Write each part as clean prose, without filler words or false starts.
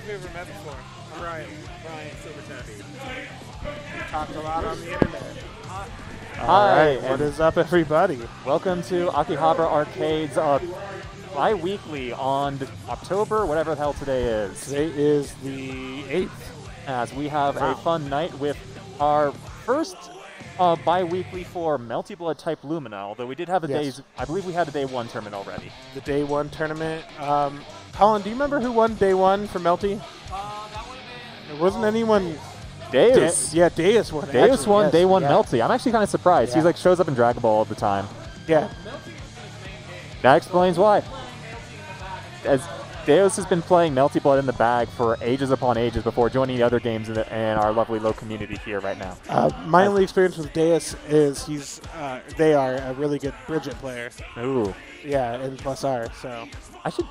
we've ever met before. I'm Ryan. Ryan Silvertappy. We talked a lot on the internet. Hi, what is up, everybody? Welcome to Akihabara Arcade's bi-weekly on October, whatever the hell today is. Today is the 8th. As we have a fun night with our first bi-weekly for Melty Blood type Lumina, although we did have a I believe we had a day 1 tournament already. The day 1 tournament. Colin, do you remember who won day 1 for Melty? There wasn't anyone. Deus. Deus won. Deus won day 1 Melty. I'm actually kind of surprised. He like shows up in Dragon Ball all the time. Yeah. That explains why. As Deus has been playing Melty Blood in the bag for ages upon ages before joining the other games in our lovely low community here right now. My only experience with Deus is they are a really good Bridget player. Ooh. Yeah, in Plus R, so. I should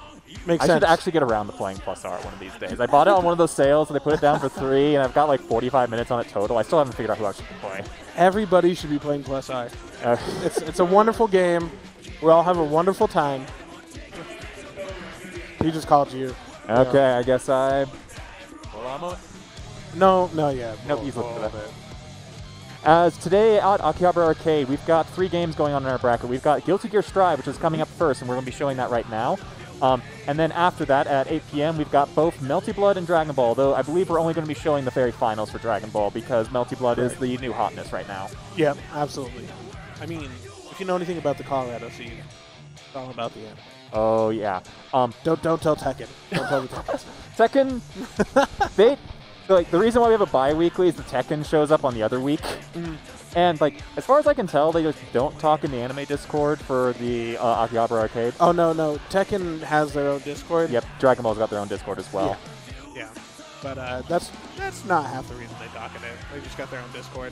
sense. actually get around to playing Plus R one of these days. I bought it on one of those sales, and they put it down for 3, and I've got like 45 minutes on it total. I still haven't figured out who I should play. Everybody should be playing Plus R. It's a wonderful game. We all have a wonderful time. He just called you. Okay, I guess I... No, yeah. Nope, he's looking for that. As today at Akihabara Arcade, we've got 3 games going on in our bracket. We've got Guilty Gear Strive, which is coming up first, and we're going to be showing that right now. And then after that, at 8 p.m., we've got both Melty Blood and Dragon Ball, though I believe we're only going to be showing the very finals for Dragon Ball because Melty Blood is the new hotness right now. Yep, absolutely. I mean, if you know anything about the Colorado scene, it's all about the end. Oh, yeah. Don't tell Tekken. Don't tell the Tekken. Tekken, the reason why we have a bi-weekly is the Tekken shows up on the other week. And, like, as far as I can tell, they just don't talk in the anime Discord for the Akihabara Arcade. Oh, no. Tekken has their own Discord. Yep, Dragon Ball's got their own Discord as well. Yeah. But that's not half the reason they talk in it. They just got their own Discord.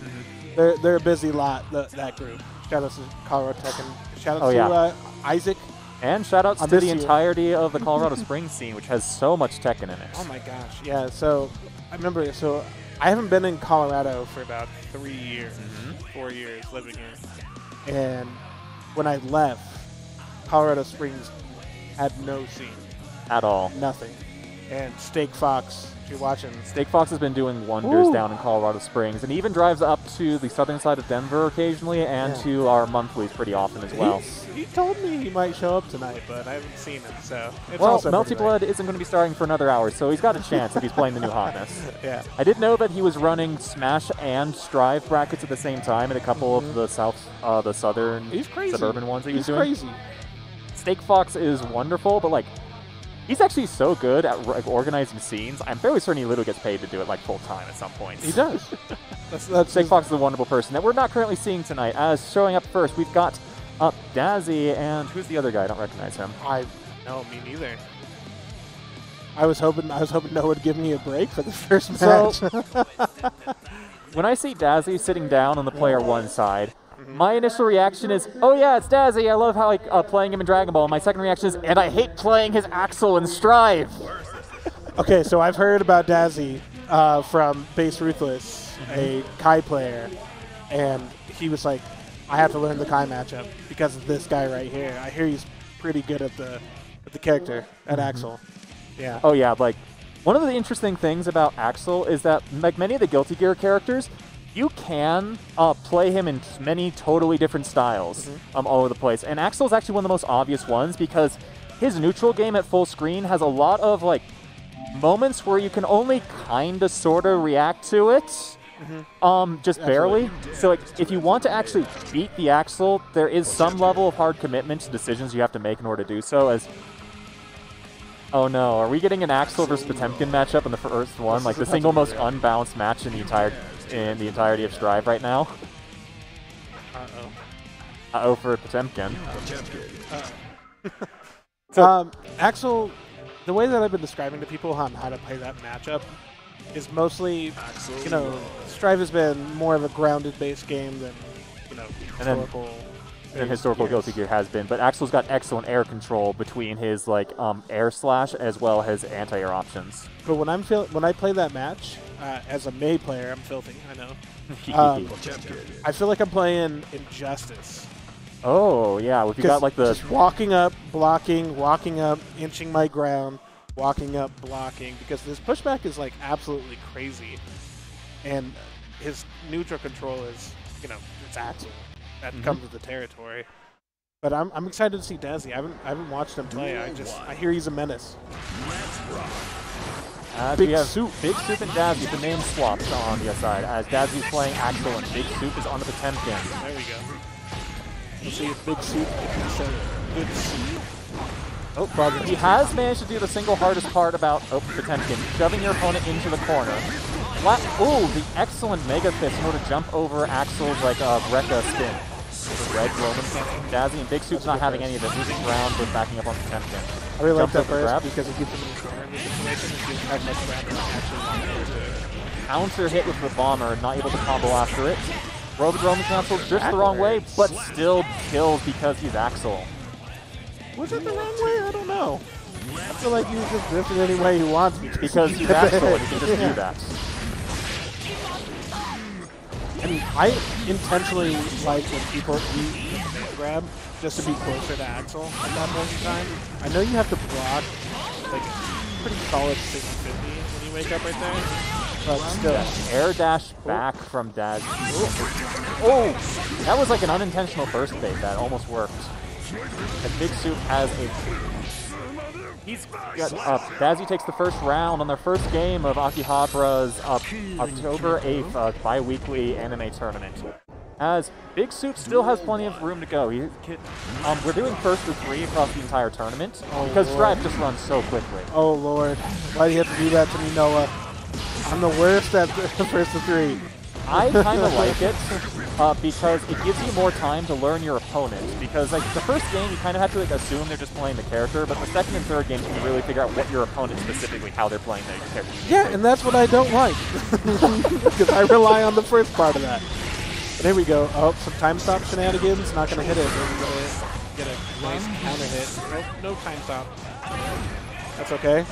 They're a busy lot, that group. Shout out to Colorado Tekken. Shout out to Isaac. And shout outs to the entirety of the Colorado Springs scene, which has so much Tekken in it. Oh my gosh, yeah. So I remember, I haven't been in Colorado for about 3 years, 4 years living here. And when I left, Colorado Springs had no scene. At all. Nothing. And Steak Fox, if you're watching. Steak Fox has been doing wonders down in Colorado Springs, and even drives up to the southern side of Denver occasionally and to our monthlies pretty often as well. He told me he might show up tonight, but I haven't seen him, so it's well, also Melty Blood isn't going to be starting for another hour, so he's got a chance if he's playing the new hotness. Yeah. I did know that he was running Smash and Strive brackets at the same time in a couple of the southern suburban ones that he was doing. He's crazy. Steak Fox is wonderful, but like, he's actually so good at organizing scenes. I'm fairly certain he literally gets paid to do it like full time at some point. He does. Steak Fox is a wonderful person that we're not currently seeing tonight. As showing up first, we've got Dazzie, and who's the other guy? I don't recognize him. No, me neither. I was hoping Noah would give me a break for the first match. When I see Dazzie sitting down on the player 1 side, my initial reaction is, oh yeah, it's Dazzie. I love how playing him in Dragon Ball. My second reaction is, and I hate playing his Axel in Strive. Okay, so I've heard about Dazzie from Base Ruthless, a Kai player, and he was like, I have to learn the Kai matchup because of this guy right here. I hear he's pretty good at the character, at Axel. Yeah. Oh yeah, like, one of the interesting things about Axel is that, like many of the Guilty Gear characters, you can play him in many totally different styles all over the place. And Axel is actually one of the most obvious ones because his neutral game at full screen has a lot of like moments where you can only kind of sort of react to it, just barely. So like, if you want to actually beat the Axel, there is some level of hard commitment to decisions you have to make in order to do so. As oh no, are we getting an Axel versus Potemkin matchup in the first one? Like the single most unbalanced match in the entirety of Strive right now. Uh-oh for Potemkin. Axel, the way that I've been describing to people on how to play that matchup is mostly, Strive has been more of a grounded-based game than, historical. And historical Guilty Gear has been, but Axel's got excellent air control between his air slash as well as anti-air options. But when I play that match as a May player, I'm filthy. I know. I feel like I'm playing Injustice. Oh yeah, if you got like the just walking up, blocking, walking up, inching my ground, walking up, blocking, because this pushback is like absolutely crazy. And his neutral control is, you know, it's Axel. That comes with the territory. But I'm excited to see Dazzie. I haven't watched him play. I hear he's a menace. Big Soup and Dazzie, the name swapped on the side, as Dazzie's playing Axel and Big Soup is on the Potemkin. There we go. Let's see if Big Soup can show good seed. Oh, progress. He has managed to do the single hardest part about Potemkin, shoving your opponent into the corner. Ooh, the excellent Mega Fist in order to jump over Axel's like Rekka spin. The red Roman Dazzie and Big Soup's not having any of it. Losing ground with backing up on Potemkin. I really like that burst because it keeps him in the corner in this situation and gives as much ground as actually wants to counter hit with the bomber, not able to combo after it. Roman cancels drifts the wrong way, but still kills because he's Axel. Was it the wrong way? I don't know. I feel like he was just drifting any way he wants me to. Because he's Axel and he can just do that. I mean, I intentionally like when people eat grab just to be closer to Axel at that point in time. I know you have to block like pretty solid 60-50 when you wake up right there, but still. Air dash back from Dazzie. Oh, that was like an unintentional burst bait that almost worked. And Big Soup has a... Dazzie takes the first round on their first game of Akihabara's October 8th bi-weekly anime tournament. As Big Soup still has plenty of room to go. We're doing first to 3 across the entire tournament because Stripe just runs so quickly. Oh Lord, why do you have to do that to me, Noah? I'm the worst at the first to 3. I kind of like it because it gives you more time to learn your opponent. Because like the first game, you kind of have to like assume they're just playing the character, but the second and third games, you can really figure out what your opponent specifically, how they're playing the character. Yeah, and that's what I don't like because I rely on the first part of that. But here we go. Oh, some time stop shenanigans. Not gonna hit it. We're gonna get a nice counter hit. Nope, no time stop. That's okay.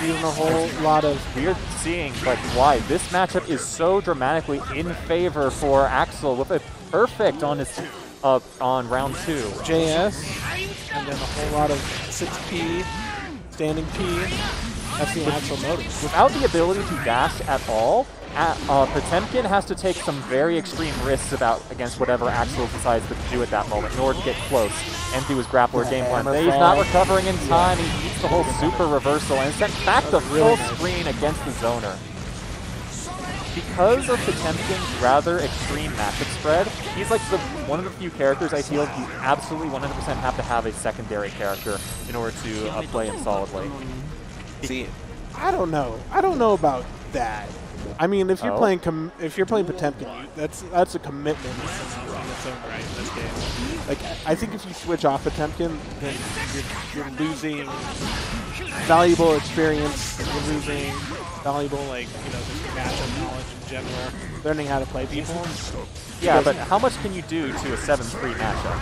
Even a whole lot of weird seeing, but why this matchup is so dramatically in favor for Axel with a perfect on his on round 2. JS, and then a whole lot of 6P, standing P. That's the Axel motive. Without the ability to dash at all, Potemkin has to take some very extreme risks against whatever Axel decides to do at that moment in order to get close and do his grappler game plan. He's not recovering in time. He eats the whole super reversal and is sent back to full screen against the zoner. Because of Potemkin's rather extreme matchup spread, he's like one of the few characters I feel you absolutely 100% have to have a secondary character in order to play him solidly. See, I don't know. I don't know about that. I mean, if you're playing Potemkin, that's a commitment in its own right in this game. Like, I think if you switch off Potemkin, then you're losing valuable experience. You're losing valuable, like, you know, just matchup knowledge in general. Learning how to play people. Yeah, but how much can you do to a 7-3 matchup?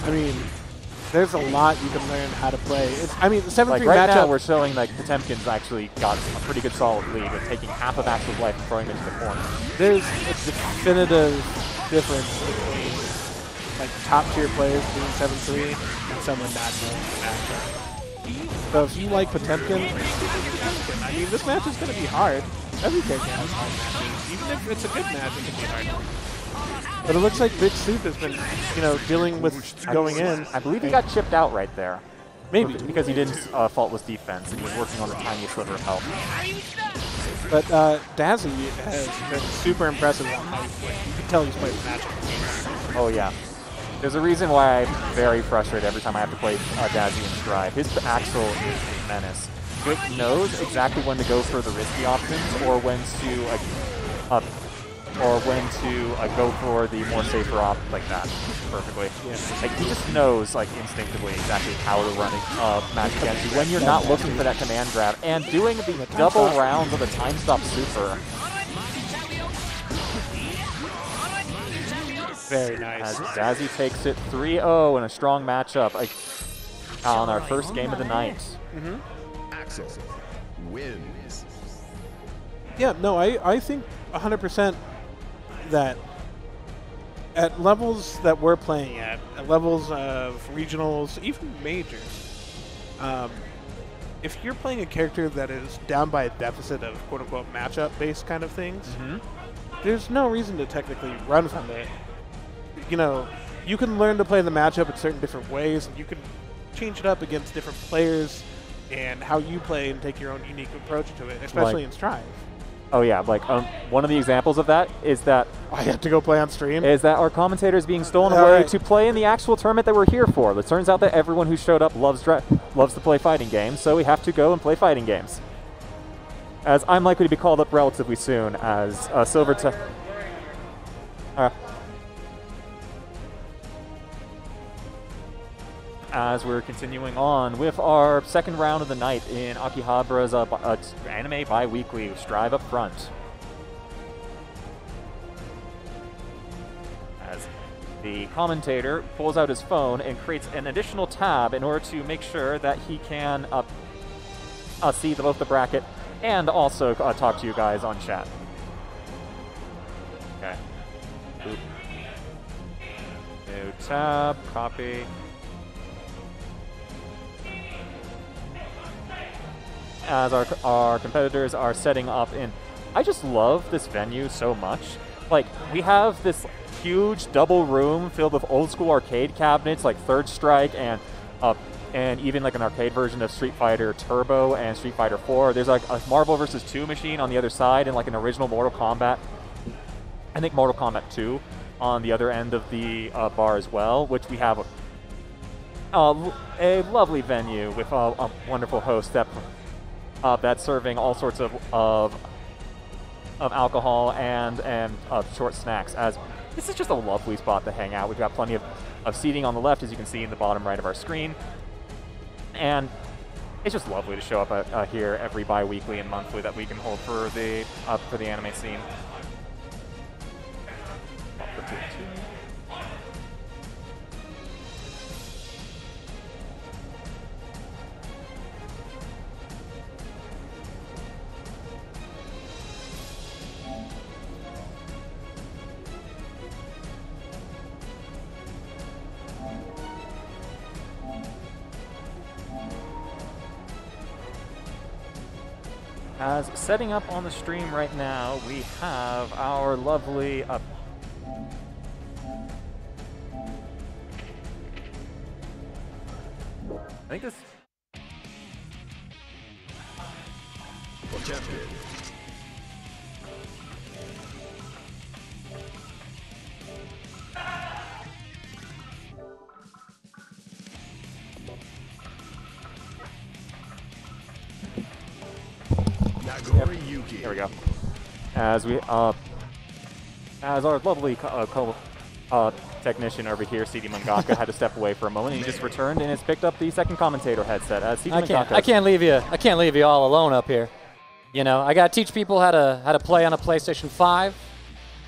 I mean, there's a lot you can learn how to play. I mean, the 7-3 like matchup. Right now, we're showing like Potemkin's actually got a pretty good solid lead with taking half of Axel's life and throwing it to the corner. There's a definitive difference between like top-tier players doing 7-3 and someone not doing matchup. So if you like Potemkin, I mean, this match is going to be hard. Every character has hard matches. Even if it's a good match, it can be hard. But it looks like Big Soup has been, you know, dealing with going in. I believe he got chipped out right there. Maybe. Because he didn't faultless defense and he was working on the tiny sliver of health. But Dazzie has been super impressive on how he's played. You can tell he's played matchup. Oh yeah. There's a reason why I'm very frustrated every time I have to play Dazzie in Strive. His Axel is a menace. He knows exactly when to go for the risky options or when to go for the more safer op like that perfectly. Yeah. Like he just knows like instinctively exactly how to run a match against you when you're not looking for that command grab and doing the double rounds of the time stop super. Very nice. As Dazzie takes it 3-0 in a strong matchup on our first game of the night. Axel wins. Yeah, no, I think 100% that at levels that we're playing at levels of regionals, even majors, if you're playing a character that is down by a deficit of quote-unquote matchup-based kind of things, there's no reason to technically run from it. You know, you can learn to play the matchup in certain different ways, and you can change it up against different players and how you play and take your own unique approach to it, especially in Strive. Oh yeah, like one of the examples of that is that I have to go play on stream. Is that our commentator is being stolen away to play in the actual tournament that we're here for. It turns out that everyone who showed up loves to play fighting games, so we have to go and play fighting games. As I'm likely to be called up relatively soon as Silver. As we're continuing on with our second round of the night in Akihabara's anime bi-weekly Strive Up Front. As the commentator pulls out his phone and creates an additional tab in order to make sure that he can see both the bracket and also talk to you guys on chat. Okay. Boop. New tab, copy. As our competitors are setting up in. I just love this venue so much. Like, we have this huge double room filled with old school arcade cabinets like Third Strike and even like an arcade version of Street Fighter Turbo and Street Fighter 4. There's like a Marvel vs. 2 machine on the other side and like an original Mortal Kombat. I think Mortal Kombat 2 on the other end of the bar as well, which we have a lovely venue with a wonderful host that's serving all sorts of alcohol and short snacks. As this is just a lovely spot to hang out. We've got plenty of seating on the left, as you can see in the bottom right of our screen, and it's just lovely to show up here every bi-weekly and monthly that we can hold for the anime scene. As setting up on the stream right now, we have our lovely I think this. Attempted. There we go. As we as our lovely technician over here, CD Mangaka, had to step away for a moment. He just returned and has picked up the second commentator headset. As CD Mangaka, I can't leave you all alone up here. You know, I gotta teach people how to play on a PlayStation 5.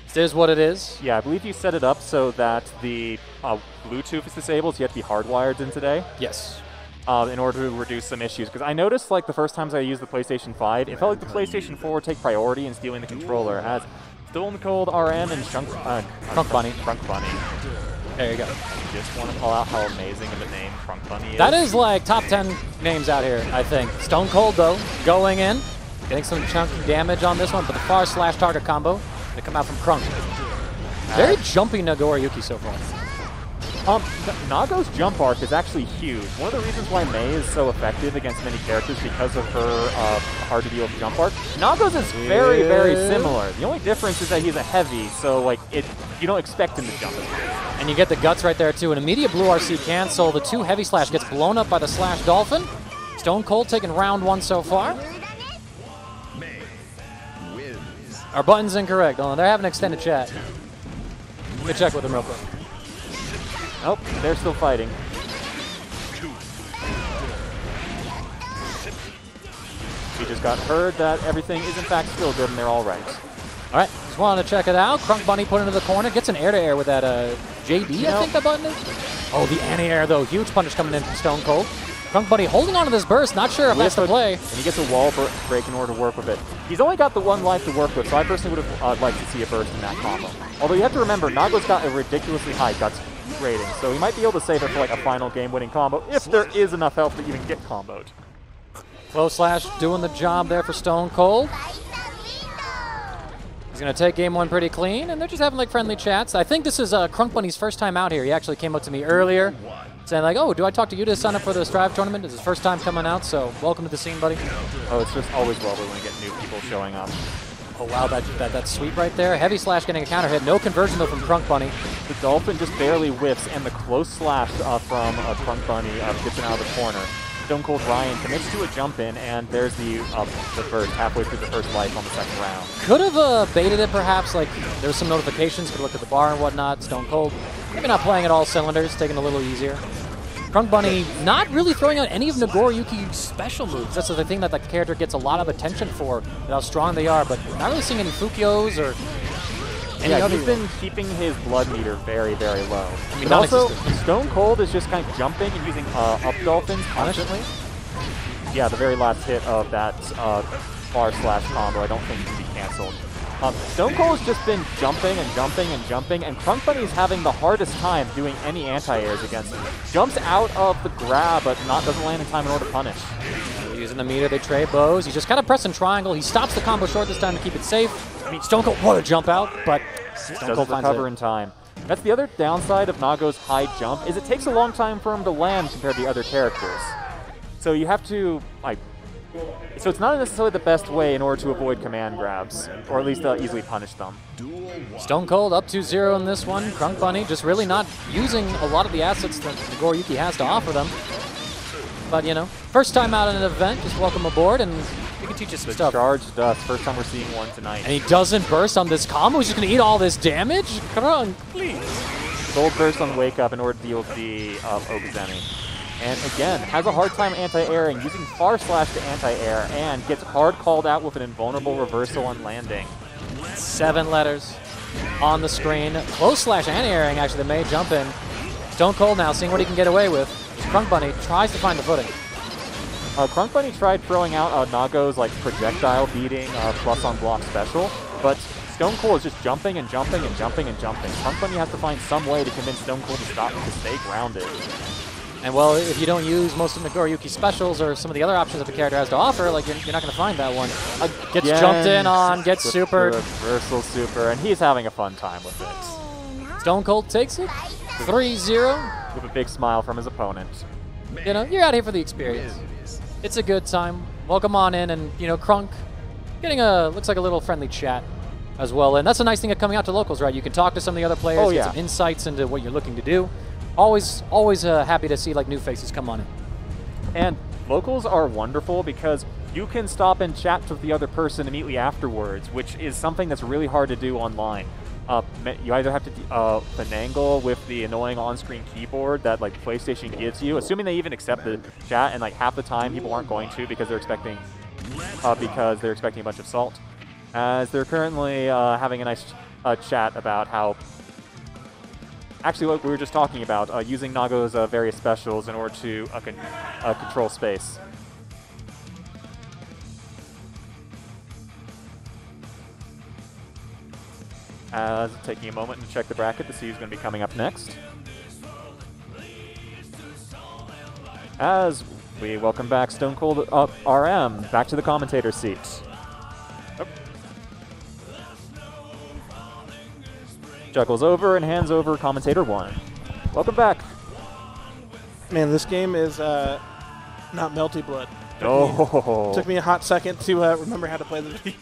It is what it is. Yeah, I believe you set it up so that the Bluetooth is disabled, so you have to be hardwired in today. Yes. In order to reduce some issues. Because I noticed, like, the first times I used the PlayStation 5, it felt like the PlayStation 4 would take priority in stealing the controller. As StoneColdRM and crunkbunny. There you go. I just want to call out how amazing of a name crunkbunny is. That is like top 10 names out here, I think. Stone Cold, though, going in, getting some chunky damage on this one, but the far/target combo, they come out from Crunk. Very jumpy Nagoriyuki so far. Nago's jump arc is actually huge. One of the reasons why Mei is so effective against many characters because of her hard-to-deal jump arc. Nago's is very, very similar. The only difference is that he's a heavy, so like you don't expect him to jump as much. And you get the guts right there, too. An immediate blue RC cancel. The 2 heavy slash gets blown up by the slash dolphin. Stone Cold taking round 1 so far. Mei wins. Our button's incorrect. Oh, they're having an extended chat. Let me check with them real quick. Nope, they're still fighting. We just got heard that everything is in fact still good and they're all right. All right, just wanted to check it out. Crunk Bunny put into the corner, gets an air-to-air with that JD, I think that button is? Oh, the anti-air, though. Huge punish coming in from Stone Cold. crunkbunny holding on to this burst, not sure if that's the play. And he gets a wall break in order to work with it. He's only got the 1 life to work with, so I personally would have liked to see a burst in that combo. Although you have to remember, Nago's got a ridiculously high guts rating, so he might be able to save it for like a final game-winning combo if there is enough health to even get comboed. Flow Slash doing the job there for Stone Cold. He's going to take game 1 pretty clean, and they're just having like friendly chats. I think this is crunkbunny's first time out here. He actually came up to me earlier saying like, oh, do I talk to you to sign up for the Strive tournament? It's his first time coming out, so welcome to the scene, buddy. Oh, it's just always lovely when we get new people showing up. Oh, wow, that sweep right there. Heavy Slash getting a counter hit. No conversion, though, from crunkbunny. The Dolphin just barely whiffs, and the close slash from crunkbunny gets it out of the corner. StoneColdRM commits to a jump in, and there's the burst halfway through the first life on the second round. Could have baited it, perhaps. Like, there was some notifications. Could have looked at the bar and whatnot. Stone Cold maybe not playing at all cylinders, taking a little easier. crunkbunny not really throwing out any of Nagoriyuki's special moves. That's the thing that the character gets a lot of attention for, how strong they are, but not really seeing any Fukios or any other. He's been keeping his blood meter very, very low. I mean, but also, Stone Cold is just kind of jumping and using up dolphins constantly. Yeah, the very last hit of that far slash combo I don't think can be canceled. Stone Cold has just been jumping and jumping and jumping, and crunkbunny is having the hardest time doing any anti-airs against him. Jumps out of the grab, but doesn't land in time in order to punish. Using the meter, they trade bows. He's just kind of pressing triangle. He stops the combo short this time to keep it safe. I mean, Stone Cold wanted to jump out, but Stone Cold finds recover in time. That's the other downside of Nago's high jump, is it takes a long time for him to land compared to the other characters. So you have to, so it's not necessarily the best way in order to avoid command grabs, or at least easily punish them. Stone Cold up 2-0 in this one. crunkbunny just really not using a lot of the assets that Nagoriyuki has to offer them. But, you know, first time out in an event, just welcome aboard, and we can teach you some stuff. Charged dust, first time we're seeing one tonight. And he doesn't burst on this combo? He's just going to eat all this damage? Crunk, please. Gold burst on Wake Up in order to deal with the Okazemi. And again, has a hard time anti-airing, using far slash to anti-air, and gets hard called out with an invulnerable reversal on landing. 7 letters on the screen. Close slash anti-airing, actually, the May jump in. Stone Cold now seeing what he can get away with. crunkbunny tries to find the footing. crunkbunny tried throwing out Nago's projectile beating plus on block special, but Stone Cold is just jumping and jumping and jumping and jumping. crunkbunny has to find some way to convince Stone Cold to stop to stay grounded. And well, if you don't use most of Nagoriyuki's specials or some of the other options that the character has to offer, you're not going to find that one. Gets jumped in on, gets supered. Reversal super, and he's having a fun time with it. Stone Cold takes it, 3-0. With a big smile from his opponent. You know, you're out here for the experience. It's a good time. Welcome on in, and Crunk getting looks like a little friendly chat as well. And that's a nice thing of coming out to locals, right? You can talk to some of the other players, get some insights into what you're looking to do. Always happy to see new faces come on in. And locals are wonderful because you can stop and chat with the other person immediately afterwards, which is something that's really hard to do online. You either have to finagle with the annoying on-screen keyboard that PlayStation gives you, assuming they even accept the chat, and half the time people aren't going to because they're expecting a bunch of salt. As they're currently having a nice chat about how. Actually, what we were just talking about, using Nago's various specials in order to control space. Taking a moment to check the bracket to see who's going to be coming up next. As we welcome back StoneColdRM back to the commentator seat. Juggles over and hands over commentator 1. Welcome back. Man, this game is not Melty Blood. Took me a hot second to remember how to play the video.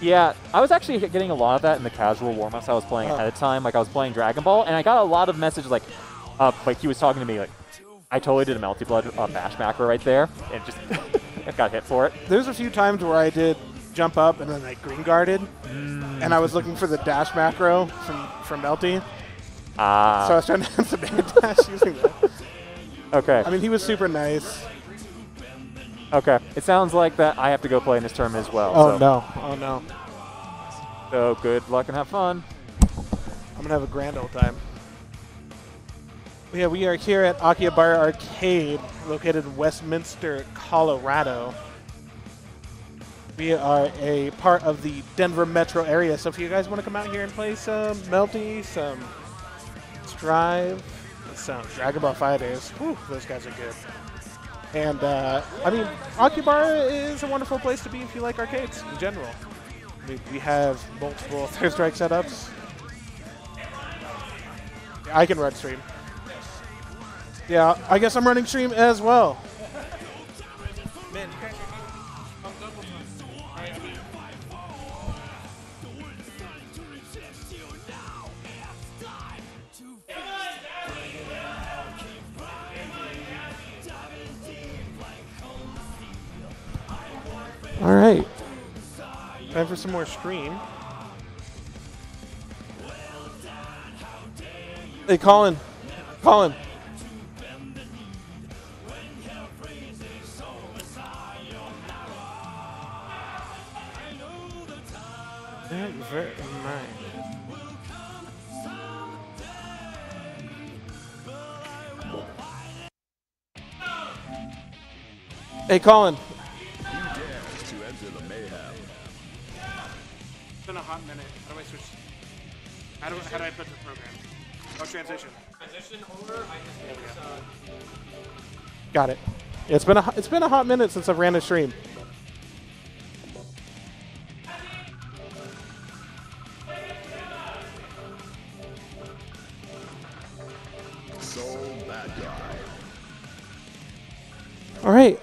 Yeah, I was actually getting a lot of that in the casual warm-ups I was playing ahead of time. I was playing Dragon Ball, and I got a lot of messages he was talking to me I totally did a Melty Blood bash macro right there, and just got hit for it. There's a few times where I did jump up and then green guarded, and I was looking for the dash macro from Melty. So I was trying to have some dash using that. Okay. I mean, he was super nice. Okay. It sounds like that I have to go play in this tournament as well. Oh, no. Oh, no. So good luck and have fun. I'm going to have a grand old time. Yeah, we are here at Akihabara Arcade, located in Westminster, Colorado. We are a part of the Denver metro area, so if you guys want to come out here and play some Melty, some Strive, some Dragon Ball FighterZ, whew, those guys are good. And, I mean, Akihabara is a wonderful place to be if you like arcades in general. We have multiple Third Strike setups. Yeah, I can run stream. Yeah, I guess I'm running stream as well. Man, you guys are pumped up with All right. Time for some more stream. Hey, Colin. Colin. Very nice. Hey, Colin. It's been a hot minute. How do I switch? How do I put the program? Oh, transition. Transition over. Got it. Yeah, it's been a hot minute since I've ran a stream. All right,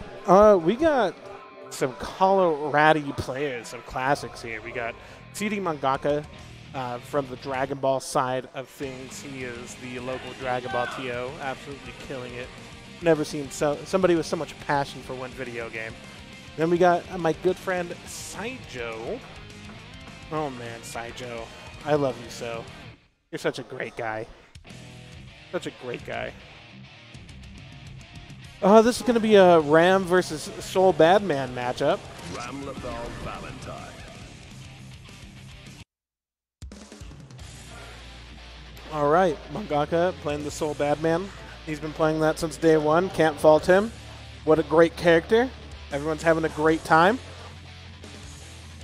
we got some Colorado players, some classics here. We got CD Mangaka from the Dragon Ball side of things. He is the local Dragon Ball TO, absolutely killing it. Never seen somebody with so much passion for one video game. Then we got my good friend Scijo. Oh man, Scijo, I love you so. You're such a great guy. Such a great guy. This is going to be a Ram versus Soul Badman matchup. Ram LaBelle Valentine. All right, Mangaka playing the Soul Badman. He's been playing that since day one. Can't fault him. What a great character. Everyone's having a great time.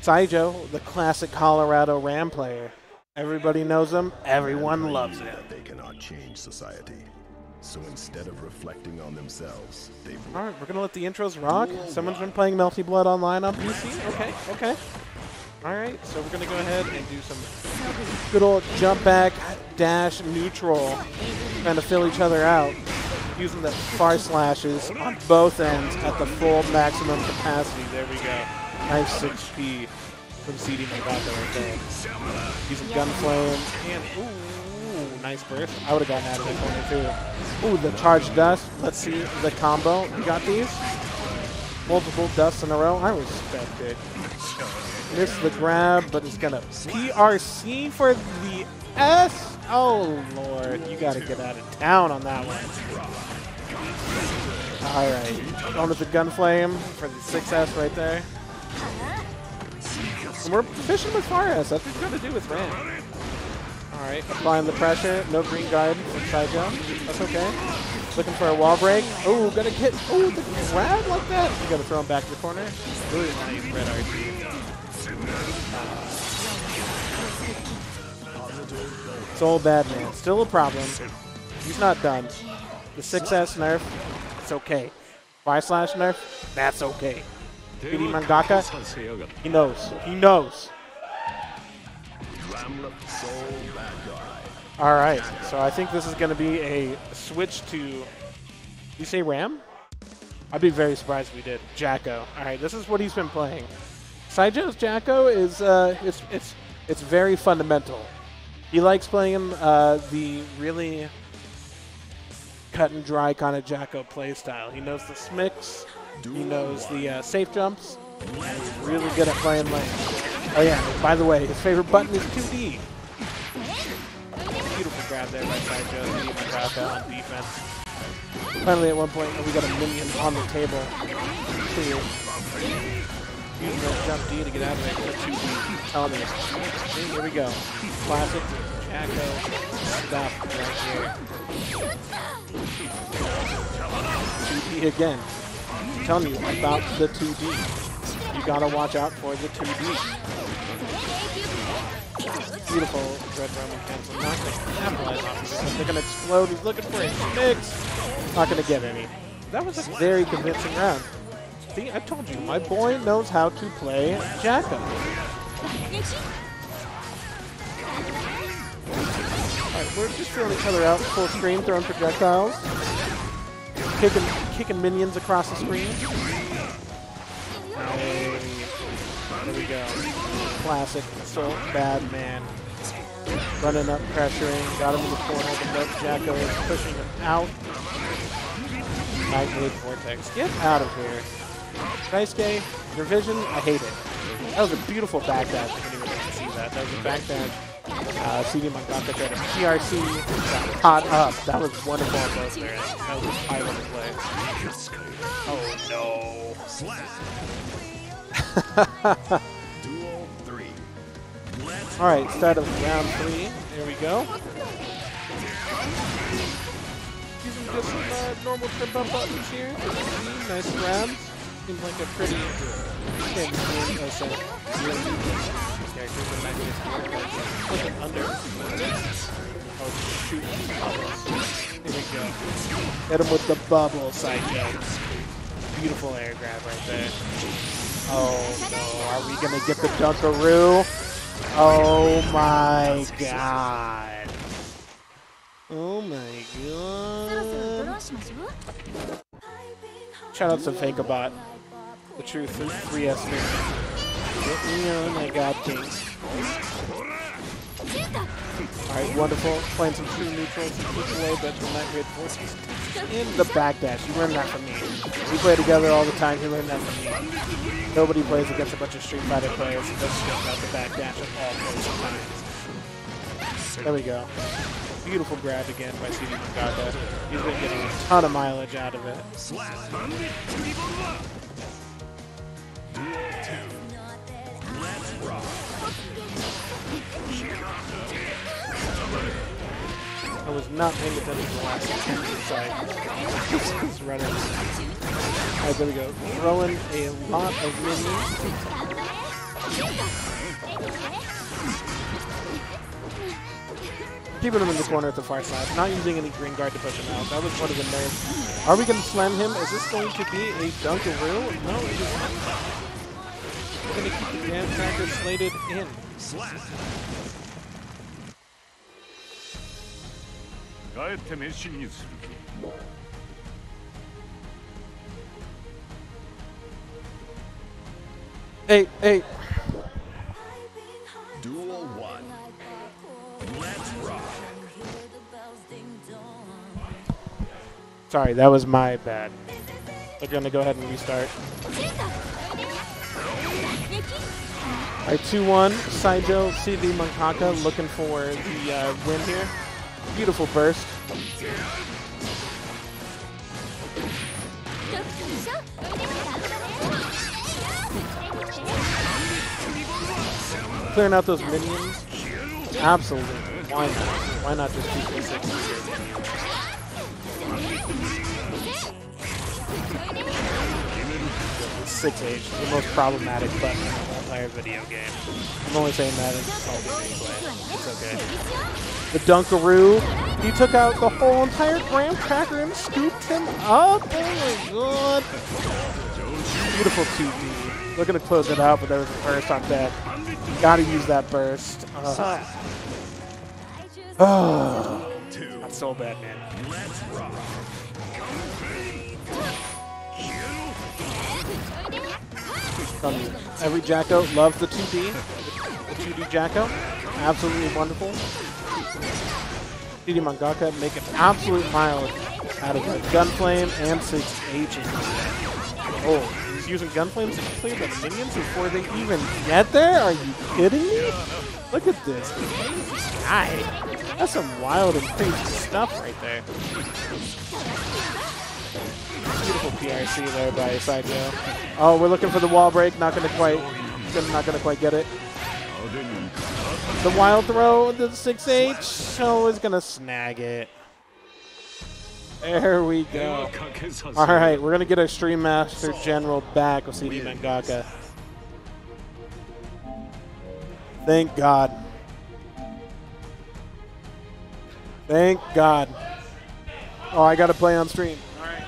Scijo, the classic Colorado Ram player. Everybody knows him. Everyone loves it. They cannot change society. So instead of reflecting on themselves, they... All right, we're going to let the intros rock. Someone's been playing Melty Blood Online on PC. Okay, okay. All right, so we're going to go ahead and do some good old jump back, dash, neutral, trying to fill each other out, using the far slashes on both ends at the full maximum capacity. There we go. Nice 6P from CD Mangaka right there. Using Gunflame and, ooh, nice burst. I would have gotten out of that corner too. Ooh, the charged dust. Let's see the combo. You got these? Multiple dusts in a row. I respect it. Missed the grab, but it's gonna PRC for the S. Oh lord, you gotta get out of town on that one. All right, going with the Gunflame for the 6S right there. And we're fishing with far S. That's what we're gonna do with Ram. All right, applying the pressure. No green guard from Scijo. That's okay. Looking for a wall break. Oh, gonna get. Oh, the grab like that. You gotta throw him back to the corner. Really nice red RC. Soul Badman, still a problem. He's not done. The 6S nerf, it's okay. Fire slash nerf, that's okay. CD Mangaka, he knows. He knows. All right, so I think this is going to be a switch to. You say Ram? I'd be very surprised if we did. Jacko. All right, this is what he's been playing. Scijo's Jacko is it's very fundamental. He likes playing the really cut and dry kind of Jacko play style. He knows the smicks, he knows the safe jumps, and he's really good at playing lane. Oh yeah, by the way, his favorite button is 2D. Beautiful grab there by Scijo. He got that on defense. Finally, at one point, we got a minion on the table. Clear. Using that jump D to get out of there. 2D. Tell me. See, here we go. Classic Jacko stuff right here. 2D again. I'm telling you about the 2D. You gotta watch out for the 2D. Beautiful Red Roman cancel. Not going to capitalize off of it. They're going to explode. He's looking for a mix. Not going to get any. That was a very convincing round. See, I told you, my boy knows how to play Jacko. Alright, we're just throwing each other out full screen, throwing projectiles. Kicking minions across the screen. Hey, there we go. Classic, so bad man. Running up, pressuring, got him in the corner, but Jacko is pushing him out. Magnet Vortex, get out of here. Daisuke, your vision, I hate it. That was a beautiful backdash, I didn't even get to see that. That was a backdash. CD Mangaka tried a PRC, got caught up. That was wonderful on both there. That was a high-level play. Oh no. Alright, start of round 3. There we go. Using just some normal trip up buttons here. Nice grabs. Seems like a pretty looking under. Oh shoot. Here we go. Hit him with the bubble Scijo. Beautiful air grab right there. Oh no, are we gonna get the Dunkaroo? Oh my god. Oh my god. Shout out to Fakabot, the true 3S fan. Get me on, I got things. Alright, wonderful. Playing some true neutrals, away, but the Night Raid Forces in the backdash. You learned that from me. We play together all the time, you learned that from me. Nobody plays against a bunch of Street Fighter players who doesn't know about the backdash at all times. There we go. Beautiful grab again by CD Mangaka. He's been getting a ton of mileage out of it. I was not paying attention to the last 10 side. He's running. Alright, there we go. Throwing a lot of minions. Keeping him in the corner at the far side. Not using any green guard to push him out. That was one of the nerves. Are we going to slam him? Is this going to be a Dunkaroo? No, it is not. We're going to keep the Jam Cracker slated in. Hey. Duel 1. Let's rock. Sorry, that was my bad. We're going to go ahead and restart. Alright, 2-1. Scijo, CD Mangaka looking for the win here. Beautiful burst. Clearing out those minions. Absolutely. Why not? Why not just keep the 6 here? 6H, the most problematic button in the whole entire video game. I'm only saying that as all the gameplay. It's okay. The Dunkaroo, he took out the whole entire Graham Cracker and scooped him up. Oh my god. Beautiful 2D. Looking to close it out, but there was a burst on deck. Gotta use that burst. That's so bad, man. Every Jacko loves the 2D. The 2D Jacko. Absolutely wonderful. CD Mangaka making absolute mileage out of the Gunflame and 6H. Oh, he's using Gunflames to clear the minions before they even get there? Are you kidding me? Look at this guy. That's some wild and crazy stuff right there. Beautiful PRC there by Scijo. Oh, we're looking for the wall break. Not gonna quite get it. The wild throw, the 6H. Oh, is gonna snag it. There we go. All right, we're going to get our Stream Master General back with CD Mangaka. Thank God. Thank God. Oh, I got to play on stream. All right.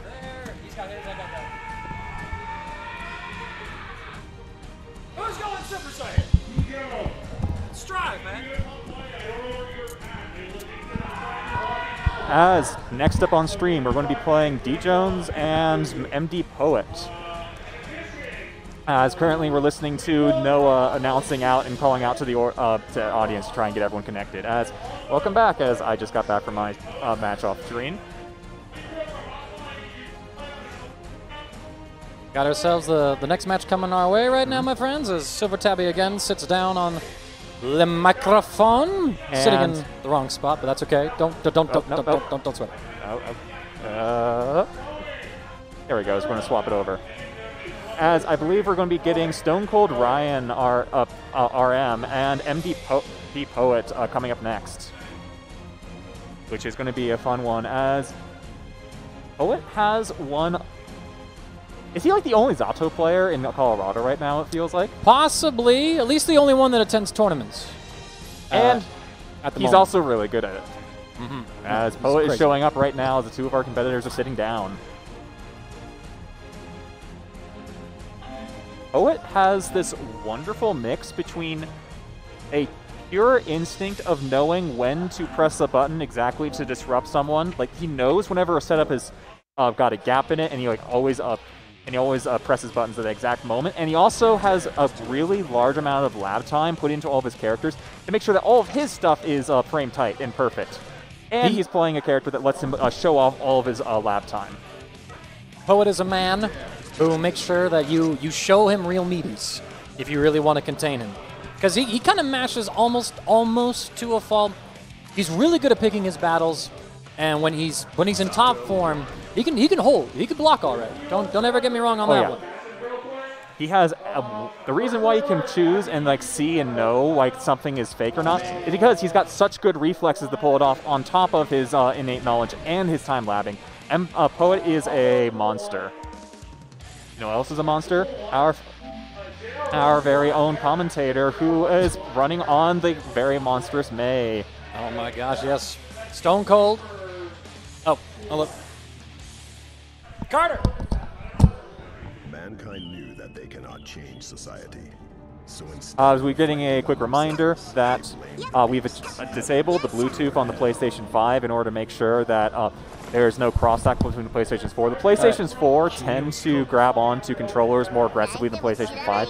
There, he's got his, I got that. Who's going Super Saiyan? Strive, man. As next up on stream, we're going to be playing D Jones and MDPpoet. As currently we're listening to Noah announcing out and calling out to the audience to try and get everyone connected. As welcome back, as I just got back from my match off screen. Got ourselves the next match coming our way right now, my friends, as Silver Tabby again sits down on the microphone, sitting in the wrong spot, but that's okay. Don't sweat it. There we go. We're going to swap it over. As I believe we're going to be getting StoneColdRM RM and MDPpoet coming up next, which is going to be a fun one. As Poet has one. Is he like the only Zato player in Colorado right now, it feels like? Possibly. At least the only one that attends tournaments. And at the he's moment. also really good at it. As Poet is showing up right now as the two of our competitors are sitting down. Poet has this wonderful mix between a pure instinct of knowing when to press a button exactly to disrupt someone. Like, he knows whenever a setup has got a gap in it, and he always presses buttons at the exact moment. And he also has a really large amount of lab time put into all of his characters to make sure that all of his stuff is frame tight and perfect. And he's playing a character that lets him show off all of his lab time. Poet is a man who makes sure that you show him real meaties if you really want to contain him. Because he kind of mashes almost to a fault. He's really good at picking his battles, and when he's in top form, he can hold. He can block all right. Don't ever get me wrong on that one. He has the reason why he can choose and like see and know like something is fake or not is because he's got such good reflexes to pull it off on top of his innate knowledge and his time labbing. And Poet is a monster. You know what else is a monster? Our very own commentator, who is running on the very monstrous May. Oh my gosh, yes. Stone Cold. Oh look. Carter! Mankind knew that they cannot change society. So instead, As we're getting a quick reminder that we've disabled the Bluetooth on the PlayStation 5 in order to make sure that there's no crosstalk between the PlayStation 4. The PlayStation 4 tend to grab onto controllers more aggressively than the PlayStation 5.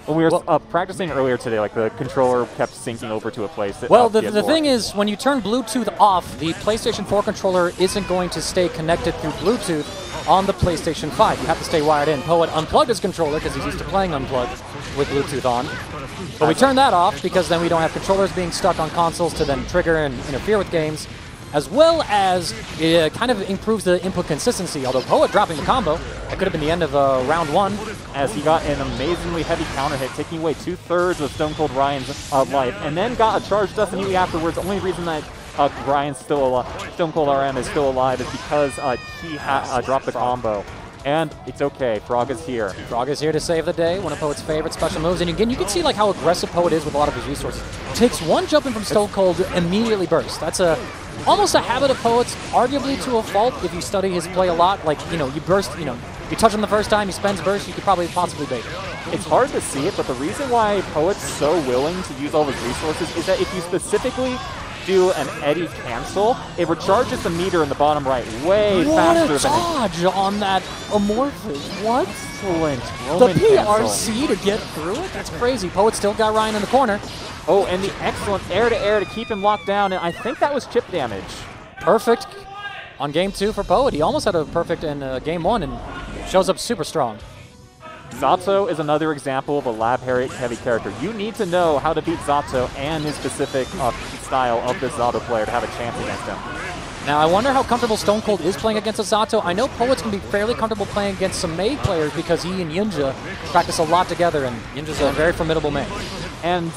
When we were practicing earlier today, like the controller kept syncing over to a place. Well, the thing is, when you turn Bluetooth off, the PlayStation 4 controller isn't going to stay connected through Bluetooth on the PlayStation 5. You have to stay wired in. Poet unplugged his controller because he's used to playing unplugged with Bluetooth on. But we turned that off because then we don't have controllers being stuck on consoles to then trigger and interfere with games, as well as it kind of improves the input consistency. Although Poet dropping the combo, that could have been the end of round one, as he got an amazingly heavy counter hit, taking away 2/3 of StoneColdRM's life, and then got a charge death immediately afterwards. The only reason that StoneColdRM is still alive is because he dropped the combo. And it's okay, Frog is here. Frog is here to save the day, one of Poet's favorite special moves. And again, you can see like how aggressive Poet is with a lot of his resources. Takes one jump in from Stone Cold, immediately burst. That's almost a habit of Poet's, arguably to a fault if you study his play a lot. Like, you burst, you touch him the first time, he spends burst, you could probably possibly bait it. It's hard to see it, but the reason why Poet's so willing to use all his resources is that if you specifically do an Eddy cancel, it recharges the meter in the bottom right way faster than dodge on that Amorphous. What? Excellent. The PRC to get through it? That's crazy. Poet still got Ryan in the corner. Oh, and the excellent air-to-air to keep him locked down, and I think that was chip damage. Perfect on game 2 for Poet. He almost had a perfect in game 1 and shows up super strong. Zato is another example of a lab-heavy character. You need to know how to beat Zato and his specific style of this Zato player to have a chance against him. Now, I wonder how comfortable Stone Cold is playing against a Zato. I know Poet's going to be fairly comfortable playing against some Mei players because he and Yinja practice a lot together, and Yinja's a very formidable Mei. And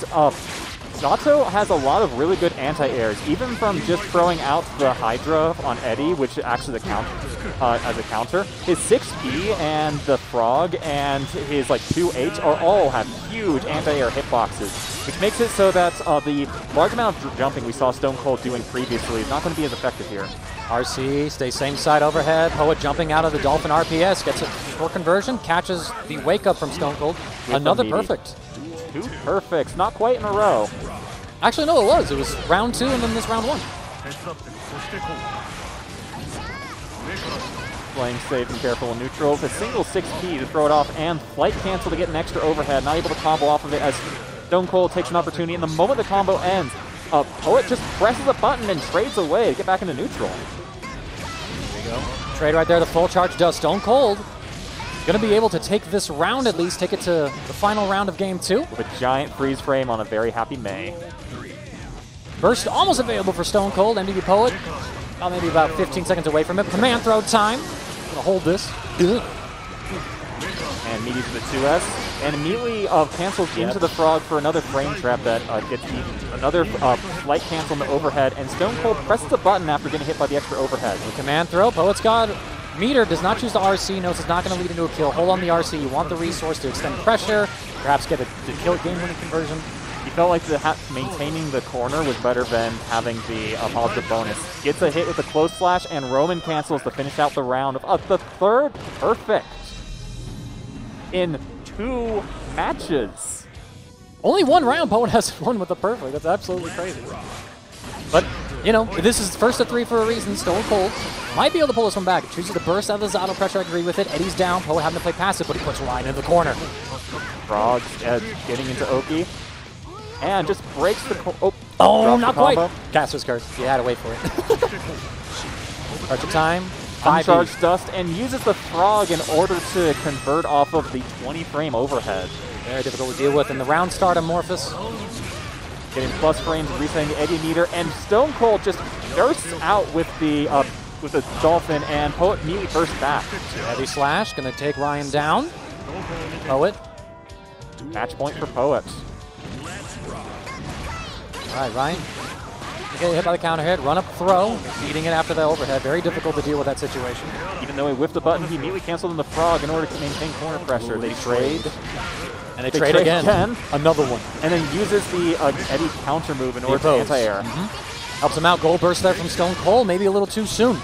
Zato has a lot of really good anti-airs, even from just throwing out the Hydra on Eddie, which acts as a counter. His 6P and the Frog and his 2H are all have huge anti-air hitboxes, which makes it so that the large amount of jumping we saw Stone Cold doing previously is not going to be as effective here. RC stays same side overhead. Poet jumping out of the Dolphin RPS, gets a short conversion, catches the wake up from Stone Cold. Another perfect. 2 perfects, not quite in a row. Actually, no, it was. It was round 2 and then this round 1. Playing safe and careful in neutral with a single 6P to throw it off and flight cancel to get an extra overhead. Not able to combo off of it as Stone Cold takes an opportunity. And the moment the combo ends, Poet just presses a button and trades away to get back into neutral. There you go. Trade right there, the full charge does Stone Cold. Going to be able to take this round at least, take it to the final round of game 2. With a giant freeze frame on a very happy Mei. Burst almost available for Stone Cold. MDPpoet, maybe about 15 seconds away from it. Command throw time. Going to hold this. And Meaty to the 2S. And immediately cancels into the Frog for another frame trap that gets eaten. Another flight cancel in the overhead. And Stone Cold presses the button after getting hit by the extra overhead. The command throw. Poet's got Meter, does not choose the RC, knows it's not going to lead into a kill. Hold on the RC. You want the resource to extend pressure, perhaps get the kill game-winning conversion. He felt like maintaining the corner was better than having the positive bonus. Gets a hit with a close slash, and Roman cancels to finish out the round of the third perfect in 2 matches. Only 1 round Poet has won with the perfect. That's absolutely crazy. But, you know, this is first of 3 for a reason. Stone Cold might be able to pull this one back. Chooses to burst out of the Zato pressure. I agree with it. Eddie's down. Poet having to play passive, but he puts Ryan in the corner. Frog getting into Oki. And just breaks the... Not quite. Caster's Curse. You had to wait for it. Archer time. Uncharged Dust, and uses the Frog in order to convert off of the 20-frame overhead. Very difficult to deal with in the round start Amorphous. Getting plus frames, resetting the Eddie meter, and Stone Cold just bursts out with the Dolphin, and Poet immediately bursts back. Heavy slash, gonna take Ryan down. Poet. Match point for Poet. All right, Ryan. Get hit by the counter hit, run up throw, feeding it after the overhead. Very difficult to deal with that situation. Even though he whiffed the button, he immediately canceled in the Frog in order to maintain corner pressure. They trade. And they trade again. Another one. And then uses the Eddie counter move in order to anti-air. Helps him out. Goal burst there from Stone Cold. Maybe a little too soon.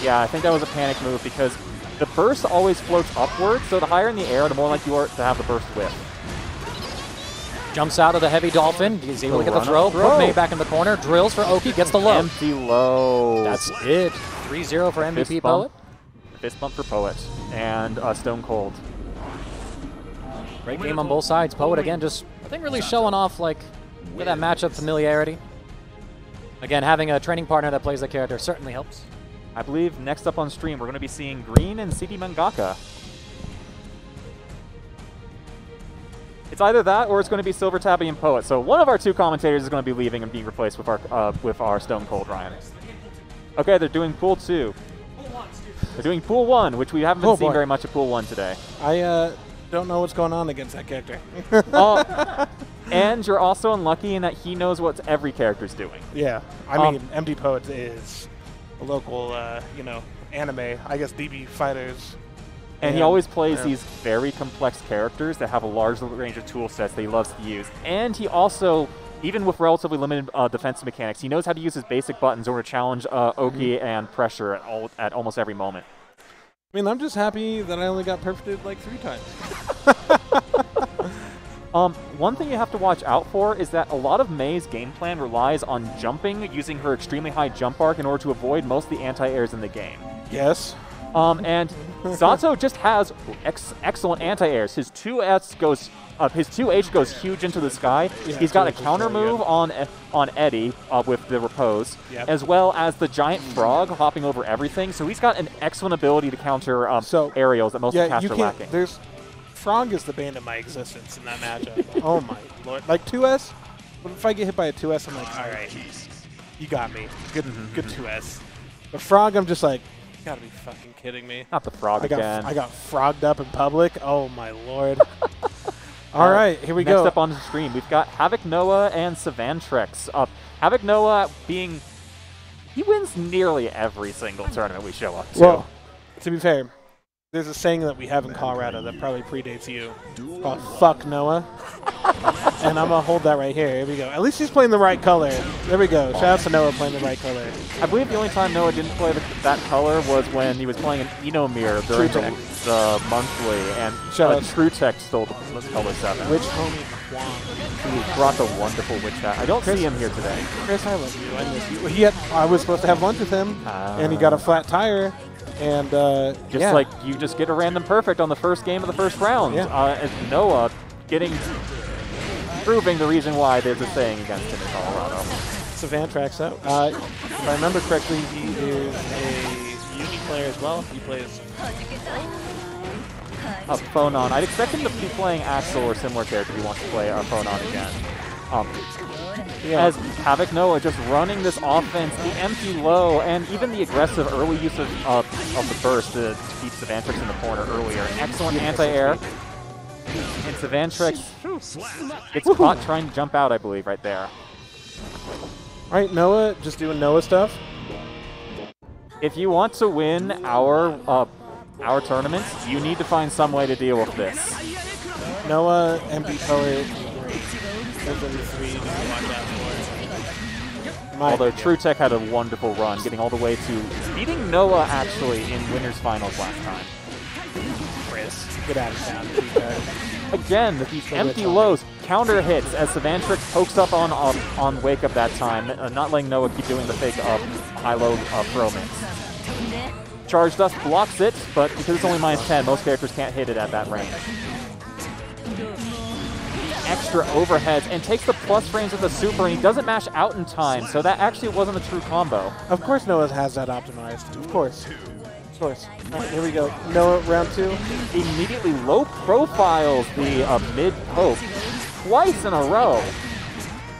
Yeah, I think that was a panic move because the burst always floats upwards, so the higher in the air, the more likely you are to have the burst whiff. Jumps out of the heavy Dolphin. He's able to get the throw. Put Mei back in the corner. Drills for Oki. Gets the low. Empty low. That's it. 3-0 for MDPpoet. Fist bump for Poet. And Stone Cold. Great game on both sides. Poet, again, just, I think, really showing off, with that matchup familiarity. Again, having a training partner that plays the character certainly helps. I believe next up on stream, we're going to be seeing Green and CD Mangaka. It's either that or it's going to be Silver Tabby and Poet. So one of our 2 commentators is going to be leaving and being replaced with our Stone Cold Ryan. Okay, they're doing Pool 2. They're doing Pool 1, which we haven't been seeing very much of Pool 1 today. I don't know what's going on against that character. And you're also unlucky in that he knows what every character's doing. Yeah, I mean, MDPpoet is a local, anime, I guess DB fighters. And he always plays these very complex characters that have a large range of tool sets that he loves to use. And he also, even with relatively limited defensive mechanics, he knows how to use his basic buttons in order to challenge Oki and pressure at almost every moment. I mean, I'm just happy that I only got perfected 3 times. One thing you have to watch out for is that a lot of Mei's game plan relies on jumping, using her extremely high jump arc in order to avoid most of the anti-airs in the game. Yes. And Zato just has excellent anti-airs. His 2S goes, his 2H goes huge into the sky. Yeah, he's got a counter move on Eddie with the Repose, as well as the giant frog hopping over everything. So he's got an excellent ability to counter aerials that most casts are lacking. Frog is the bane of my existence in that matchup. Oh my lord! 2S. But if I get hit by a 2S, I'm like, all right, you got me. Good 2S. But Frog, I'm just like, you gotta be fucking kidding me. Not the frog again. I got frogged up in public. Oh my lord. All right, here we go. Next up on the stream, we've got Havoc Noah and Savantrex. Havoc Noah he wins nearly every single tournament we show up to. Well, to be fair, there's a saying that we have in Colorado that probably predates you called "fuck Noah," and I'm gonna hold that right here. Here we go. At least he's playing the right color. There we go. Shout out to Noah playing the right color. I believe the only time Noah didn't play that color was when he was playing an Enomir during the monthly, and True Tech stole the color 7. Which homie? He brought the wonderful Witch Hat. I don't see him here today. Chris, I love you. I miss you. I was supposed to have lunch with him, and he got a flat tire. And just like you just get a random perfect on the first game of the first round. Yeah. And Noah proving the reason why there's a saying against him in Colorado. Savantrex out. If I remember correctly, he is a Uni player as well. He plays Phonon. I'd expect him to be playing Axel or similar character if he wants to play Phonon again. As Havoc Noah just running this offense, the empty low, and even the aggressive early use of the burst to keep Savantrex in the corner earlier. An excellent anti-air. And Savantrex gets caught trying to jump out, I believe, right there. All right, Noah, just doing Noah stuff. If you want to win our tournaments, you need to find some way to deal with this. Noah, MDPpoet, those are the 3 to watch out for. Although True Tech had a wonderful run, getting all the way to beating Noah actually in winners finals last time. Chris, get out of town, True Tech. Again, these empty lows, counter hits as Savantrex pokes up on Wake Up that time, not letting Noah keep doing the fake high-low throw mix. Charge Dust blocks it, but because it's only -10, most characters can't hit it at that range. Extra overheads and takes the plus frames with the super, and he doesn't mash out in time, so that actually wasn't a true combo. Of course Noah has that optimized. Of course. Of course. All right, here we go. Noah, round 2. Immediately low profiles the mid poke twice in a row.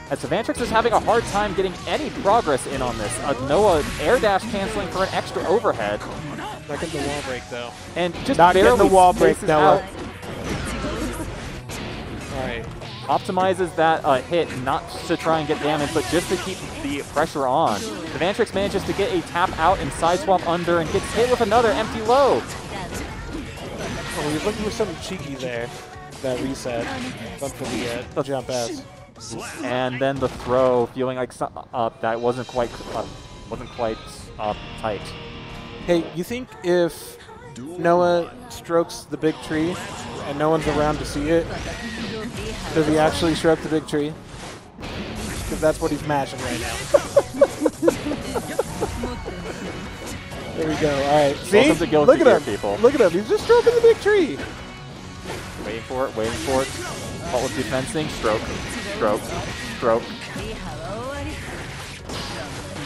As Savantrex is having a hard time getting any progress in on this. Noah air dash canceling for an extra overhead. Not getting the wall break though. And just not barely getting the wall break, Noah. Alright. Optimizes that hit not to try and get damage, but just to keep the pressure on. Savantrex manages to get a tap out and side swap under and gets hit with another empty low. Oh, he's looking for something cheeky there. That reset. But for the jump S. And then the throw, feeling like that wasn't quite tight. Hey, you think if Noah strokes the big tree and no one's around to see it, does he actually stroke the big tree? Because that's what he's mashing right now. There we go. All right. See? Look at him. People. Look at him. He's just stroking the big tree. Waiting for it. Waiting for it. Faultless defensing. Stroke. Stroke. Stroke.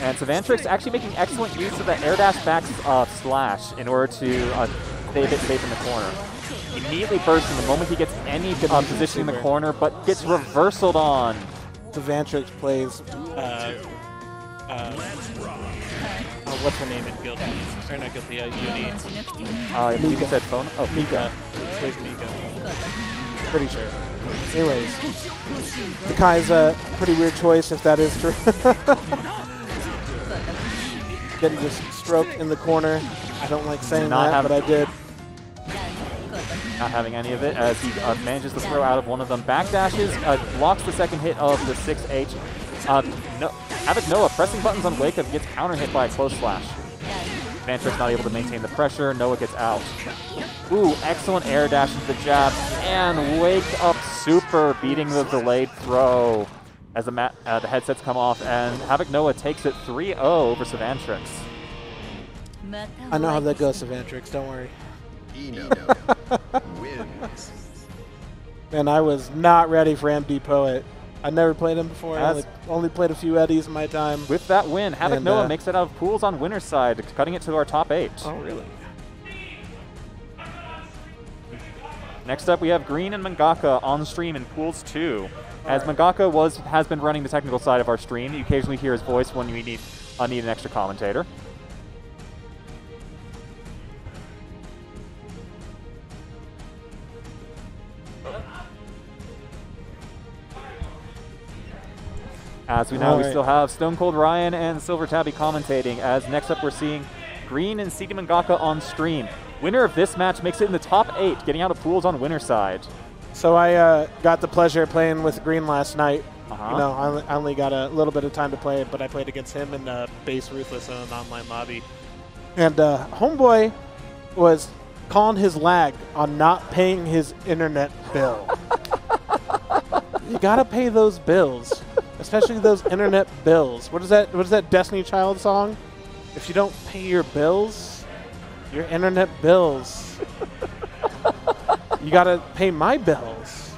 And Savantrex actually making excellent use of the air dash back slash in order to save it safe in the corner. Immediately bursting the moment he gets any position in the corner, but gets reversaled on. Savantrex plays, what's her name in Guilty? Or not Guilty, Uni. I believe you said phone? Oh, Mika. Plays Mika. Pretty sure. Anyways, the Kai's a pretty weird choice if that is true. Getting just stroked in the corner. I don't like saying that, but I did. Not having any of it as he manages to throw out of one of them. Backdashes, blocks the second hit of the 6H. Havoc Noah pressing buttons on Wake Up gets counter hit by a close slash. Savantrex not able to maintain the pressure. Noah gets out. Ooh, excellent air dash into the jab. And Wake Up super beating the delayed throw as the headsets come off. And Havoc Noah takes it 3-0 over Savantrex. I know how that goes, Savantrex. Don't worry. Wins. Man, I was not ready for MDPpoet. I never played him before. I only played a few Eddies in my time. With that win, Havoc Noah makes it out of pools on winner's side, cutting it to our top 8. Oh, really? Next up, we have Green and Mangaka on stream in pools 2. As Mangaka has been running the technical side of our stream, you occasionally hear his voice when we need an extra commentator. As we know, we Alright. still have Stone Cold Ryan and Silver Tabby commentating, as next up we're seeing Green and CD Mangaka on stream. Winner of this match makes it in the top 8, getting out of pools on winner's side. So I got the pleasure of playing with Green last night. Uh-huh. You know, I only got a little bit of time to play, but I played against him in Base Ruthless in an online lobby. And Homeboy was calling his lag on not paying his internet bill. You gotta pay those bills, especially those internet bills. What is that Destiny Child song? If you don't pay your bills, your internet bills, you gotta pay my bills.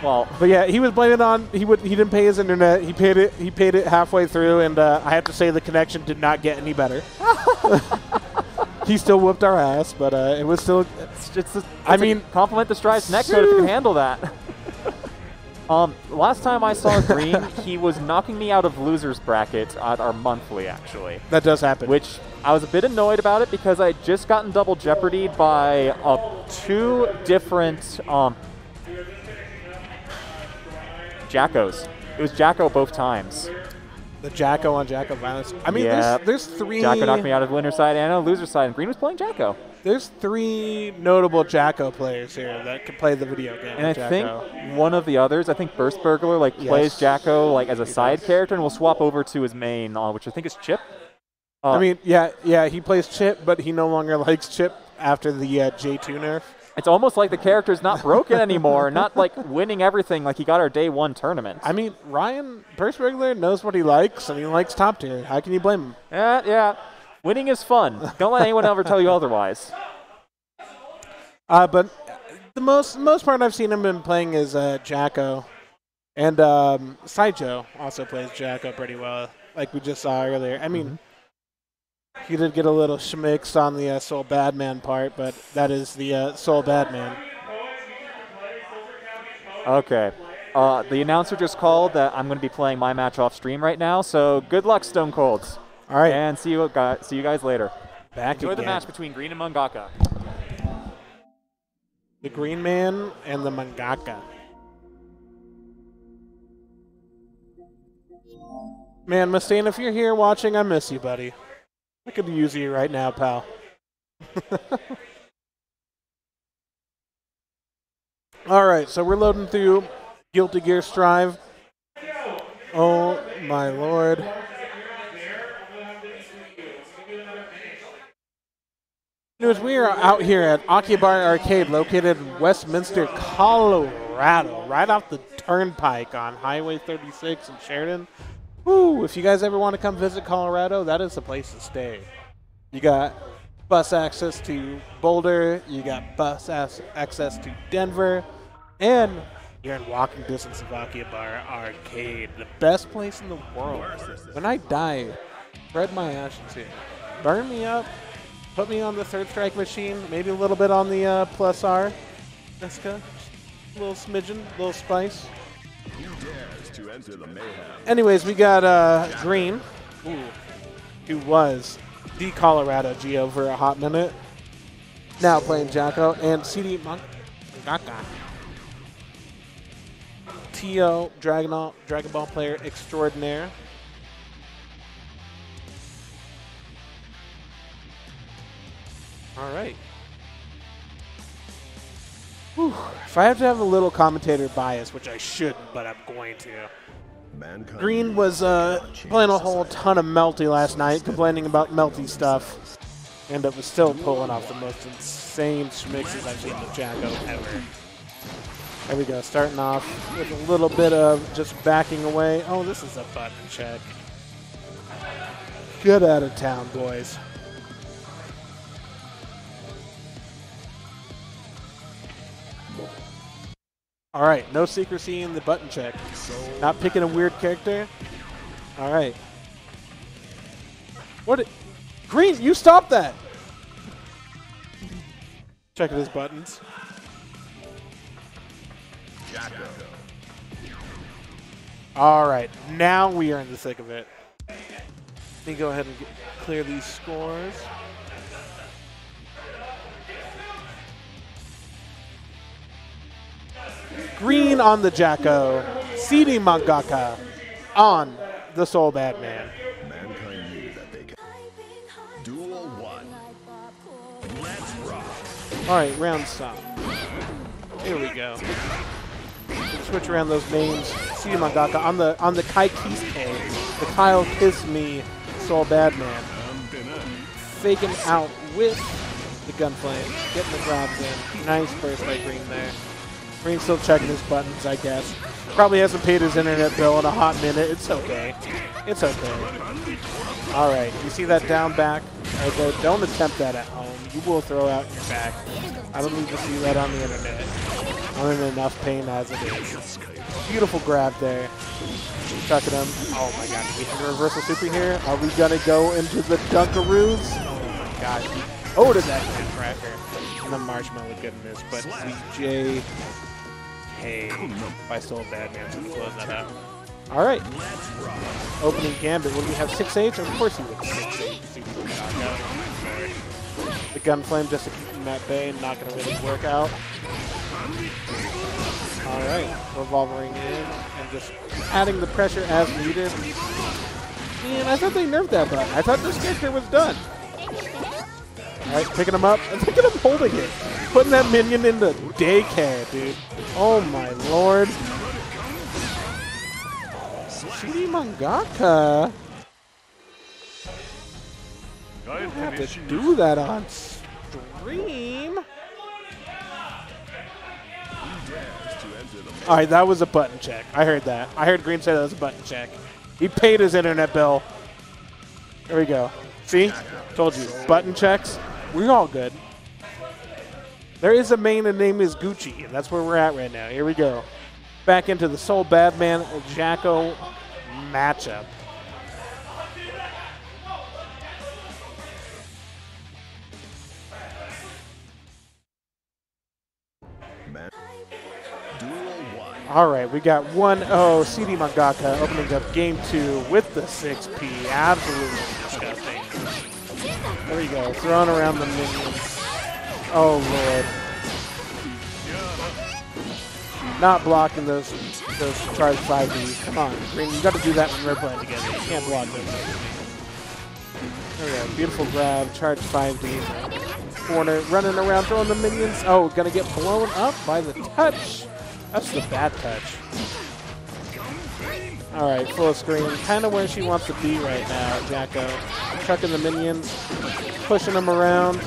Well, But yeah, he was blaming on he didn't pay his internet. He paid it halfway through, and I have to say the connection did not get any better. He still whooped our ass, but it was still. I mean, compliment the Stride's neck code if you can handle that. Last time I saw Green, he was knocking me out of loser's bracket at our monthly, actually. That does happen. Which I was a bit annoyed about it because I had just gotten double jeopardied by 2 different Jackos. It was Jacko both times. The Jacko on Jacko violence. I mean, Yep. there's 3. Jacko knocked me out of winner's side and a loser's side, and Green was playing Jacko. There's 3 notable Jacko players here that can play the video game. And I with Jacko. think one of the others, I think Burst Burglar, plays Jacko as a side character, and will swap over to his main, which I think is Chip. I mean, yeah, he plays Chip, but he no longer likes Chip after the J2 nerf. It's almost like the character's not broken anymore, not winning everything like he got our day 1 tournament. I mean, Ryan Burst Burglar knows what he likes, and he likes top tier. How can you blame him? Yeah. Winning is fun. Don't let anyone ever tell you otherwise. But the most part I've seen him been playing is Jacko, and Scijo also plays Jacko pretty well, like we just saw earlier. I mean, he did get a little schmixed on the Soul Badman part, but that is the Soul Badman. Okay. The announcer just called that I'm going to be playing my match off stream right now, so good luck, Stone Colds. All right, And see you guys later. back Enjoy the again. match between Green and Mangaka. The Green Man and the Mangaka. Man, Mustaine, if you're here watching, I miss you, buddy. I could use you right now, pal. All right, so we're loading through Guilty Gear Strive. Oh, my Lord. News, we are out here at Akihabara Arcade, located in Westminster, Colorado, right off the turnpike on Highway 36 in Sheridan. Woo, if you guys ever want to come visit Colorado, that is the place to stay. You got bus access to Boulder, you got bus access to Denver, and you're in walking distance of Akihabara Arcade, the best place in the world. When I die, spread my ashes here. Burn me up. Put me on the third strike machine, maybe a little bit on the plus R. Jessica, a little smidgen, a little spice. To enter the mayhem. Anyways, we got Green, who was the Colorado Geo for a hot minute, now playing Jacko, and CD Mangaka, T.O. Dragon Ball player extraordinaire. All right. Whew. If I have to have a little commentator bias, which I shouldn't, but I'm going to. Mankind Green was playing a whole ton of Melty last night, complaining about Melty stuff, and it was still pulling off the most insane schmixes I've seen with Jacko ever. There we go, starting off with a little bit of just backing away. Oh, this is a button check. Get out of town, boys. All right, no secrecy in the button check. Not picking a weird character. All right. What? Green, you stop that. Checking his buttons. Jacko. All right, now we are in the thick of it. Let me go ahead and clear these scores. Green on the Jacko, CD Mangaka, on the Soul Bad Man. Mankind knew that they can. Duel 1. Let's rock. All right, round stop. Here we go. Switch around those names. See Mangaka on the Kai Kisuke, the Kyle Kiss Me Soul Bad Man. Faking out with the Gunflame, getting the grabs in. Nice burst by Green there. Green's still checking his buttons, I guess. Probably hasn't paid his internet bill in a hot minute. It's okay. It's okay. All right, you see that down back? Okay, don't attempt that at home. You will throw out your back. I don't need to see that on the internet. I'm in enough pain as it is. Beautiful grab there. Chucking him. Oh my god, we have a reversal super here. Are we gonna go into the Dunkaroos? Oh my god. Oh, did that hit cracker. And the marshmallow goodness, but CJ by Soul Bad Man to close that out. All right. Opening gambit. Would we have 6-8s? Of course he would. 6-8. The Gunflame just to keep him at bay and not going to really work out. All right. Revolvering in and just adding the pressure as needed. Man, I thought they nerfed that button. I thought this character was done. All right, picking him up. And look at him holding it. Putting that minion into daycare, dude. Oh my lord. CD Mangaka. I have to do that on stream. All right, that was a button check. I heard that. I heard Green say that was a button check. He paid his internet bill. There we go. See? Told you. Button checks. We're all good. There is a main and name is Gucci, and that's where we're at right now. Here we go. Back into the Soul Badman Jacko matchup. All right, we got 1-0 CD Mangaka opening up game 2 with the 6P. Absolutely disgusting. There we go, throwing around the minions. Oh, Lord. Not blocking those charged 5Ds. Come on, Green, you got to do that when we're playing together. You can't block those. There we go, beautiful grab, charged 5D. Corner, running around, throwing the minions. Oh, gonna get blown up by the touch. That's the bad touch. All right, full screen. Kind of where she wants to be right now, Jacko. Chucking the minions, pushing them around.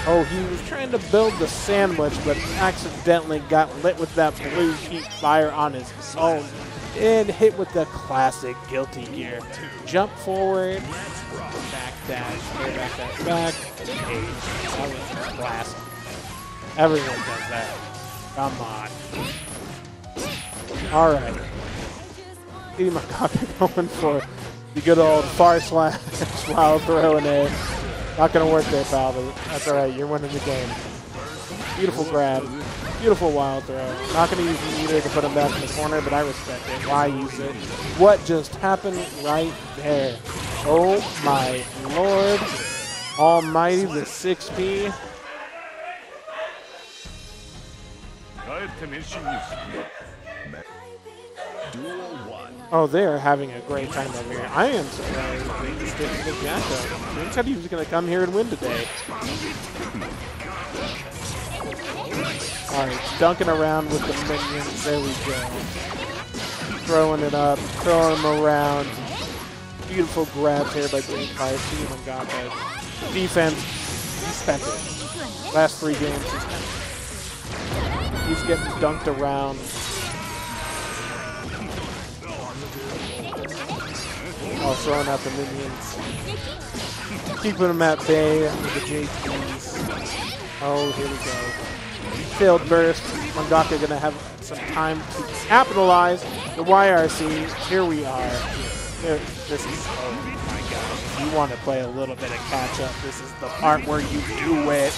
Oh, he was trying to build the sandwich, but accidentally got lit with that blue heat fire on his own. And hit with the classic Guilty Gear. Jump forward, back dash, back dash, back. Cage. That was a classic. Everyone does that. Come on. All right. CD Mangaka going for the good old far slash while throwing it. Not going to work there, pal. That's all right. You're winning the game. Beautiful grab. Beautiful wild throw. Not going to use it either to put him back in the corner, but I respect it. Why use it? What just happened right there? Oh, my Lord Almighty, the 6P. Oh, they're having a great time over here. I am surprised they just didn't pick Jacko. They said he was going to come here and win today. All right, dunking around with the minions. There we go. Throwing it up, throwing them around. Beautiful grabs here by Green Fire. CD Mangaka. Defense, he spent it. Last 3 games, he spent it. He's getting dunked around. Oh, throwing out the minions. Keeping them at bay with the JPs. Oh, here we go. Failed burst. Mangaka gonna have some time to capitalize. The YRC, here we are. This is, oh my gosh. If you want to play a little bit of catch up, this is the part where you do it.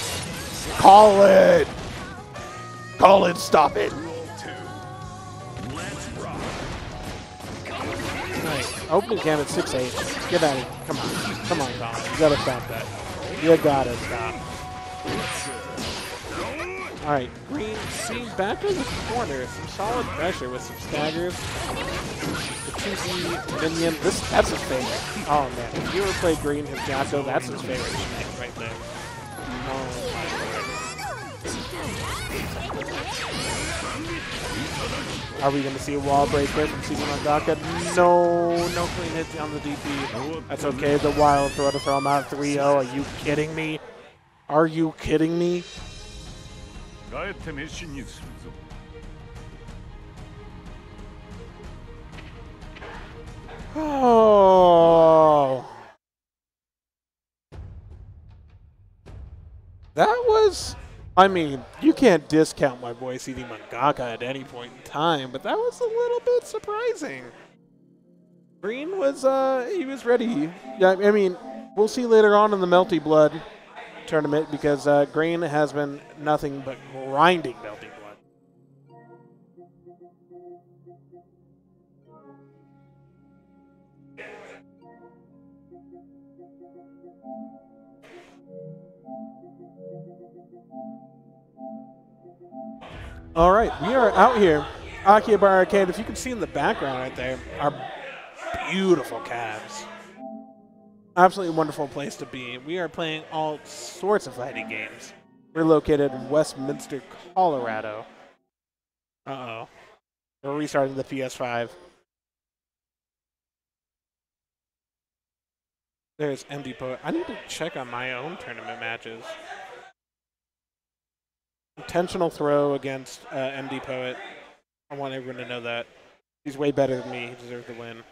Call it! Call it, stop it! Opening cam at 6-8. Get out of here. Come on. Come on, Colin. You gotta stop that. You gotta stop. Alright, Green back in the corner. Some solid pressure with some staggers. The 2D minion. That's his favorite. Oh man, if you ever played Green his Jacko, that's his favorite snake right there. Oh my lord. Are we going to see a wall break here from Scijo Mangaka? No clean hits on the DP. That's okay. The wild throw to throw him out 3-0. Are you kidding me? Are you kidding me? Oh. That was... I mean, you can't discount my boy Scijo Mangaka at any point in time, but that was a little bit surprising. Green was, he was ready. Yeah, I mean, we'll see later on in the Melty Blood tournament because Green has been nothing but grinding Melty Blood. All right, we are out here, Akihabara Arcade. If you can see in the background right there, our beautiful cabs. Absolutely wonderful place to be. We are playing all sorts of fighting games. We're located in Westminster, Colorado. Uh-oh. We're restarting the PS5. There's MDPpoet. I need to check on my own tournament matches. Intentional throw against MDPpoet. I want everyone to know that. He's way better than me. He deserves to win.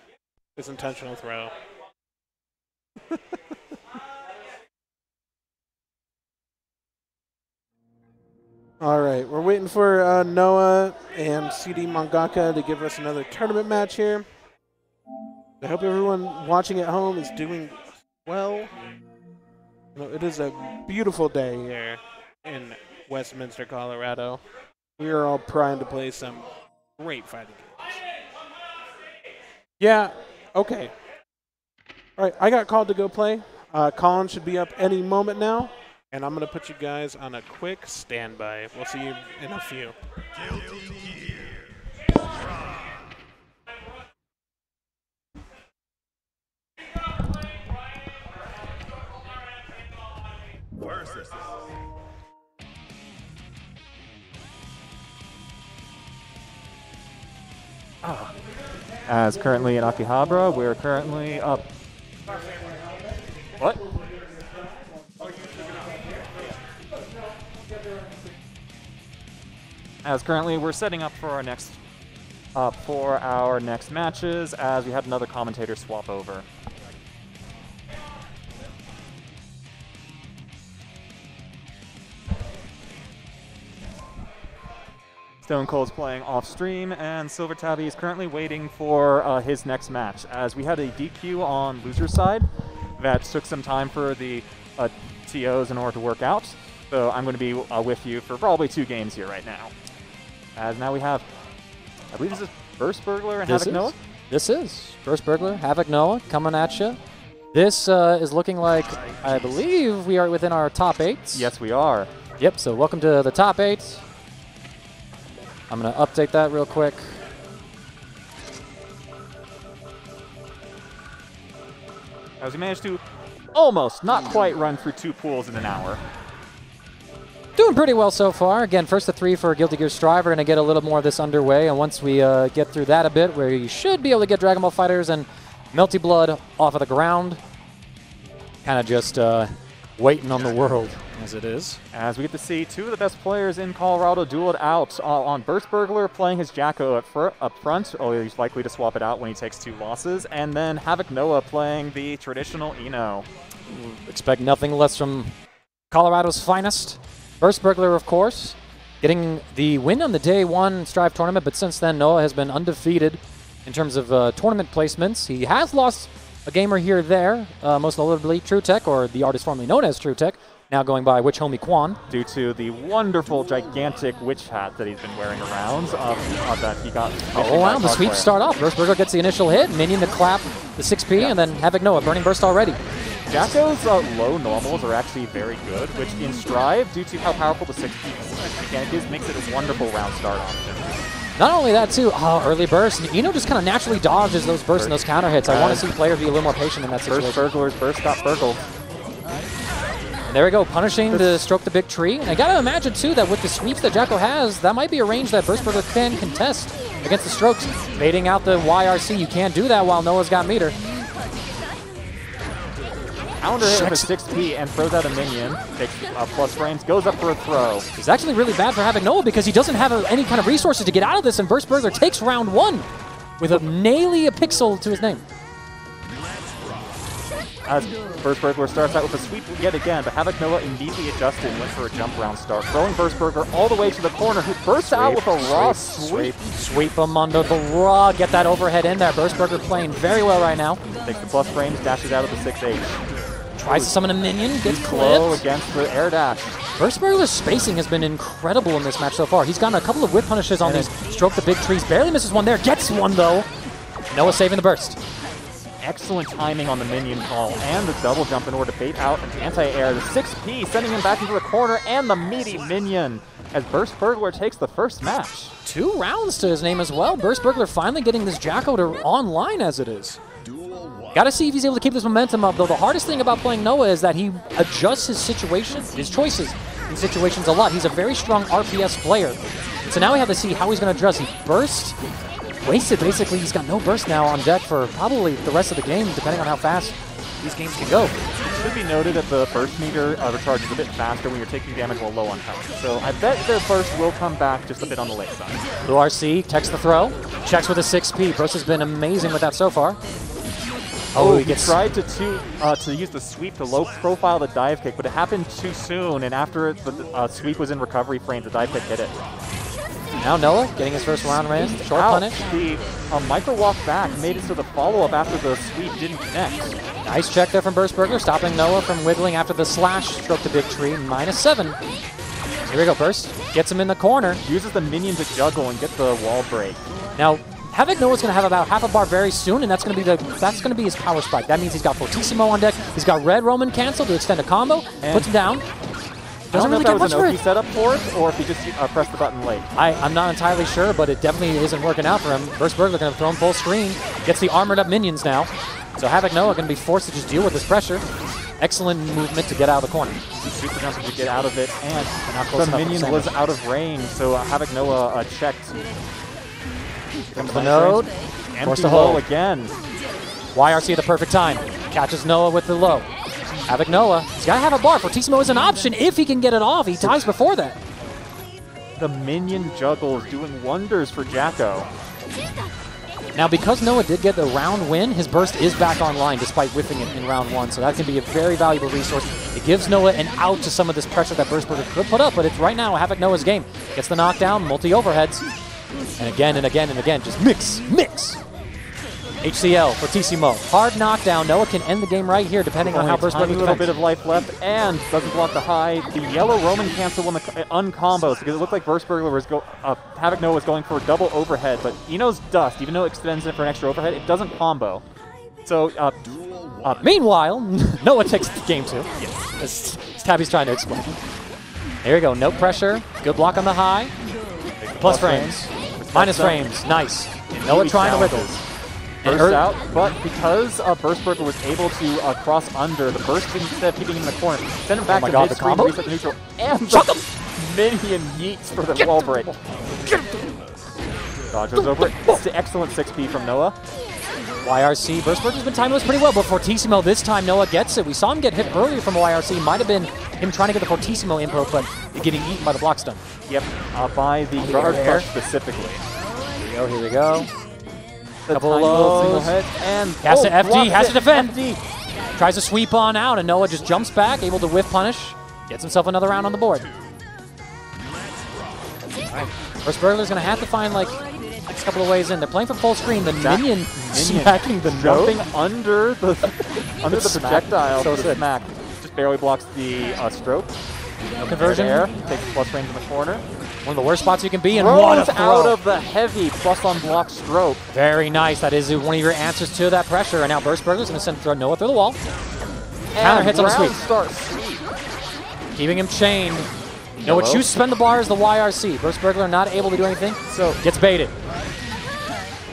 It's intentional throw. All right, we're waiting for Noah and Scijo Mangaka to give us another tournament match here. I hope everyone watching at home is doing well. It is a beautiful day here in Westminster, Colorado. We are all primed to play some great fighting games. Yeah, okay. All right, I got called to go play. Colin should be up any moment now, and I'm going to put you guys on a quick standby. We'll see you in a few. Versus. As currently in Akihabara, we're currently up. What? As currently we're setting up for our next matches, as we had another commentator swap over. Stone Cold's playing off stream, and Silver Tabby is currently waiting for his next match, as we had a DQ on loser's side that took some time for the TOs in order to work out. So I'm going to be with you for probably 2 games here right now. As now we have, I believe this is First Burglar and Havoc Noah? This is First Burglar, Havoc Noah coming at you. This is looking like, I believe we are within our top 8s. Yes, we are. Yep, so welcome to the top 8. I'm going to update that real quick. As we managed to almost, not quite, run through 2 pools in an hour. Doing pretty well so far. Again, first to 3 for Guilty Gear Strive. We're going to get a little more of this underway, and once we get through that a bit, where you should be able to get Dragon Ball Fighters and Melty Blood off of the ground, kind of just waiting on the world as it is. As we get to see 2 of the best players in Colorado duel it out on Burst Burglar playing his Jacko up front. Oh, he's likely to swap it out when he takes 2 losses. And then Havoc Noah playing the traditional Eno. Expect nothing less from Colorado's finest. Burst Burglar, of course, getting the win on the Day 1 Strive tournament, but since then Noah has been undefeated in terms of tournament placements. He has lost a gamer here or there, most notably True Tech, or the artist formerly known as True Tech, now going by Witch Homie Quan. Due to the wonderful, gigantic witch hat that he's been wearing around, that he got. Oh wow, the sweep start off. Burst Burglar gets the initial hit, Minion to clap the 6P, and then Havoc Noah, Burning Burst already. Jacko's low normals are actually very good, which in Strive, due to how powerful the 6P mechanic is, makes it a wonderful round start option. Not only that, too, early burst. Eno just kind of naturally dodges those bursts and those counter hits. I want to see players be a little more patient in that situation. Burglar's burst got burgled. And there we go, punishing the stroke the big tree. And I got to imagine, too, that with the sweeps that Jacko has, that might be a range that Burst Burglar can contest against the strokes. Baiting out the YRC, you can't do that while Noah's got meter. Counter hit with a 6P and throws out a minion. Takes plus frames, goes up for a throw. It's actually really bad for Havoc Noah because he doesn't have any kind of resources to get out of this, and Burst Burglar takes round 1 with a nearly a pixel to his name. As Burst Burglar starts out with a sweep yet again, but Havoc Noah immediately adjusted and went for a jump round start, throwing Burst Burglar all the way to the corner, who bursts out with a raw sweep. Sweep him under the raw, get that overhead in there. Burst Burglar playing very well right now. Takes the plus frames, dashes out of the 6H. Tries to summon a minion, gets Low clipped. against the air dash. Burst Burglar's spacing has been incredible in this match so far. He's gotten a couple of whip punishes on these stroke the big trees. Barely misses one there, gets one though. Noah saving the burst. Excellent timing on the minion call and the double jump in order to bait out an anti-air. The 6P sending him back into the corner and the meaty minion as Burst Burglar takes the first match. 2 rounds to his name as well. Burst Burglar finally getting this Jacko to online as it is. Got to see if he's able to keep this momentum up, though the hardest thing about playing Noah is that he adjusts his situation, his choices in situations a lot. He's a very strong RPS player. So now we have to see how he's going to adjust. He burst, wasted basically. He's got no burst now on deck for probably the rest of the game, depending on how fast these games can go. It should be noted that the burst meter recharge is a bit faster when you're taking damage while low on health. So I bet the burst will come back just a bit on the late side. Blue RC takes the throw, checks with a 6P. Burst has been amazing with that so far. Oh, he tried to use the sweep to low profile the dive kick, but it happened too soon, and after the sweep was in recovery frames, the dive kick hit it. Now Noah getting his first round ran, short punish. The micro walk back made it so the follow-up after the sweep didn't connect. Nice check there from Burst Burglar, stopping Noah from wiggling after the slash stroke the big tree, -7. Here we go, Burst. Gets him in the corner. Uses the minion to juggle and get the wall break. Now, Havoc Noah's going to have about half a bar very soon, and that's going to be his power spike. That means he's got Fortissimo on deck. He's got Red Roman cancel to extend a combo, and puts him down. Doesn't really get much for it. Setup for it, or if he just pressed the button late. I'm not entirely sure, but it definitely isn't working out for him. Burst Burglar going to throw him full screen. Gets the armored up minions now. So Havoc Noah going to be forced to just deal with this pressure. Excellent movement to get out of the corner. Super jumping to get out of it, and the minion was out of range, so Havoc Noah checked. Comes the node, forced to low again. YRC at the perfect time. Catches Noah with the low. Havoc Noah, he's got to have a bar. Fortissimo is an option if he can get it off. He ties before that. The minion juggle is doing wonders for Jacko. Now, because Noah did get the round win, his burst is back online despite whiffing it in round 1, so that can be a very valuable resource. It gives Noah an out to some of this pressure that Burst Burglar could put up, but it's right now Havoc Noah's game. Gets the knockdown, multi-overheads. And again and again and again, just mix. HCL, Fortissimo, hard knockdown. Noah can end the game right here, depending on how Burst Burglar defends. A little bit of life left, and doesn't block the high. The yellow Roman cancel on the uncombos, because it looked like Burst Burglar was Havoc Noah was going for a double overhead, but Eno's Dust, even though it extends it for an extra overhead, it doesn't combo. So, meanwhile, Noah takes game 2. Yes, as Tabby's trying to explain. There you go, no pressure, good block on the high. Plus frames. Minus frames. Nice. Noah trying to wiggle. Burst out, but because Burst Burglar was able to cross under, the burst instead of keeping him in the corner, send him back to mid-screen, reset the neutral, and the minion yeets for the wall break. Dodges over it. It's an excellent 6P from Noah. YRC, Burst Burglar's been timing this pretty well, but Fortissimo this time, Noah gets it. We saw him get hit earlier from YRC. Might have been him trying to get the Fortissimo input, but getting eaten by the block stun. Yep, by the guard crush specifically. Here we go. Couple of lows, and has to FD, has to defend. FD. Tries to sweep on out, and Noah just jumps back, able to whiff punish. Gets himself another round on the board. Right. Burst Burglar's going to have to find, like, next couple of ways in. They're playing for full screen. The minion smacking the jumping under the projectile. So the smack. Just barely blocks the stroke. No conversion. Air. Takes plus range in the corner. One of the worst spots you can be in. What a throw. Out of the heavy plus on block stroke. Very nice. That is one of your answers to that pressure. And now Burst Burglar's going to send Noah through the wall. Counter hits on the sweep. Start sweep. Keeping him chained. No, what you spend the bar is the YRC. Burst Burglar not able to do anything, so gets baited.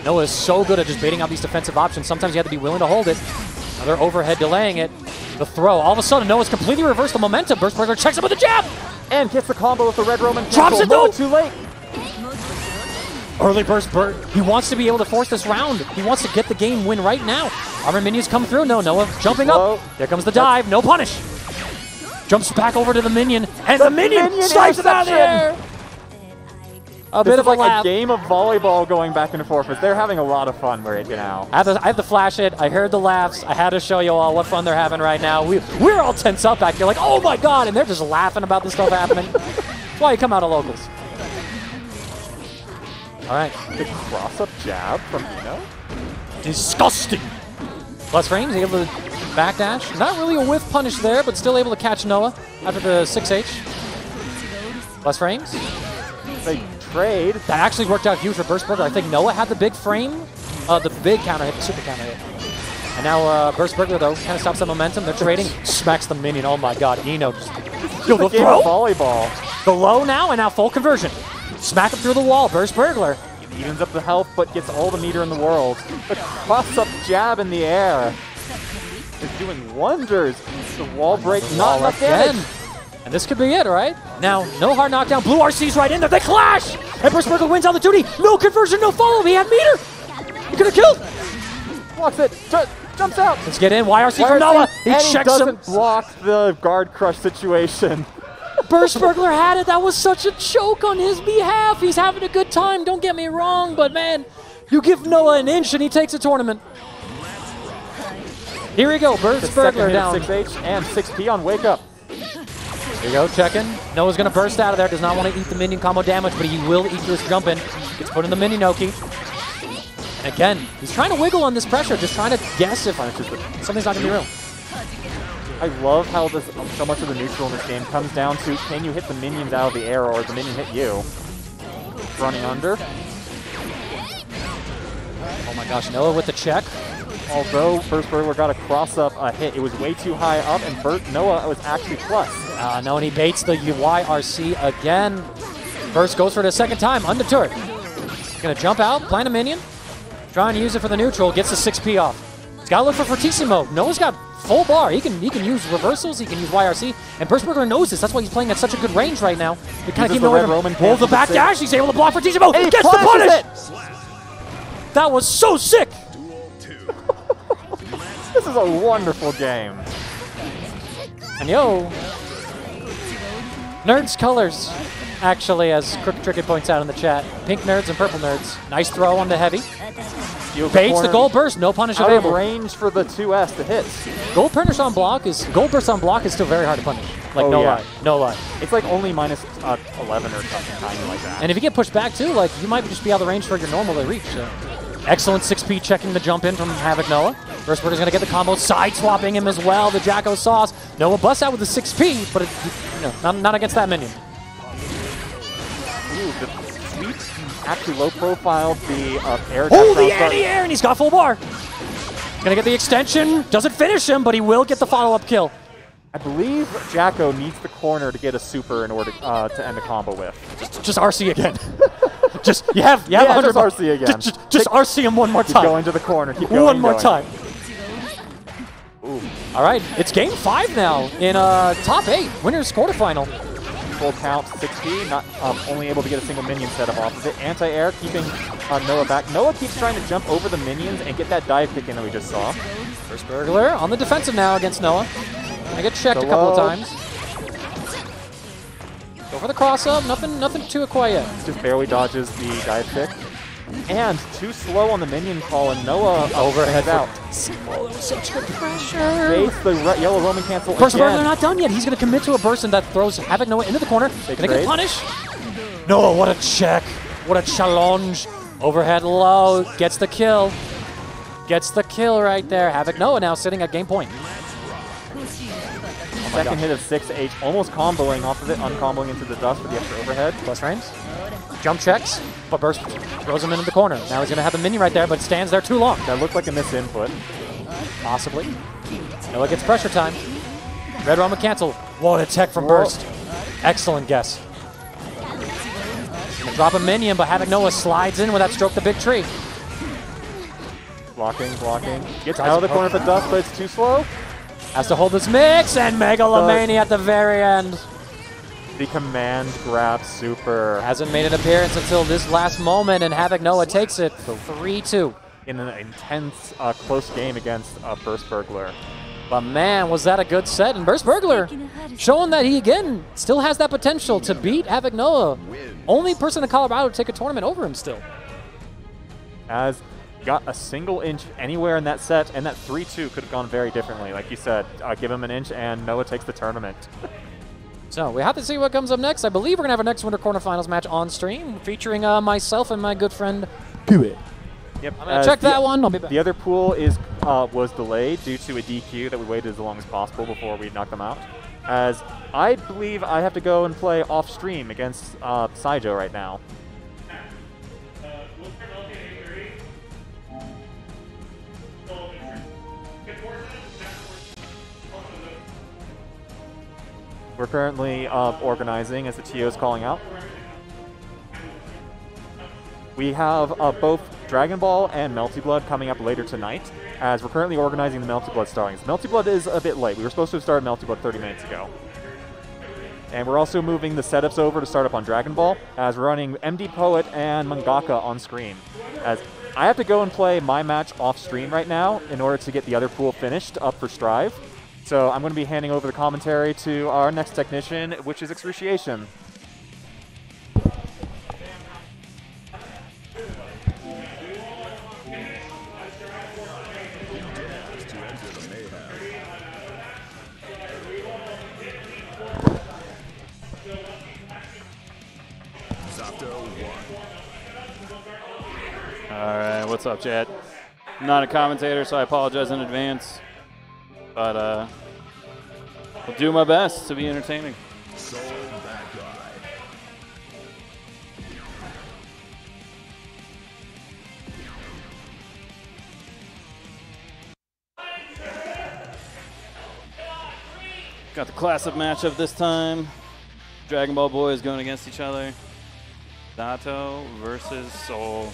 Noah is so good at just baiting out these defensive options. Sometimes you have to be willing to hold it. Another overhead delaying it. The throw. All of a sudden, Noah's completely reversed the momentum. Burst Burglar checks it with a jab. And gets the combo with the Red Roman. Drops it though. Too late. Early burst Burt. He wants to be able to force this round. He wants to get the game win right now. Armor minions come through. No, Noah jumping up. There comes the dive. No punish. Jumps back over to the minion. And the minion slides it out of the air. A bit of a laugh. A game of volleyball going back and forth. They're having a lot of fun right now. I have to flash it. I heard the laughs. I had to show you all what fun they're having right now. We're all tense up back here like, oh my god, and they're just laughing about this stuff happening. That's why you come out of locals. All right. The cross-up jab from Eno. Disgusting. Plus frames, able to backdash. Not really a whiff punish there, but still able to catch Noah after the 6H. Plus frames. They trade. That actually worked out huge for Burst Burglar. I think Noah had the big frame, the big counter hit, the super counter hit. And now Burst Burglar, though, kind of stops the momentum. They're trading. Smacks the minion. Oh my god, Eno just... Yo, the throw? Volleyball. The low now, and now full conversion. Smack him through the wall. Burst Burglar. Evens up the health, but gets all the meter in the world. The cross-up jab in the air is doing wonders. The wall break, not enough damage. And this could be it, right? Now, no hard knockdown. Blue RC's right in there. They clash! And Burst Burglar wins on the 2D. No conversion, no follow. He had meter. He could have killed. Blocks it. Jumps out. Let's get in. YRC from Noah. He checks him. Doesn't block the guard crush situation. Burst Burglar had it. That was such a choke on his behalf. He's having a good time. Don't get me wrong, but man, you give Noah an inch and he takes a tournament. Here we go. Burst Burglar down. 6H and 6P on Wake Up. Here you go, checking. Noah's going to burst out of there. Does not want to eat the minion combo damage, but he will eat his jump in. Gets put in the minion Oki. And again, he's trying to wiggle on this pressure, just trying to guess if something's not going to be real. I love how so much of the neutral in this game comes down to, can you hit the minions out of the air, or does the minion hit you? Running under. Oh my gosh, Noah with the check. Although Burst Burglar got a cross-up hit, it was way too high up, and Noah was actually plus. No, and he baits the YRC again. Burst goes for it a second time, undeterred. He's going to jump out, plant a minion, try and use it for the neutral, gets the 6P off. He's got to look for Fortissimo. Noah's got full bar. He can use reversals, he can use YRC, and Burst Burglar knows this. That's why he's playing at such a good range right now. They kind of keep Noah. Pull the back dash, he's able to block Fortissimo, gets the punish! That was so sick! This is a wonderful game. And yo, Nerds colors, actually, as Crooked Tricket points out in the chat. Pink nerds and purple nerds. Nice throw on the heavy. Baits the gold burst, no punish available. Out of range for the 2S to hit. Gold burst on block is still very hard to punish. Like no lie. It's like only minus 11 or something tiny like that. And if you get pushed back too, like you might just be out of the range for your normal to reach. So. Excellent 6P checking the jump in from Havoc Noah. Burst Burglar's gonna get the combo, side swapping him as well. The Jacko sauce. Noah busts out with the 6P, but not against that minion. Ooh, the sweep actually low profiled the air. Oh, the anti-air, and he's got full bar. Gonna get the extension. Doesn't finish him, but he will get the follow-up kill. I believe Jacko needs the corner to get a super in order to end the combo with. Just RC again. you have 100 RC again. Just RC him one more time. Keep going to the corner. Keep going. One more time. Ooh. All right, it's game 5 now in top 8 winners quarterfinal. Full count 6P, not only able to get a single minion set up off of it. Anti-air keeping Noah back. Noah keeps trying to jump over the minions and get that dive kick in that we just saw. Burst Burglar on the defensive now against Noah. Gonna get checked a couple of times. Go for the cross-up, nothing to it quite yet. Just barely dodges the dive kick. And too slow on the minion call, and Noah overheads out. Oh, that was such good pressure. Baits the yellow Roman cancel Burst Burglar not done yet. He's going to commit to a burst, and that throws Havoc Noah into the corner. Going to get punished. Noah, what a check. What a challenge. Overhead low. Gets the kill. Gets the kill right there. Havoc Noah now sitting at game point. Second hit of 6H, almost comboing off of it, uncomboing into the dust for the extra overhead. Plus frames. Jump checks, but Burst throws him into the corner. Now he's going to have the minion right there, but stands there too long. That looked like a misinput. Possibly. Noah gets pressure time. Red Roman cancel. What a tech from Burst. Excellent guess. Gonna drop a minion, but Havoc Noah slides in with that stroke the big tree. Blocking. Gets out of the corner for dust, but it's too slow. Has to hold this mix, and Megalomania at the very end. The command grab super. Hasn't made an appearance until this last moment, and Havoc Noah takes it 3-2. In an intense, close game against Burst Burglar. But man, was that a good set. And Burst Burglar showing that he, again, still has that potential to beat Havoc Noah. Only person in Colorado to take a tournament over him still. As got a single inch anywhere in that set, and that 3-2 could have gone very differently. Like you said, give him an inch, and Noah takes the tournament. So we have to see what comes up next. I believe we're going to have our next Winter Quarterfinals match on stream, featuring myself and my good friend, Poet. Yep. I'm going to check that one. I'll be back. The other pool was delayed due to a DQ that we waited as long as possible before we knocked them out. As I believe I have to go and play off stream against Scijo right now. We're currently organizing as the TO is calling out. We have both Dragon Ball and Melty Blood coming up later tonight, as we're currently organizing the Melty Blood startings. Melty Blood is a bit late. We were supposed to have started Melty Blood 30 minutes ago. And we're also moving the setups over to start up on Dragon Ball, as we're running MDPpoet and Mangaka on screen. As I have to go and play my match off stream right now in order to get the other pool finished up for Strive. So I'm going to be handing over the commentary to our next technician, which is Excruciation. Alright, what's up, chat? I'm not a commentator, so I apologize in advance. But I'll do my best to be entertaining. Got the classic matchup this time. Dragon Ball boys going against each other. Dato versus Soul.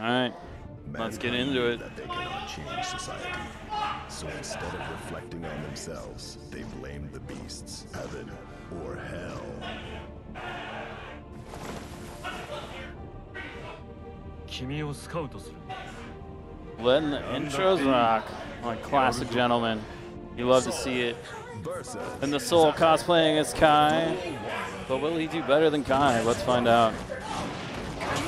All right, let's get into it. That they cannot change society. So instead of reflecting on themselves, they blame the beasts, heaven or hell. Letting the intros rock like classic gentlemen. You love to see it. And the Soul cosplaying as Kai. But will he do better than Kai? Let's find out.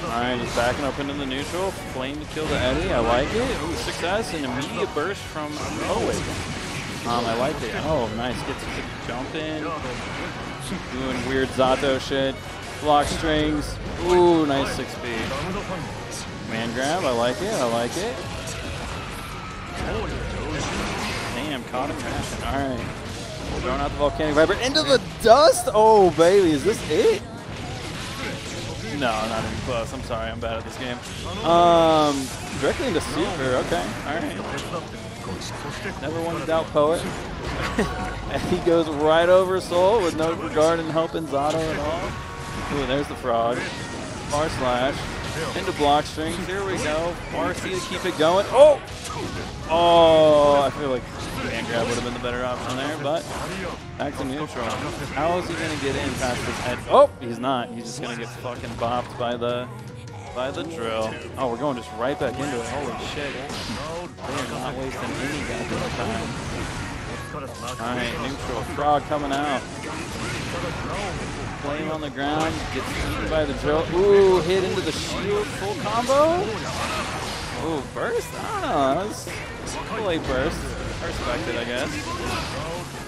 Alright, just backing up into the neutral. Flame to kill the Eddie. I like it. Ooh, success and immediate burst from Poet. I like it. Oh, nice. Gets to jump in. Doing weird Zato shit. Block strings. Ooh, nice 6-speed. Man grab. I like it. I like it. Damn, caught him crashing. Alright. Throwing out the volcanic viper into the dust. Oh, baby. Is this it? No, not even close. I'm sorry, I'm bad at this game. Directly into super. Okay, all right. Never want to doubt Poet. And he goes right over Soul with no regard in helping Zato at all. Ooh, there's the frog. Far slash into block strings. Here we go. RC to keep it going. Oh! Oh, I feel like man grab would have been the better option there, but back to neutral. How is he going to get in past this head? Oh, he's not. He's just going to get fucking bopped by the drill. Oh, we're going just right back into it. Holy shit. They are not wasting any goddamn time. Alright, neutral. Frog coming out. Flame on the ground. Gets eaten by the drill. Ooh, hit into the shield. Full combo. Ooh, burst? I don't know. That's a late burst. I respect it, I guess.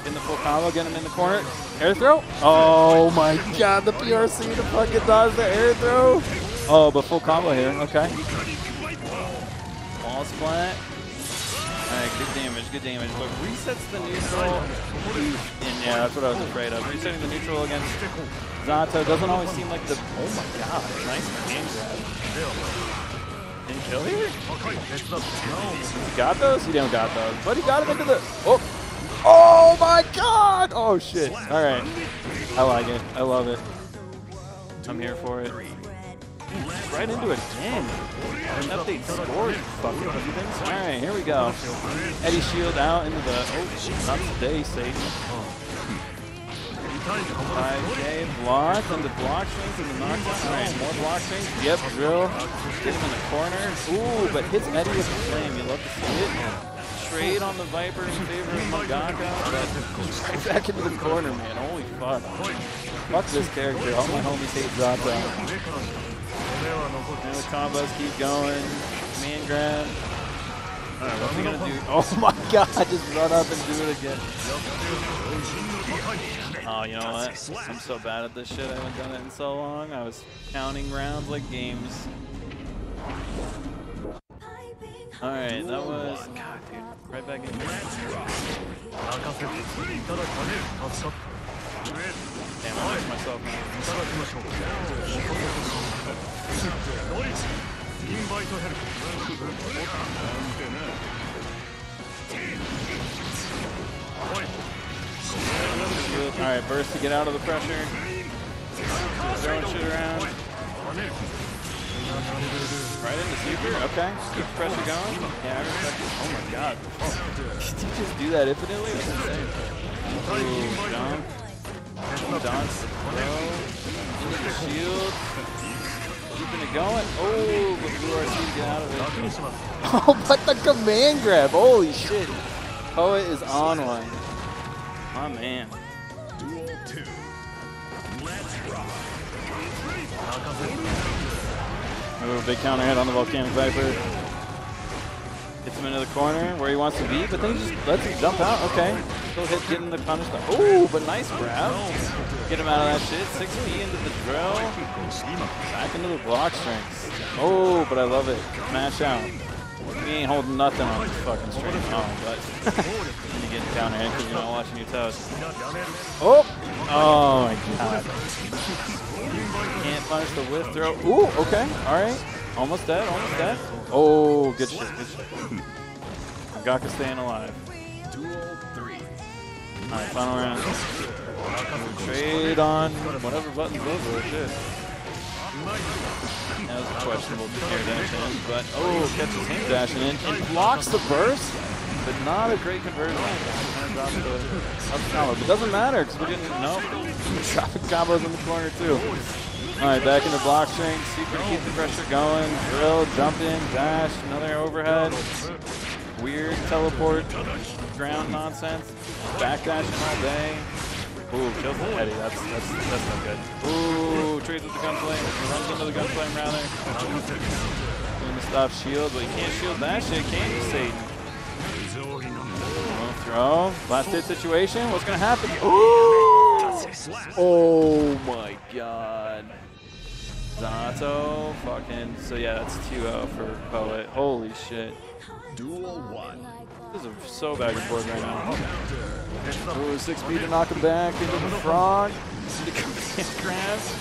In the full combo, get him in the corner. Air throw. Oh my god, the PRC to fucking dodge the air throw. Oh, but full combo here. Okay. Wall splat. Alright, good damage, good damage. But resets the neutral. And yeah, that's what I was afraid of. Resetting the neutral against Zato doesn't always seem like the. Oh my god, nice game grab. Didn't kill here? He got those? He don't got those. But he got him into the. Oh! Oh my god! Oh shit. Alright. I like it. I love it. I'm here for it. Right into it again. An update scores, fucking heathens. Alright, here we go. Eddie Shield out into the. Oh, not today, Satan. 5K blocked and the block strings and the knockdown. Alright, more block strings. Yep, drill. Get him in the corner. Ooh, but hits Eddie with the flame. You love to see it. Trade on the Viper in favor of Mangaka, but right back into the corner, man. Holy fuck. Fuck this character. All my homies hate Zato. And the combos keep going. Man grab. Alright, what's he gonna do? Oh my god, just run up and do it again. Oh, you know what? I'm so bad at this shit. I haven't done it in so long. I was counting rounds like games. Alright, that was. God, dude. Right back in here. Damn, I missed myself now. Alright, burst to get out of the pressure. Throwing shit around. Right into super, okay. Keep the pressure going. Yeah, I respect it. Oh my god. Did you just do that infinitely? That's insane. Ooh, dunk. Dunk. Throw. Into the shield. Keeping it going. Oh, but Blue RC to get out of it. Oh, but the command grab. Holy shit. Poet is on one. My man. Duel 2. Let's rock. Ooh, big counter hit on the Volcanic Viper. Gets him into the corner where he wants to be, but then he just lets him jump out. Okay. Still hit, getting the punish. Ooh, but nice grab. Get him out of that shit. 6B into the drill. Back into the block strings. Oh, but I love it. Smash out. He ain't holding nothing on this fucking string. Oh, but you're getting counter hit because you're not watching your toes. Oh! Oh my god. Can't punish the whiff throw. Ooh, okay. Alright. Almost dead, almost dead. Oh, good shit, good shit. Mangaka staying alive. Duel 3. Alright, final round. Trade on whatever buttons those were. Shit. That was a questionable air dash in, but oh, catches him dashing in and blocks the burst, but not a great conversion. Kind of drops the up combo, but doesn't matter because we're getting dropping combos in the corner too. All right, back into block string, super to keep the pressure going. Drill, jump in, dash, another overhead. Weird teleport, ground nonsense. Backdashing all day. Ooh, kills the Eddie. That's not good. Ooh, trades with the gunflame. Runs into the gunflame rather. Doing the stop shield, but he can't shield that shit, can you, Satan? Throw. Last hit situation. What's gonna happen? Ooh! Oh my god. Zato. Fucking. So yeah, that's 2-0 for Poet. Holy shit. Duel 1. This is so back and forth right now. Ooh, 6B to knock him back into the frog. Into command grabs.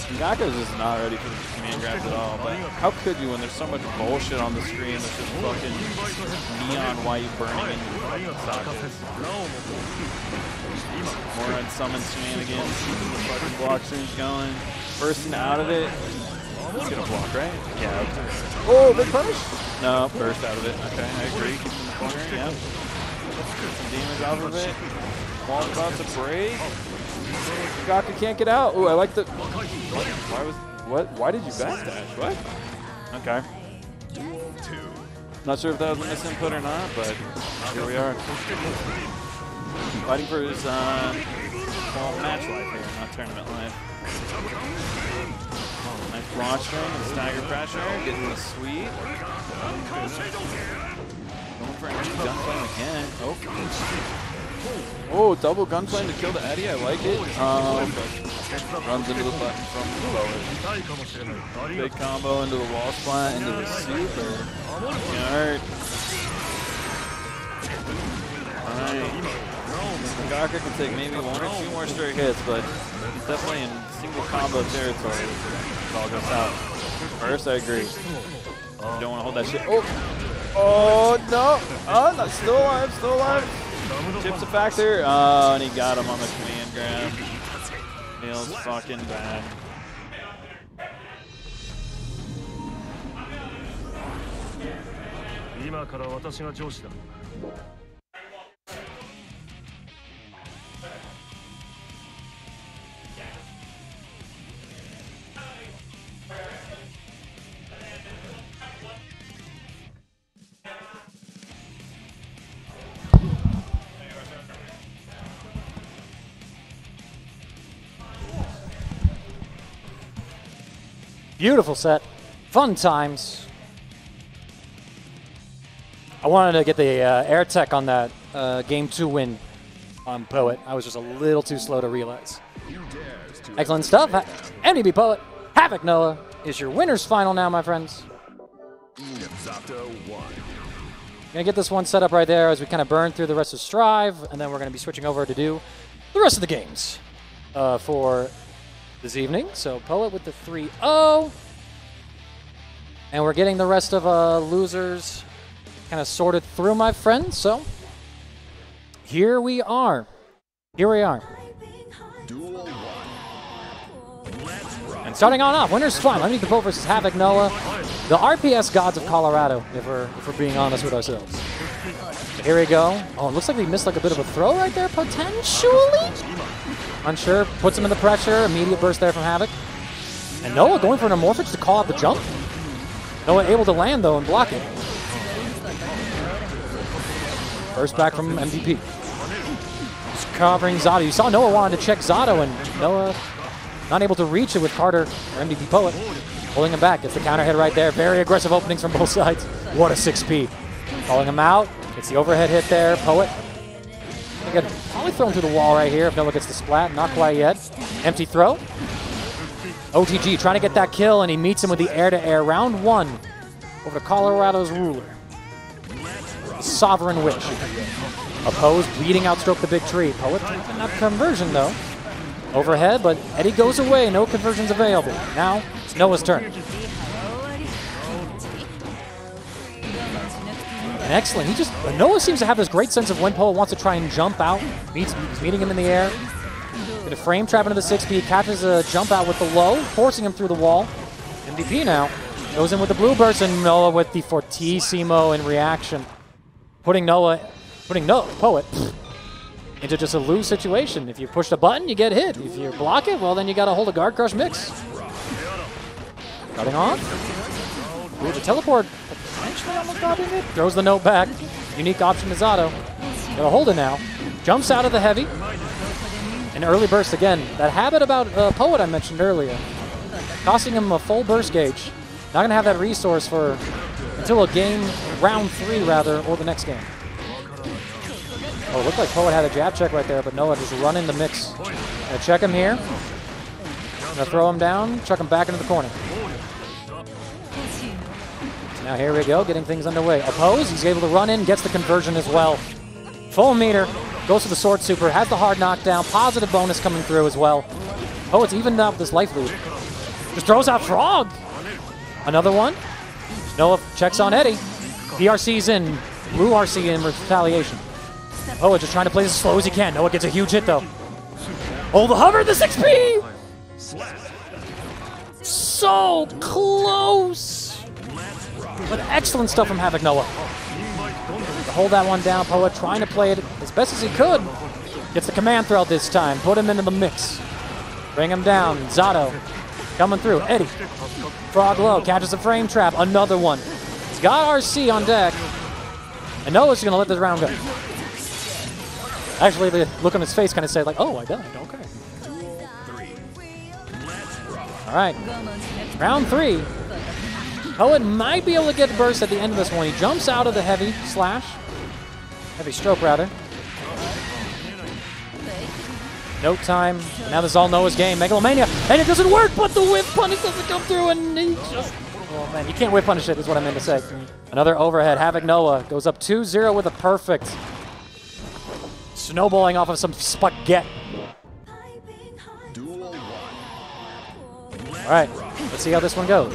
Mangaka's just not ready for the command grabs at all. But how could you when there's so much bullshit on the screen that's just fucking neon white burning into the fucking sockets? More unsummon shenanigans. Keeping the fucking block streams going. Bursting out of it. It's gonna block, right? Yeah, okay. Oh, big punish? No, burst out of it. Okay, I agree. Keep him in the corner, yeah. Some damage off of it. Wall's about to break. Mangaka can't get out. Ooh, I like the. Why did you backdash? What? Okay. Duel 2. Not sure if that was a misinput or not, but here we are. Fighting for his match life here, not tournament life. Nice block string and stagger pressure, getting the sweep. Going for an empty gunflame again. Oh, double gunflame to kill the Eddie. I like it. Runs into the button from the lower. Big combo into the wall splat, into the super. Alright. Alright. Mangaka can take maybe 1 or 2 more straight hits, but he's definitely in single combo territory. It all goes out. First, I agree. You don't want to hold that shit. Oh! Oh, no! Oh, no, still alive, still alive. Chips a factor. Oh, and he got him on the command grab. Feels fucking bad. Beautiful set. Fun times. I wanted to get the air tech on that game 2 win on Poet. I was just a little too slow to realize. Excellent stuff. MDPpoet, Havoc Noah is your winner's final now, my friends. Gonna get this one set up right there as we kind of burn through the rest of Strive, and then we're gonna be switching over to do the rest of the games for this evening. So Poet with the 3-0. And we're getting the rest of losers kind of sorted through, my friends. So here we are. Here we are. And starting on off, winner's final. MDPpoet versus Havoc Noah. The RPS gods of Colorado, if we're being honest with ourselves. But here we go. Oh, it looks like we missed like a bit of a throw right there, potentially. Unsure, puts him in the pressure. Immediate burst there from Havoc. And Noah going for an Amorphage to call out the jump. Noah able to land, though, and block it. Burst back from MDP. Just covering Zato. You saw Noah wanted to check Zato, and Noah not able to reach it with Carter or MDPpoet. Pulling him back. Gets the counter hit right there. Very aggressive openings from both sides. What a 6P. Calling him out. Gets the overhead hit there. Poet. Get probably thrown through the wall right here if Noah gets the splat. Not quite yet. Empty throw. OTG trying to get that kill, and he meets him with the air-to-air. Round 1 over to Colorado's ruler. Sovereign Wish. Opposed, bleeding outstroke the big tree. Poet enough conversion, though. Overhead, but Eddie goes away. No conversions available. Now it's Noah's turn. And excellent. Noah seems to have this great sense of when Poet wants to try and jump out. He's meeting him in the air. Get a frame trap into the 6P, catches a jump out with the low, forcing him through the wall. MDP now goes in with the blue burst, and Noah with the Fortissimo in reaction. Putting Poet into just a lose situation. If you push the button, you get hit. If you block it, well, then you got to hold a guard crush mix. Cutting off. Ooh, the teleport potentially almost dropping it. Throws the note back. Unique option to Zato. Gotta hold it now. Jumps out of the heavy. An early burst again. That habit about Poet I mentioned earlier. Costing him a full burst gauge. Not going to have that resource until a game, round 3 rather, or the next game. Oh, it looked like Poet had a jab check right there, but Noah just running the mix. Gonna check him here. Gonna throw him down, chuck him back into the corner. So now here we go, getting things underway. Oppose, he's able to run in, gets the conversion as well. Full meter. Goes for the Sword Super, has the hard knockdown, positive bonus coming through as well. Oh, it's evened out with this life lead. Just throws out Frog. Another one. Noah checks on Eddie. PRC's in, blue RC in retaliation. Oh, just trying to play as slow as he can. Noah gets a huge hit though. Oh, the hover, the 6P! So close! But excellent stuff from Havoc Noah. Hold that one down. Poet trying to play it as best as he could. Gets the command throw this time. Put him into the mix. Bring him down. Zato coming through. Eddie. Frog low. Catches a frame trap. Another one. He's got RC on deck. And Noah's going to let this round go. Actually, the look on his face kind of said like, oh, I died. Okay. All right. Round 3. Poet might be able to get the burst at the end of this one. He jumps out of the heavy slash. Heavy stroke, rather. No time. Now this is all Noah's game. Megalomania. And it doesn't work, but the whip punish doesn't come through, and he just... Oh, man, you can't whip punish it, is what I meant to say. Another overhead. Havoc Noah goes up 2-0 with a perfect. Snowballing off of some spaghetti. All right, let's see how this one goes.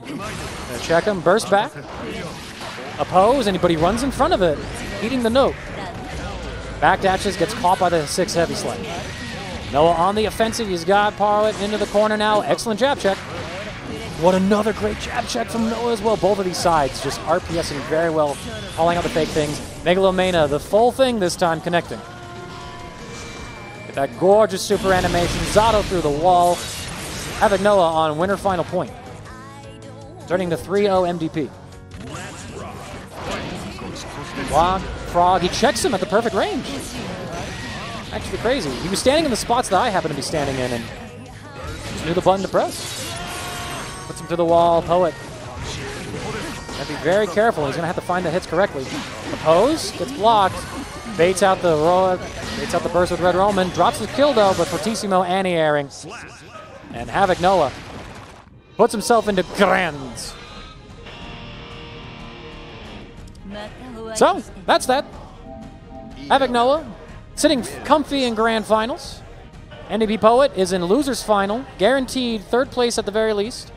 Gonna check him, burst back. Oppose, but he runs in front of it, eating the note. Backdashes, gets caught by the 6 heavy sledge. Noah on the offensive. He's got Poet into the corner now. Excellent jab check. What another great jab check from Noah as well. Both of these sides just RPSing very well, calling out the fake things. Megalomania, the full thing this time, connecting. Get that gorgeous super animation. Zato through the wall. Havoc Noah on winner final point. Turning to 3-0 MDP. Block, Frog, he checks him at the perfect range. Actually crazy. He was standing in the spots that I happen to be standing in and just knew the button to press. Puts him to the wall, Poet. Gotta be very careful. He's gonna have to find the hits correctly. Oppose, gets blocked. Baits out the burst with Red Roman. Drops his kill though, but Fortissimo anti-airing. And Havoc Noah puts himself into grands. So, that's that. Havoc Noah sitting comfy in grand finals. MDPpoet is in losers final, guaranteed 3rd place at the very least.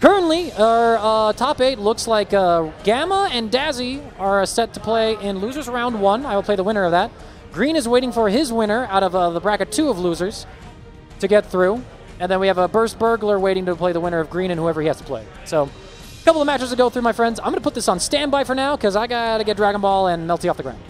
Currently, our top 8 looks like Gamma and Dazzie are set to play in losers round 1. I will play the winner of that. Green is waiting for his winner out of the bracket 2 of losers to get through. And then we have a Burst Burglar waiting to play the winner of Green and whoever he has to play. So, a couple of matches to go through, my friends. I'm going to put this on standby for now because I got to get Dragon Ball and Melty off the ground.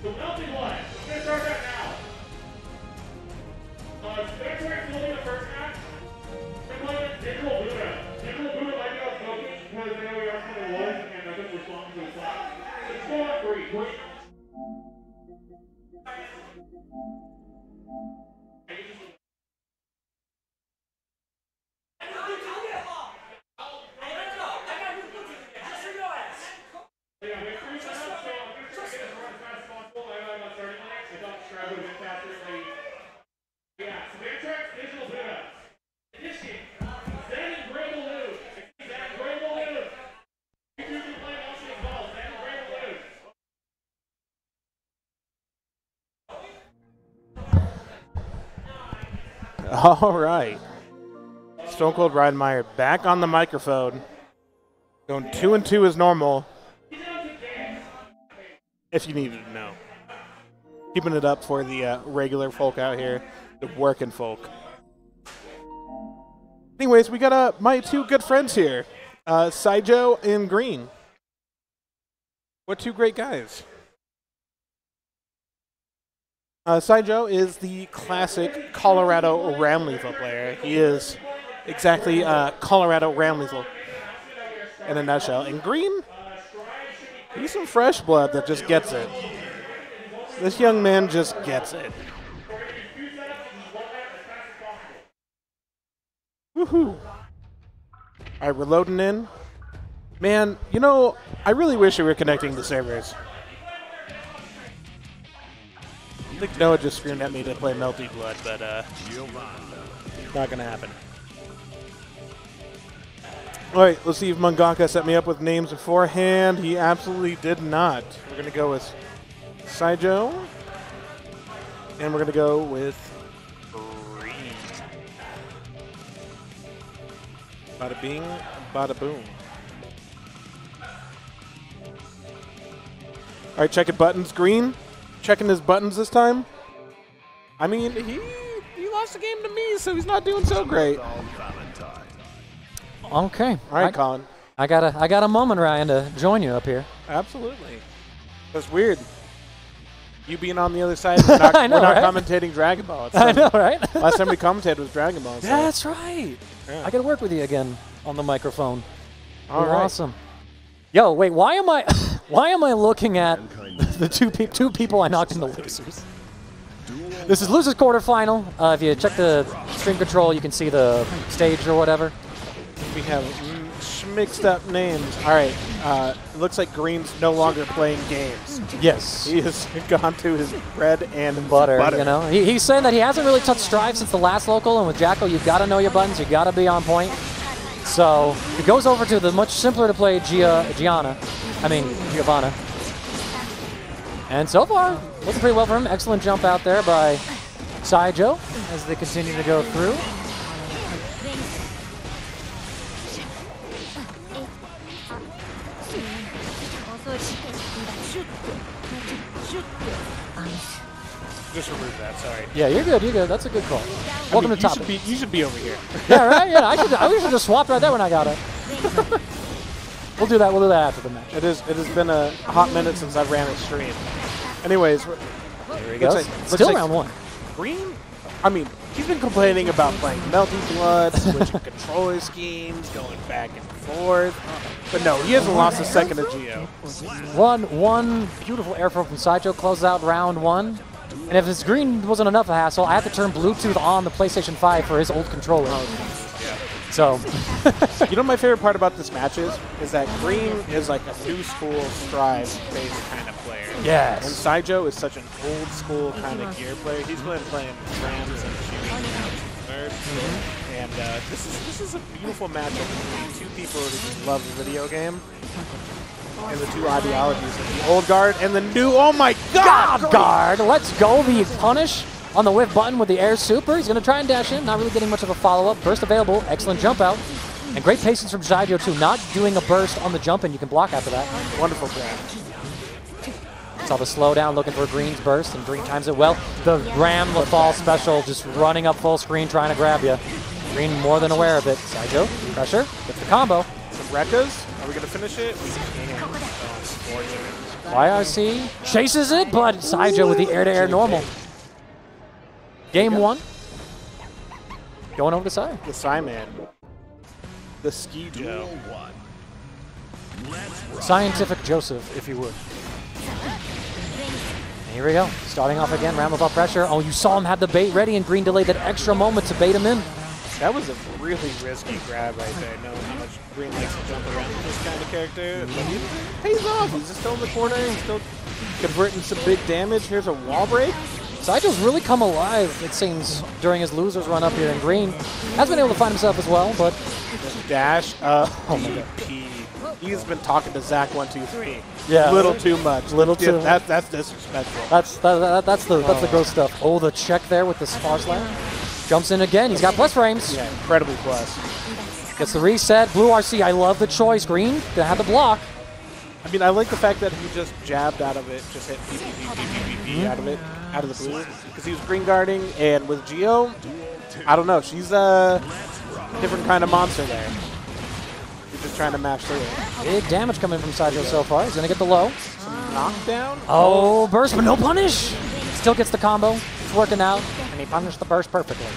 So Melty won. I'm going to start that now. Savantrex will be the first match. We're playing Digital Buddha. Digital Buddha might be off focus because they know we are some of the woods and I couldn't respond to the slot. All right. Stone Cold Ridemeyer back on the microphone. Going 2-2 as normal. If you needed to know. Keeping it up for the regular folk out here, the working folk. Anyways, we got my two good friends here, Scijo and Green. What two great guys. Scijo is the classic Colorado Ram Lethal player. He is exactly Colorado Ram Lethal in a nutshell. And Green, he's some fresh blood that just gets it. This young man just gets it. Woohoo. All right, we're loading in. Man, you know, I really wish we were connecting the servers. I think Noah just screamed at me to play Melty Blood, but not gonna happen. All right, let's see if Mangaka set me up with names beforehand. He absolutely did not. We're gonna go with Scijo, and we're gonna go with Green. Bada bing, bada boom. All right, checking buttons. Green. Checking his buttons this time. I mean, he lost the game to me, so he's not doing so great. Okay. All right, Colin. I got a moment, Ryan, to join you up here. Absolutely. That's weird. You being on the other side, we're not, I know, we're not right? commentating Dragon Ball. I know, right? Last time we commentated was Dragon Ball. So. Yeah, that's right. Yeah. I got to work with you again on the microphone. All You're right. awesome. Yo, wait, why am I looking at the two people I knocked into losers? This is losers quarterfinal. If you check the stream control, you can see the stage or whatever. We have mixed up names. All right. It looks like Green's no longer playing games. Yes. He has gone to his bread and Butter. You know, he's saying that he hasn't really touched Strive since the last local, and with Jacko, you've got to know your buttons. You've got to be on point. So he goes over to the much simpler to play Giovanna. And so far, looking pretty well for him. Excellent jump out there by Scijo as they continue to go through. Just remove that, sorry. Yeah, you're good, you're good. That's a good call. Welcome to top. You should be over here. Yeah, right? Yeah, I should just swapped right there when I got it. We'll do that after the match. It has been a hot minute since I ran a stream. Anyways, Here he goes. Still round one. Green? I mean, he's been complaining about playing Melty Blood, switching controller schemes, going back and forth. But no, he hasn't lost a second to Geo. One beautiful air throw from Scijo closes out round one. And if this green wasn't enough of a hassle, I had to turn Bluetooth on the PlayStation 5 for his old controller. So, you know, my favorite part about this match is that Green is like a new school Strive-based kind of player. yes. And Scijo is such an old school kind of gear player. He's been playing Rams and shooting nerds. And this is a beautiful matchup between two people who just love the video game. And the two ideologies of the old guard and the new, oh my god! Guard, let's go. The punish on the whiff button with the air super. He's going to try and dash in. Not really getting much of a follow-up. Burst available. Excellent jump out. And great patience from Scijo, too. Not doing a burst on the jump, and you can block after that. Wonderful grab. Saw the slowdown looking for Green's burst, and Green times it well. The Ram Lethal special just running up full screen trying to grab you. Green more than aware of it. Scijo, pressure, gets the combo. Some Rekkas. Are we going to finish it? We can. YRC chases it, but Scijo with the air-to-air normal. Game one. Going over to Sai. The Psyman. The Scijo. Scientific Joseph, if you would. Here we go. Starting off again, Ram without pressure. Oh, you saw him have the bait ready, and Green delayed that extra moment to bait him in. That was a really risky grab right there, knowing how much Green likes to jump around with this kind of character. But he pays off. He's just still in the corner. He's still converting some big damage. Here's a wall break. Scijo's really come alive, it seems, during his losers run up here, and Green has been able to find himself as well, but... Dash. Oh my god. He's been talking to Zach123. Yeah. Little too much. Little too. That's disrespectful. That's the gross stuff. Oh, the check there with this far slash. Jumps in again. He's got plus frames. Yeah, incredibly plus. Gets the reset. Blue RC, I love the choice. Green, gonna have the block. I mean, I like the fact that he just jabbed out of it, just hit PPP out of it, out of the blue, because he was green guarding, and with Geo, I don't know, she's a different kind of monster there. You're just trying to match through it. Big damage coming from Scijo so far. He's gonna get the low. Knockdown? Oh, burst, but no punish. Still gets the combo. It's working out, and he punished the burst perfectly.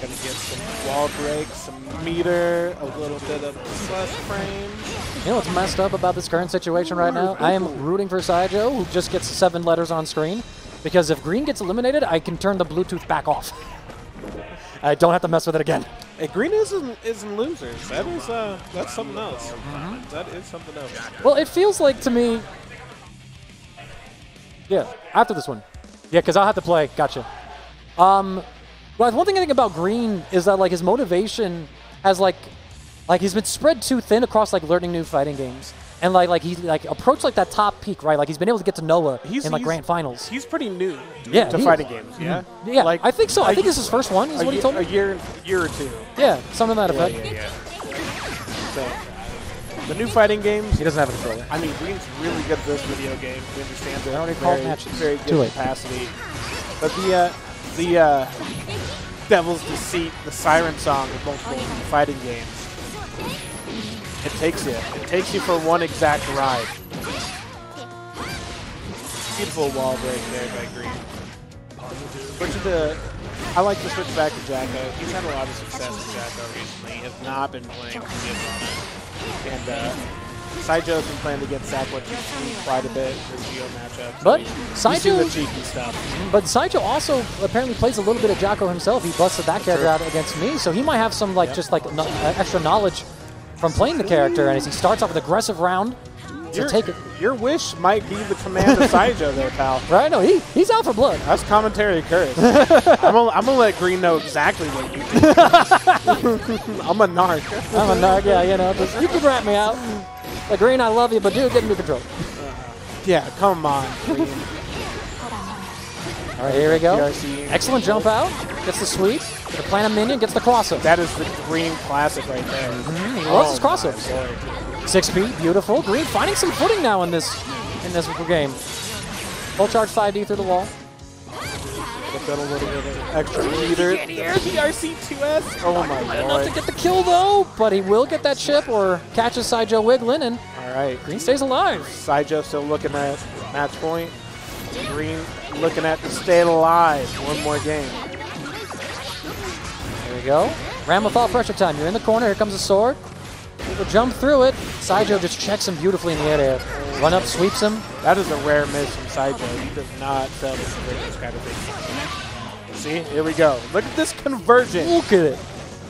Gonna get some wall breaks, some meter, a little bit of plus frames. You know what's messed up about this current situation right now? I am rooting for Scijo, who just gets 7 letters on screen, because if Green gets eliminated, I can turn the Bluetooth back off. I don't have to mess with it again. Hey, Green isn't losers. That is that's something else. That is something else. Well, it feels like to me. Yeah, after this one. Yeah, because I'll have to play. Gotcha. Well, one thing I think about Green is that like his motivation has like he's been spread too thin across like learning new fighting games, and like he's like approached like that top peak, right? Like he's been able to get to Noah in like grand finals. He's pretty new to fighting games. Yeah, yeah. Like, I think so. I think this is his first one. Is what he told me. A year or two. Yeah, something to that effect. Yeah. So the new fighting games. He doesn't have a controller. I mean, Green's really good at this video game. He understands it. I already called matches. Very good capacity. But the Devil's Deceit, the Siren Song of multiple fighting games. It takes you. It takes you for one exact ride. Beautiful wall break there by Green. I like to switch back to Jacko. He's had a lot of success with Jacko recently. He has not been playing and Scijo's been playing against Zach123 quite a bit for Geo matchups. But Scijo, the cheeky stuff. But Scijo also apparently plays a little bit of Jacko himself. He busted that character out against me, so he might have some like just like extra knowledge from playing the character. And as he starts off with aggressive round, take it. Your wish might be the command of Scijo there, pal. Right? No, he's out for blood. That's commentary curse. I'm gonna let Green know exactly what you do. I'm a narc. I'm a narc, yeah, you know. You can rat me out. Like, Green, I love you, but dude, get into control. Yeah, come on, Green. All right, here we go. Excellent jump out. Gets the sweep. Gets the plant a minion. Gets the crossover. That is the Green classic right there. He loves his crossovers. 6P, beautiful. Green finding some footing now in this game. Full charge 5D through the wall. A little bit of extra meter. TRC2S. Oh my lord. Enough to get the kill though, but he will get that chip or catches Scijo wiggling, and all right, Green stays alive. Scijo still looking at match point. Green looking at to stay alive. One more game. There we go. Ram with all pressure time. You're in the corner. Here comes the sword. He'll jump through it. Scijo just checks him beautifully in the air. Run up, sweeps him. That is a rare miss from Scijo. He does not sell this kind of thing. See, here we go. Look at this conversion. Look at it.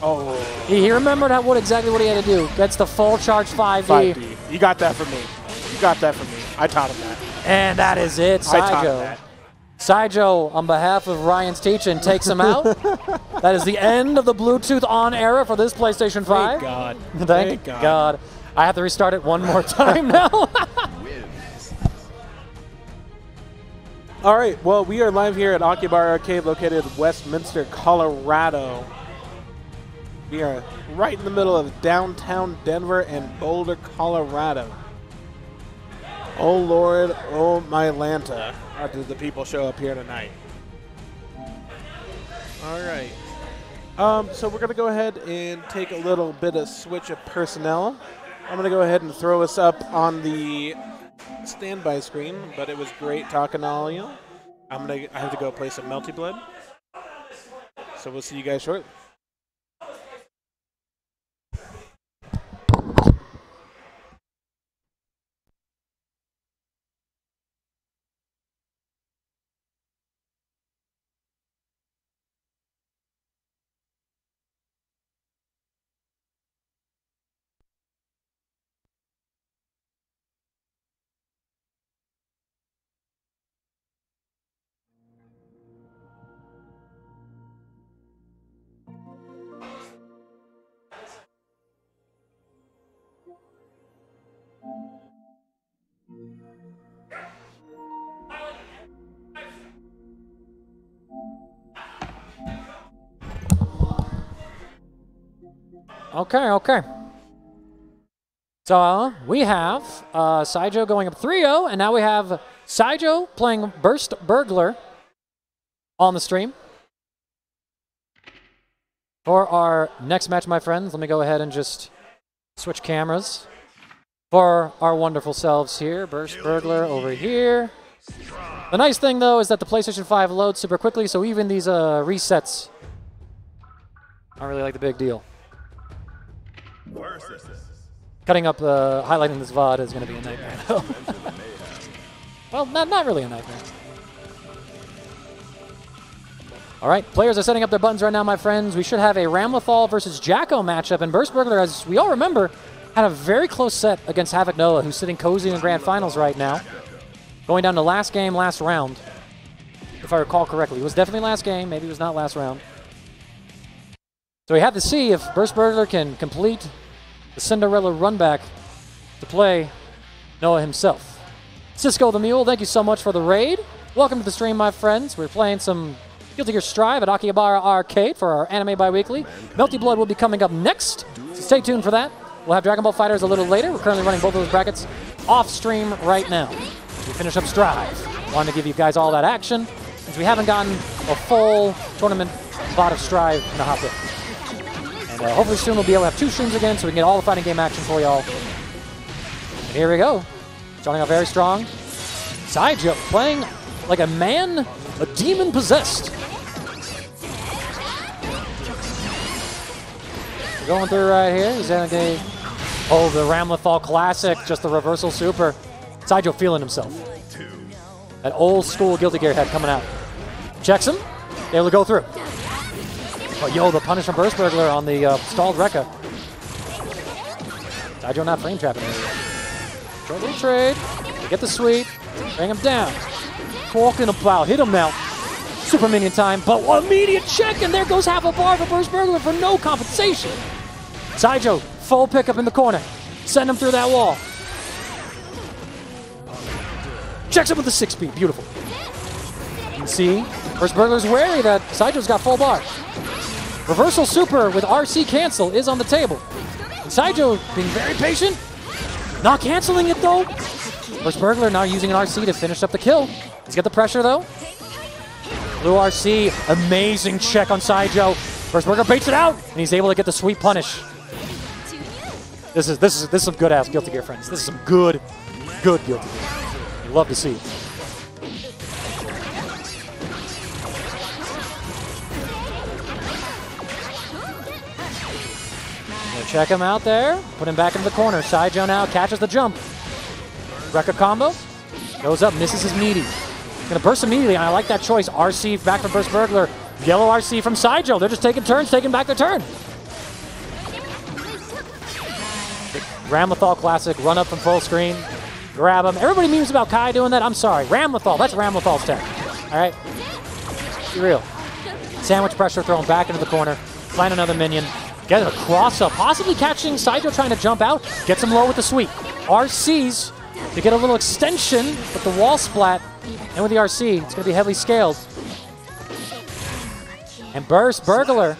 Oh. He remembered exactly what he had to do. Gets the full charge 5D. 5D. You got that from me. You got that from me. I taught him that. And that is it, Scijo. Scijo, on behalf of Ryan's teaching, takes him out. That is the end of the Bluetooth on era for this PlayStation 5. Thank God. Thank God. I have to restart it one more time now. All right, well, we are live here at Akihabara Arcade, located in Westminster, Colorado. We are right in the middle of downtown Denver and Boulder, Colorado. Oh, Lord, oh, my Lanta. How did the people show up here tonight? All right. So we're going to go ahead and take a little bit of switch of personnel. I'm going to go ahead and throw us up on the standby screen, but it was great talking to all of you. I have to go play some Melty Blood. So we'll see you guys shortly. Okay. So we have Scijo going up 3-0, and now we have Scijo playing Burst Burglar on the stream. For our next match, my friends, let me go ahead and just switch cameras. For our wonderful selves here, Burst Burglar over here. The nice thing, though, is that the PlayStation 5 loads super quickly, so even these resets aren't really like the big deal. Cutting up, highlighting this VOD is going to be a nightmare, though. Well, not really a nightmare. All right, players are setting up their buttons right now, my friends. We should have a Ramlethal versus Jacko matchup, and Burst Burglar, as we all remember, had a very close set against Havoc Noah, who's sitting cozy in the Grand Finals right now. Going down to last game, last round, if I recall correctly. It was definitely last game, maybe it was not last round. So we have to see if Burst Burglar can complete the Cinderella run back to play Noah himself. Cisco the Mule, thank you so much for the raid. Welcome to the stream, my friends. We're playing some Guilty Gear Strive at Akihabara Arcade for our Anime Biweekly. Melty Blood will be coming up next, so stay tuned for that. We'll have Dragon Ball FighterZ a little later. We're currently running both of those brackets off stream right now. We finish up Strive. Wanted to give you guys all that action, since we haven't gotten a full tournament VOD of Strive in a hot bit. And hopefully soon we'll be able to have 2 streams again, so we can get all the fighting game action for y'all. And here we go. Starting off very strong. Scijo playing like a man, a demon possessed. Going through right here. He's gonna get, oh, the Ramlethal classic, just the reversal super. Scijo feeling himself. That old school Guilty Gear head coming out. Checks him, able to go through. But yo, the punish from Burst Burglar on the stalled Rekka. Scijo not frame trapping here. Short little trade, they get the sweep, bring him down. Talking about, hit him now. Super minion time, but immediate check, and there goes half a bar for Burst Burglar for no compensation. Scijo, full pickup in the corner. Send him through that wall. Checks him with the 6-speed, beautiful. You can see, Burst Burglar's wary that Scijo's got full bar. Reversal super with RC cancel is on the table. And Scijo being very patient, not canceling it though. Burst Burglar now using an RC to finish up the kill. He's got the pressure though. Blue RC, amazing check on Scijo. Burst Burglar baits it out, and he's able to get the sweet punish. This is some good ass Guilty Gear, friends. This is some good Guilty Gear. You love to see it. Check him out there. Put him back into the corner. Scijo now catches the jump. Rekka combo. Goes up, misses his meaty. Gonna burst immediately, and I like that choice. RC back from Burst Burglar. Yellow RC from Scijo. They're just taking turns, taking back their turn. Ramlethal classic. Run up from full screen. Grab him. Everybody memes about Kai doing that. I'm sorry. Ramlethal. That's Ramlethal's tech. All right? Be real. Sandwich pressure thrown back into the find another minion. Get a cross-up, possibly catching Scijo trying to jump out. Gets him low with the sweep. RCs to get a little extension with the wall splat. And with the RC, it's going to be heavily scaled. And Burst Burglar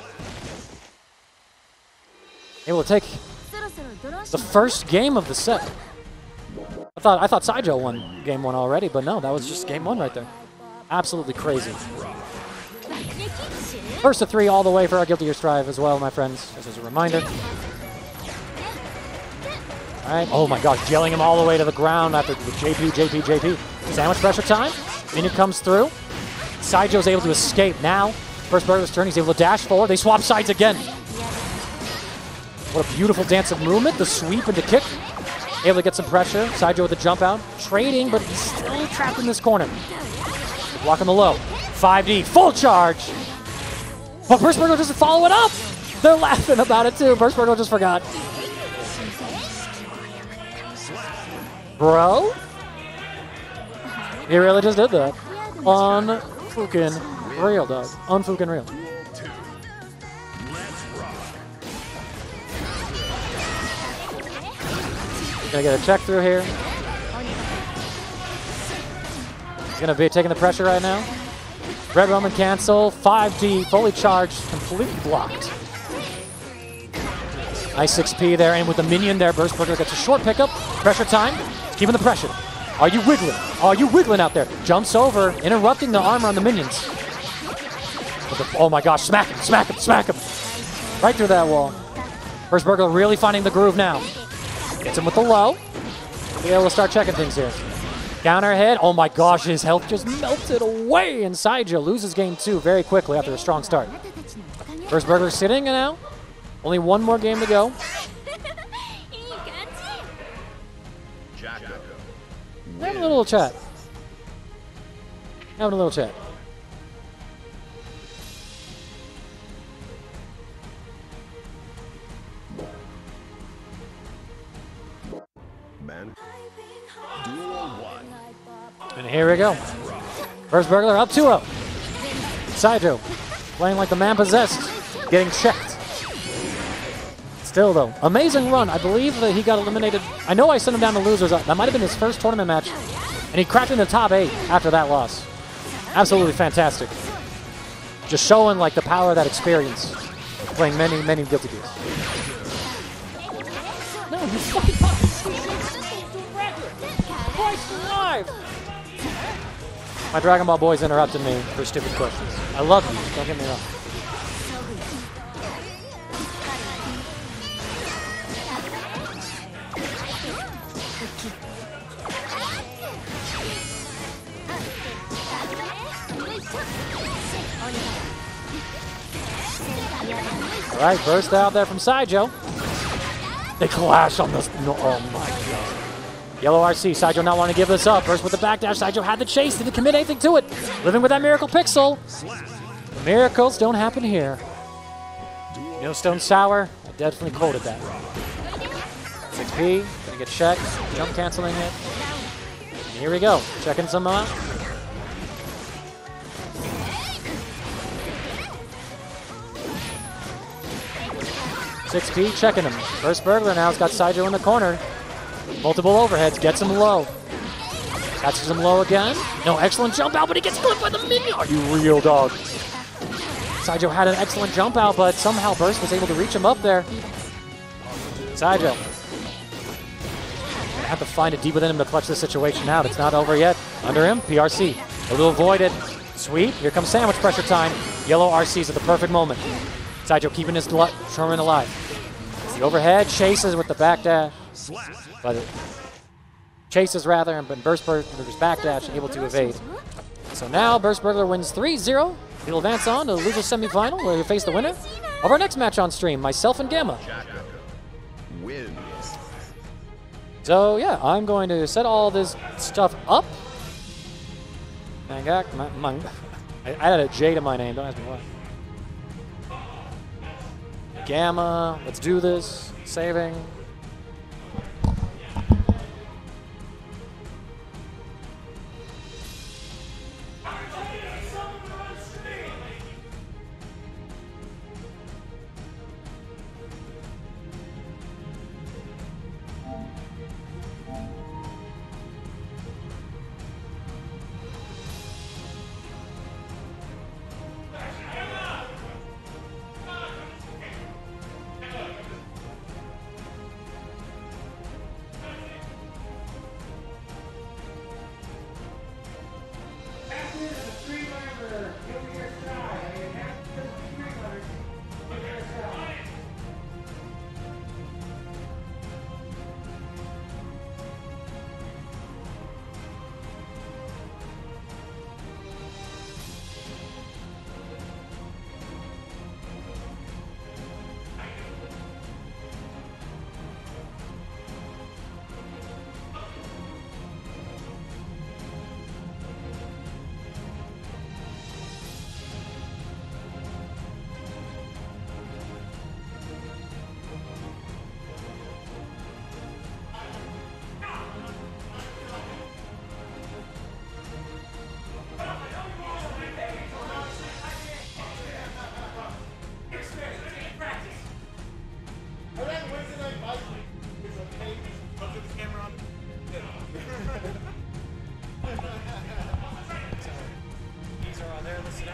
able to take the first game of the set. I thought Scijo won game 1 already, but no, that was just game 1 right there. Absolutely crazy. First of 3 all the way for our Guilty Gear Strive as well, my friends, just as a reminder. All right, oh my gosh, yelling him all the way to the ground after the JP. Sandwich pressure time, minion comes through. Scijo's able to escape now. Burst Burglar's turn, he's able to dash forward. They swap sides again. What a beautiful dance of movement, the sweep into kick. Able to get some pressure. Scijo with the jump out, trading, but he's still trapped in this corner. Blocking the low. 5D, full charge. But Burst Burglar doesn't follow it up. They're laughing about it too. Burst Burglar just forgot. Bro? He really just did that. Unfucking real, dog. Unfucking real. Gonna get a check through here. He's gonna be taking the pressure right now. Red Roman cancel, 5D, fully charged, completely blocked. Nice 6P there, and with the minion there, Burst Burglar gets a short pickup. Pressure time, keeping the pressure. Are you wiggling? Are you wiggling out there? Jumps over, interrupting the armor on the minions. Oh my gosh, smack him, smack him, smack him. Right through that wall. Burst Burglar really finding the groove now. Gets him with the low. Be able to start checking things here. Counter hit. Oh my gosh, his health just melted away. And Scijo loses game 2 very quickly after a strong start. Burst Burglar sitting now. Only one more game to go. Having a little chat. Having a little chat. Man. Duel 1. And here we go. Burst Burglar up 2-0. Scijo playing like the man possessed, getting checked. Still though, amazing run. I believe that he got eliminated. I know I sent him down to losers. That might have been his first tournament match. And he cracked in the top 8 after that loss. Absolutely fantastic. Just showing like the power of that experience. Playing many, many Guilty Gears. No, you fucking Christ alive! My Dragon Ball boys interrupted me for stupid questions. I love you, don't get me wrong. All right, burst out there from Scijo. They clash on this. No, oh my god. Yellow RC, Scijo not want to give this up. Burst with the backdash. Scijo had the chase, didn't commit anything to it. Living with that Miracle Pixel. The miracles don't happen here. No Stone Sour. I definitely quoted that. 6P, gonna get checked. Jump canceling it. And here we go. Checking some out. .6P checking him. Burst Burglar now has got Scijo in the corner. Multiple overheads, gets him low. Catches him low again. No, excellent jump out, but he gets flipped by the minion. Are you real, dog? Scijo had an excellent jump out, but somehow Burst was able to reach him up there. Scijo. I have to find it deep within him to clutch this situation out. It's not over yet. Under him, PRC. Able to avoid it. Sweet. Here comes sandwich pressure time. Yellow RC's at the perfect moment. Scijo keeping his tournament alive. The overhead chases with the backdash. But chases rather, and Burst Burglar's backdash able to evade. So now Burst Burglar wins 3-0. He'll advance on to the loser semifinal where he'll face the winner of our next match on stream, myself and Gamma. Wins. So yeah, I'm going to set all this stuff up. Mangaka, I added a J to my name, don't ask me why. Gamma, let's do this. Saving.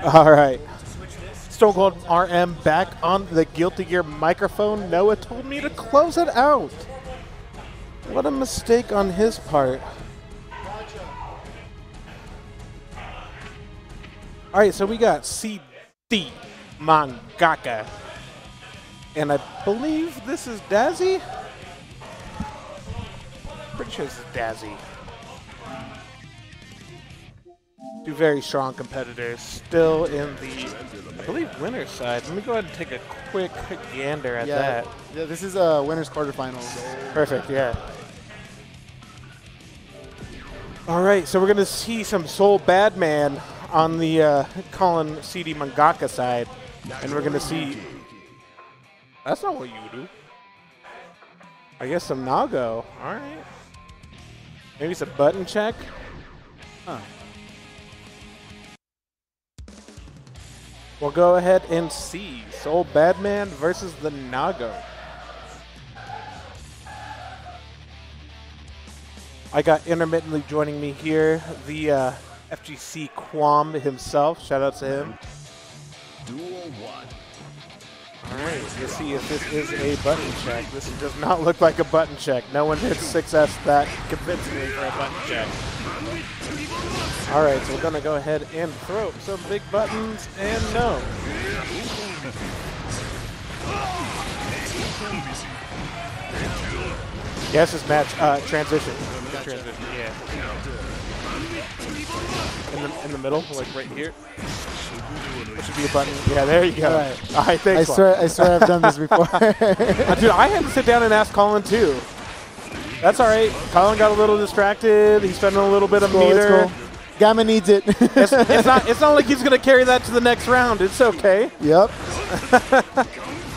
All right. StoneColdRM back on the Guilty Gear microphone. Noah told me to close it out. What a mistake on his part. All right, so we got CD Mangaka. And I believe this is Dazzie? Pretty sure this is Dazzie. Two very strong competitors, still in the, I believe, winner's side. Let me go ahead and take a quick gander at that. Yeah, this is winner's quarterfinals. Perfect, yeah. All right, so we're going to see some Soul Badman on the Colin CD Mangaka side. And we're going to see, that's not what you do. I guess some Nago, all right. Maybe some button check. Huh. We'll go ahead and see Soul Badman versus the Nago. I got intermittently joining me here, the FGC Quam himself. Shout out to him. Duel 1. All right, let's see if this is a button check. This does not look like a button check. No one hit 6S that convincingly for a button check. All right, so we're going to go ahead and throw some big buttons, and no. Yes, this match, transition. Transition, yeah. In the middle, like right here. Which should be a button. Yeah, there you go. All right, thanks. I swear I've done this before. Dude, I had to sit down and ask Colin too. That's all right. Colin got a little distracted. He's spending a little bit of meter. Cool. Gamma needs it. It's not like he's gonna carry that to the next round. It's okay. Yep.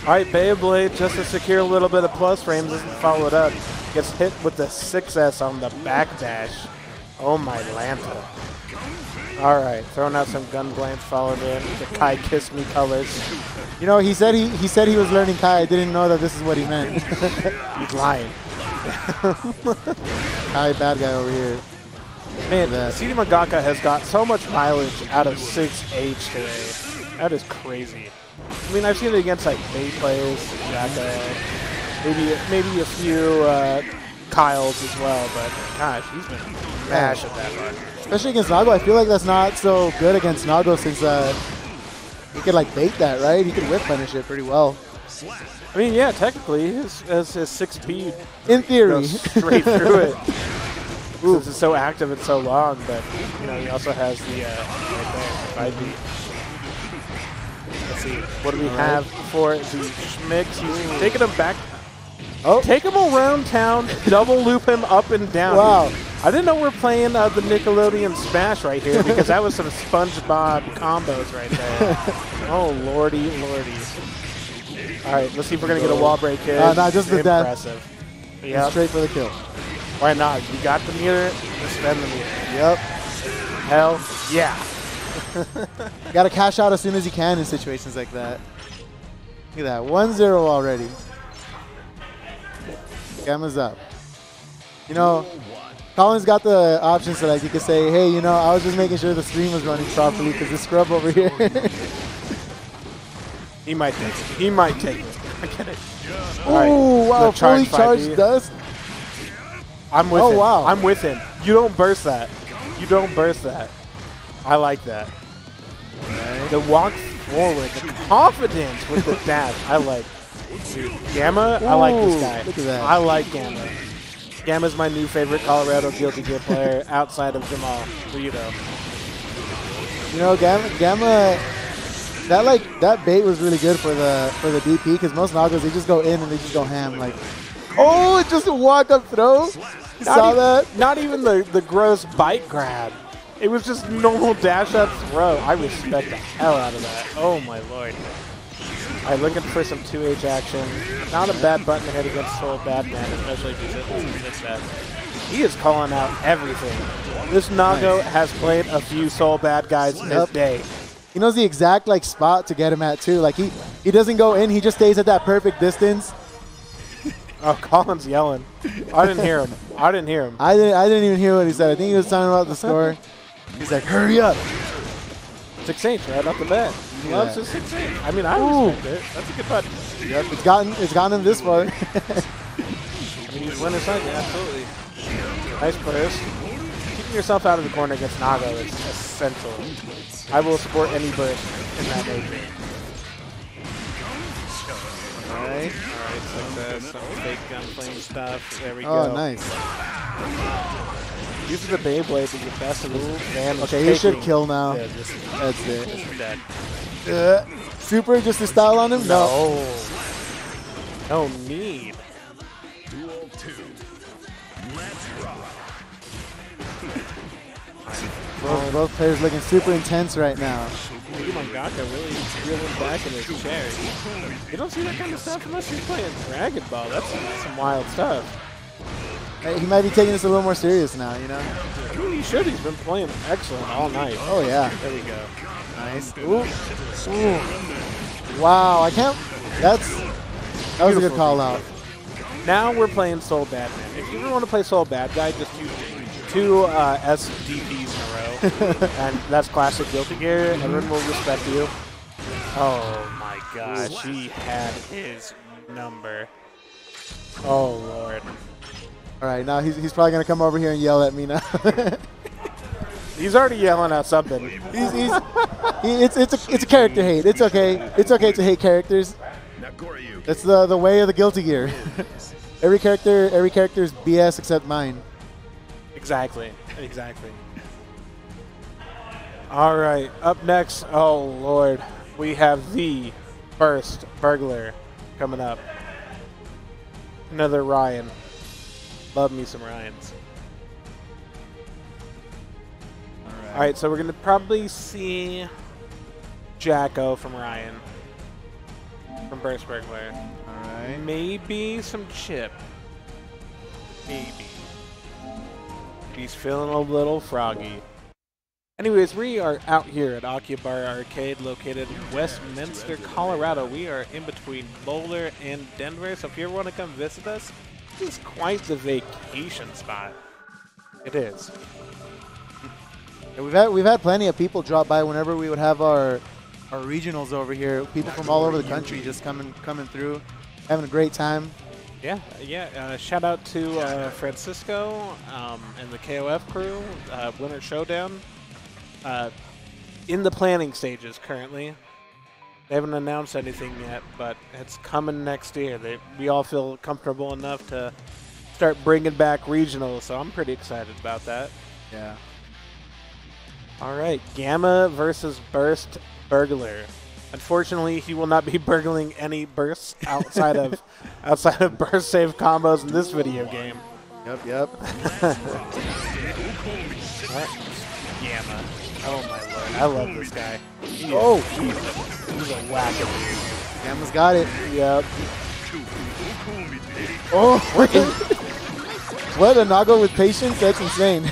All right, Beyblade, just to secure a little bit of plus frames, doesn't follow it up. Gets hit with the 6S on the backdash. Oh my Lanta. All right, throwing out some gun blades, followed in the Kai Kiss Me colors. You know, he said he was learning Kai. I didn't know that this is what he meant. He's lying. Kai, bad guy over here. Man, CD Mangaka has got so much mileage out of 6H today. That is crazy. I mean, I've seen it against like Bay players, Jacko, maybe a few Kyles as well, but gosh, he's been mash at that run. Especially against Nago, I feel like that's not so good against Nago since he could like bait that, right? He could whip punish it pretty well. I mean, yeah, technically, his 6-speed in theory goes straight through it. Since it's so active and so long, but you know he also has the right there, 5B. Let's see, what do we have for the Schmicks? He's taking him back. Oh, take him around town, double loop him up and down. Wow. I didn't know we're playing the Nickelodeon Smash right here because that was some SpongeBob combos right there. Oh, lordy. All right, let's see if we're going to get a wall break here. No, just the impressive. Yep. Straight for the kill. Why not? You got the meter, just spend the meter. Yep. Hell yeah. You got to cash out as soon as you can in situations like that. Look at that, 1-0 already. Gamma's up. You know, Colin's got the option so like you could say, hey, you know, I was just making sure the stream was running properly because this scrub over here. He might take it. He might take it. I get it. Oh, wow, fully charged dust. I'm with him. Oh, wow. I'm with him. You don't burst that. You don't burst that. I like that. Right. The walk forward, the confidence with the dash. I like. Dude, Gamma, I like this guy. Look at that. I like Gamma. Gamma's my new favorite Colorado Guilty Gear player outside of Jamal. Rito. You know, Gamma, that bait was really good for the DP because most Nagos they just go in and they just go ham like. Oh, it's just a walk-up throw. You saw that? Not even the gross bite grab. It was just normal dash-up throw. I respect the hell out of that. Oh, my lord. All right, looking for some 2H action. Not a bad button to hit against Soul Badman, especially if he's hitting some 6S. He is calling out everything. This Nago has played a few Soul Bad guys this day. He knows the exact like spot to get him at, too. Like, he doesn't go in. He just stays at that perfect distance. Oh, Colin's yelling. I didn't hear him. I didn't hear him. I didn't even hear what he said. I think he was talking about the score. He's like, hurry up. 6H right off the bat. He loves his 6H. I mean, I respect it. That's a good button. Yep, it's gotten him this far. He's winning something, absolutely. Nice burst. Keeping yourself out of the corner against Nago is essential. I will support any burst in that nature. Alright, success. Some fake gunplane stuff. There we go. Oh, nice. Using the Beyblade to get best of his damage. Okay, he should kill now. Yeah, That's it. this is dead. Super, just to style on him? No. No need. Duel 2. Let's rock. Both players looking super intense right now. Mangaka really reeling back in his chair. You don't see that kind of stuff unless you're playing Dragon Ball. That's some wild stuff. Hey, he might be taking this a little more serious now, you know? I mean, he should. He's been playing excellent all night. Oh, yeah. There we go. Nice. Ooh. Ooh. Wow, I can't. That was a good call out. Now we're playing Soul Badman. If you ever want to play Soul Bad Guy, just use two SDPs in a row. And that's classic Guilty Gear. Everyone will respect you. Oh my gosh, he had his number. Oh Lord. All right, now he's probably gonna come over here and yell at me now. He's already yelling out something. It's a character hate. It's okay. It's okay to hate characters. That's the way of the Guilty Gear. every character's BS except mine. Exactly. All right, up next, oh Lord, we have the first Burglar coming up. Another Ryan. Love me some Ryans. All right, so we're going to probably see Jacko from Ryan. From Burst Burglar. All right. Maybe some Chip. Maybe. He's feeling a little froggy. Anyways, we are out here at Akihabara Arcade, located in Westminster, Colorado. We are in between Boulder and Denver, so if you ever want to come visit us, this is quite the vacation spot. It is. Yeah, we've had plenty of people drop by whenever we would have our regionals over here. People from all over the country just coming through, having a great time. Yeah. Shout out to Francisco and the KOF crew. Winter Showdown. In the planning stages currently. They haven't announced anything yet, but it's coming next year. We all feel comfortable enough to start bringing back regionals, so I'm pretty excited about that. Yeah. All right, Gamma versus Burst Burglar. Unfortunately, he will not be burgling any bursts outside of burst save combos in this video game. Yep. All right. Gamma. Oh my lord, I love this guy. He's a whacker. Gamma's got it. Yep. Oh, what a Nago with patience? That's insane.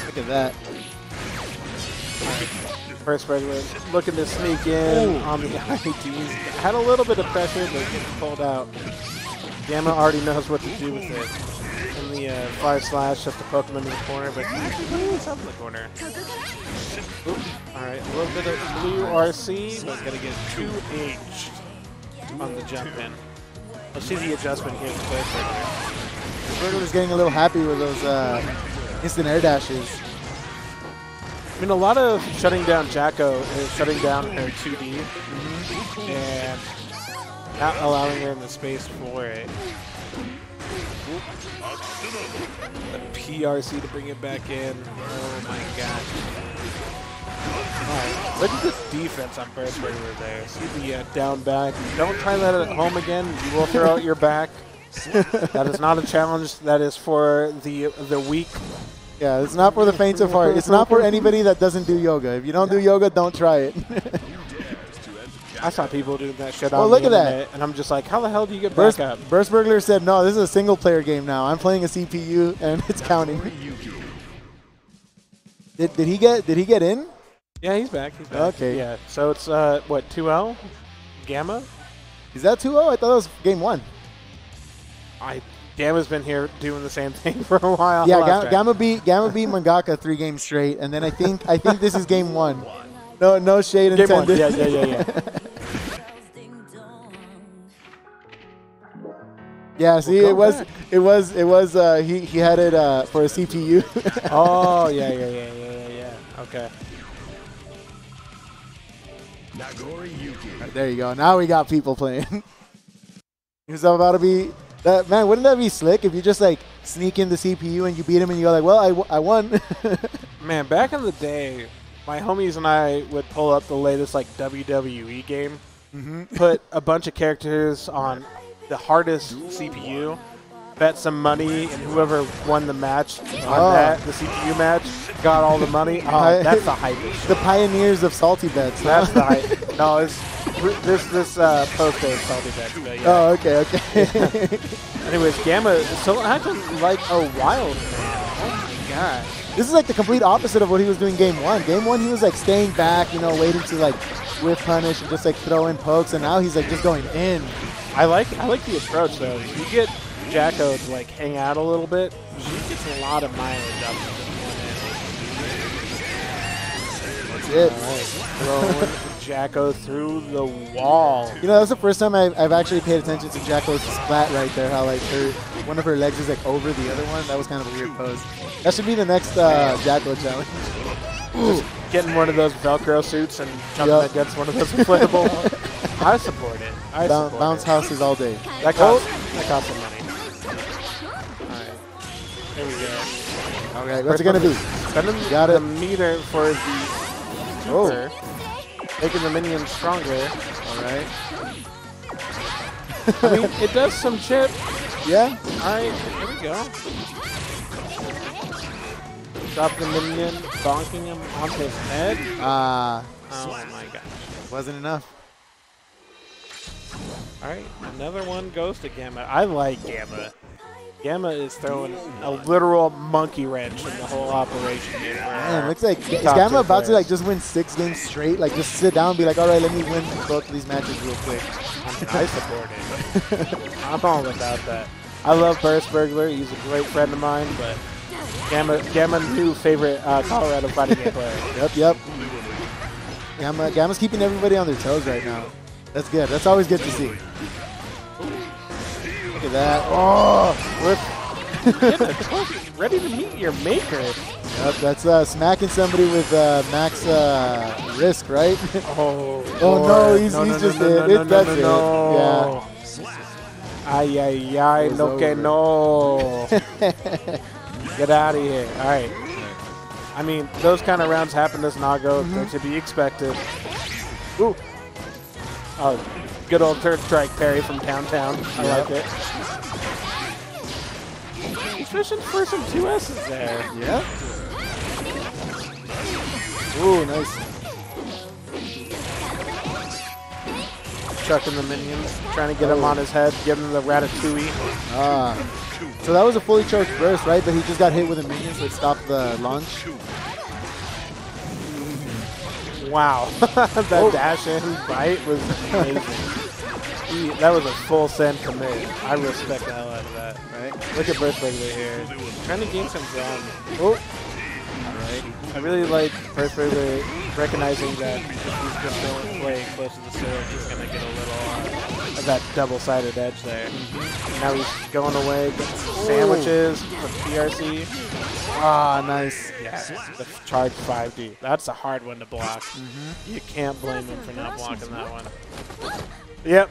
Look at that. First Burglar looking to sneak in on the IDs. Had a little bit of pressure, but getting pulled out. Gamma already knows what to do with it. In the fire slash, just to poke him into the corner, but he's up in the corner. Alright, a little bit of blue RC, but gonna get 2H on the jump in. Let's see the adjustment here for Burst Burglar. Burglar's getting a little happy with those instant air dashes. I mean, a lot of shutting down Jacko is shutting down her 2D and not allowing her in the space for it. The PRC to bring it back in. Oh my gosh. Alright, look at the defense on Burst Burglar there. See the down back. Don't try that at home again. You will throw out your back. That is not a challenge. That is for the weak. Yeah, it's not for the faint of heart. It's not for anybody that doesn't do yoga. If you don't do yoga, don't try it. I saw people doing that shit Oh, on look the at that. internet, and I'm just like, how the hell do you get back up? Burst Burglar said, no, this is a single-player game now. I'm playing a CPU, and it's counting. Did he get in? Yeah, he's back. He's back. Okay. Yeah, so it's, what, 2-0? Gamma? Is that 2-0? I thought that was game 1. I Gamma's been here doing the same thing for a while. Yeah, Gamma beat Mangaka 3 games straight, and then I think this is game 1. No shade Game 1. intended. Yeah. Yeah, see, Well, it was he had it for a CPU. Oh, yeah. Okay. There you go. Now we got people playing. He's about to be that man. Wouldn't that be slick if you just like sneak in the CPU and you beat him and you go like, well, I won. Man, back in the day, my homies and I would pull up the latest like WWE game, put a bunch of characters on the hardest CPU, bet some money, and whoever won the match on the CPU match got all the money. Oh, that's the hype. The pioneers of salty bets. That's the hype. No, it's this poster is salty bets. But yeah. Oh, okay. Yeah. Anyways, Gamma so acting like a wild man. Oh my gosh. This is like the complete opposite of what he was doing game 1. Game 1, he was like staying back, waiting to like whiff punish and just like throw in pokes, and now he's like just going in. I like the approach though. If you get Jacko to like hang out a little bit, he gets a lot of mileage up to That's it. Throwing Jacko through the wall. That's the first time I've actually paid attention to Jacko's splat right there. How like one of her legs is like over the other one. That was kind of a weird pose. That should be the next Jacko challenge. Just getting one of those Velcro suits and jumping against one of those inflatable. I support it. Bounce houses all day. That costs some money. Alright. There we go. Okay, what's it going to be? Spending the meter for the super, making the minions stronger. Alright. I mean, it does some chip. Yeah. Alright, here we go. Drop the minion, bonking him on his head. Oh my gosh. Wasn't enough. Alright, another one goes to Gamma. I like Gamma. Gamma is throwing a literal monkey wrench in the whole operation here. Man, looks like is Gamma about to like just win 6 games straight? Like just sit down and be like, all right, let me win both of these matches real quick. I support it. I'm all about that. I love Burglar. He's a great friend of mine, but Gamma new favorite Colorado fighting game player. Yep. Gamma's keeping everybody on their toes right now. That's good. That's always good to see. Look at that. Oh, ready to meet your maker. Yep, that's smacking somebody with max risk, right? Oh no, he's just it. That's it. Yeah. Ay, no. Get out of here. All right. I mean, those kind of rounds happen as Nago. They're to be expected. Ooh. Oh, good old third strike parry from downtown. I like it. He's fishing for some 2S's there. Yeah. Ooh, nice. Chucking the minions, trying to get him on his head, giving him the ratatouille. So that was a fully charged burst, right? But he just got hit with a minion, so it stopped the launch. Wow, that dash in bite was amazing. That was a full send commit. I respect the hell out of that. Right? Look at Burglar here, trying to gain some ground. Oh, all right. I really like Burglar recognizing that if he's just going to play close to the sword, he's going to get a little of that double-sided edge there. Now he's going away, getting some sandwiches from PRC. Ah, nice. Yeah, the charge 5D. That's a hard one to block. You can't blame him for not blocking that one. Yep.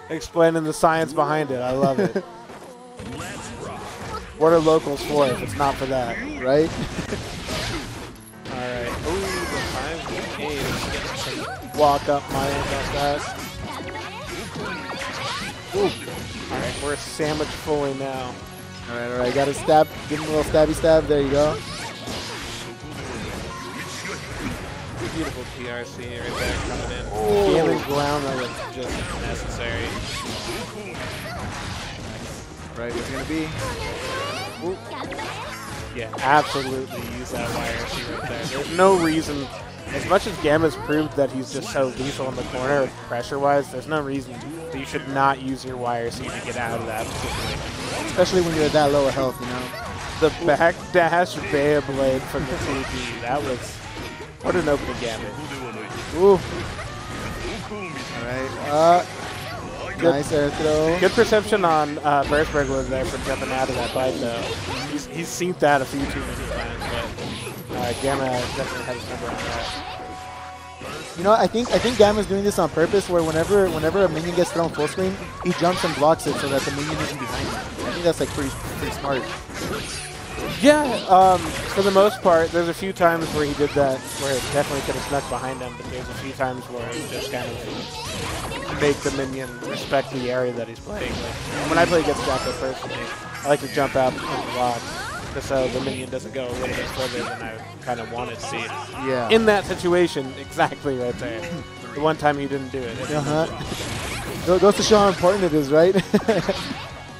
Explaining the science behind it. I love it. What are locals for if it's not for that, right? All right. Ooh, the 5D. Walk up my end on that. Ooh. All right, we're sandwich fully now. All right. Got to stab. Give him a little stabby stab. There you go. Beautiful PRC right there coming in. Gaining ground that was just necessary. Right, what's it going to be? Ooh. Yeah, absolutely use that YRC right there. There's no reason as much as Gamma's proved that he's just so lethal in the corner pressure-wise, there's no reason that you should not use your wire seed to get out of that situation. Especially when you're at that low of health, you know. The back dash Beyblade from the 2D, that was, what an opening gambit. Ooh. Alright, nice air throw. Good perception on Burst Burglar there for jumping out of that bite though. He's seen that a few too many times, but Gamma definitely has his number on that. You know, I think Gamma's doing this on purpose, where whenever a minion gets thrown full screen, he jumps and blocks it so that the minion isn't behind him. I think that's like pretty smart. Yeah, for the most part, there's a few times where he did that, where it definitely could have snuck behind him, but there's a few times where he just kind of make the minion respect the area that he's playing. Like, when I play against Jacko personally, I like to jump out and block, just so the minion doesn't go a little bit further than I kind of want it to be. Yeah. In that situation, exactly right there. The one time you didn't do it. Goes to show how important it is, right?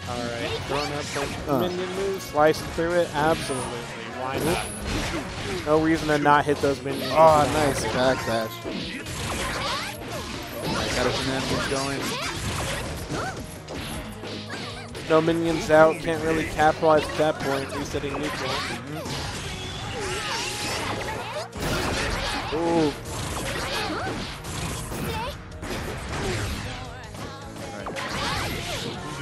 Alright, throwing up some minion moves, slicing through it, absolutely. Why not? No reason to not hit those minions. Oh, nice backdash. Got a shenanigans going. No minions out, can't really capitalize at that point, resetting neutral. Ooh.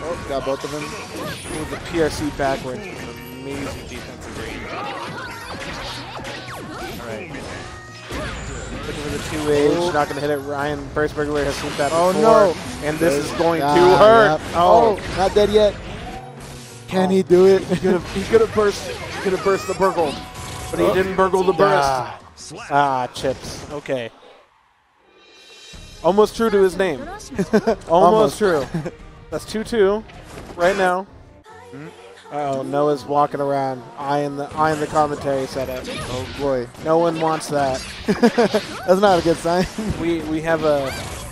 Oh, got both of them. Ooh, the PRC backwards with an amazing defensive range. Alright. Looking for the 2H, not going to hit it. Ryan Burst Burglar has seen that before. No. And this is going to hurt. Yep. Oh, not dead yet. Can he do it? He could have burst the burgle, but he didn't burgle the burst. Chips. Okay. Almost true to his name. Almost true. That's 2-2 right now. Uh-oh, Noah's walking around, eyeing the commentary setup. Oh boy. No one wants that. That's not a good sign. We have a,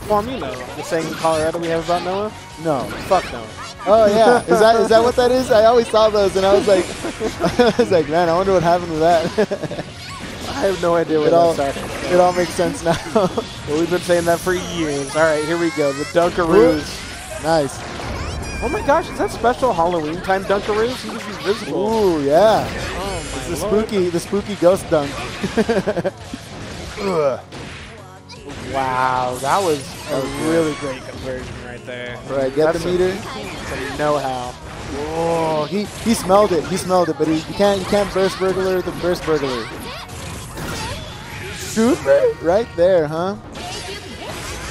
well, you know, the saying in Colorado we have about Noah? No. Fuck Noah. Oh yeah, is that what that is? I always saw those and I was like, man, I wonder what happened with that. I have no idea what that started. It all makes sense now. Well, we've been saying that for years. All right, here we go. The Dunkaroos. Nice. Oh my gosh, is that special Halloween time Dunkaroos? He was invisible. Ooh, yeah. Oh my It's the spooky ghost dunk. Wow, that was a really great conversion right there. All right, get the meter. Some know-how. Oh, he smelled it. He smelled it, but you can't burst burglar the burst burglar. Super right there, huh?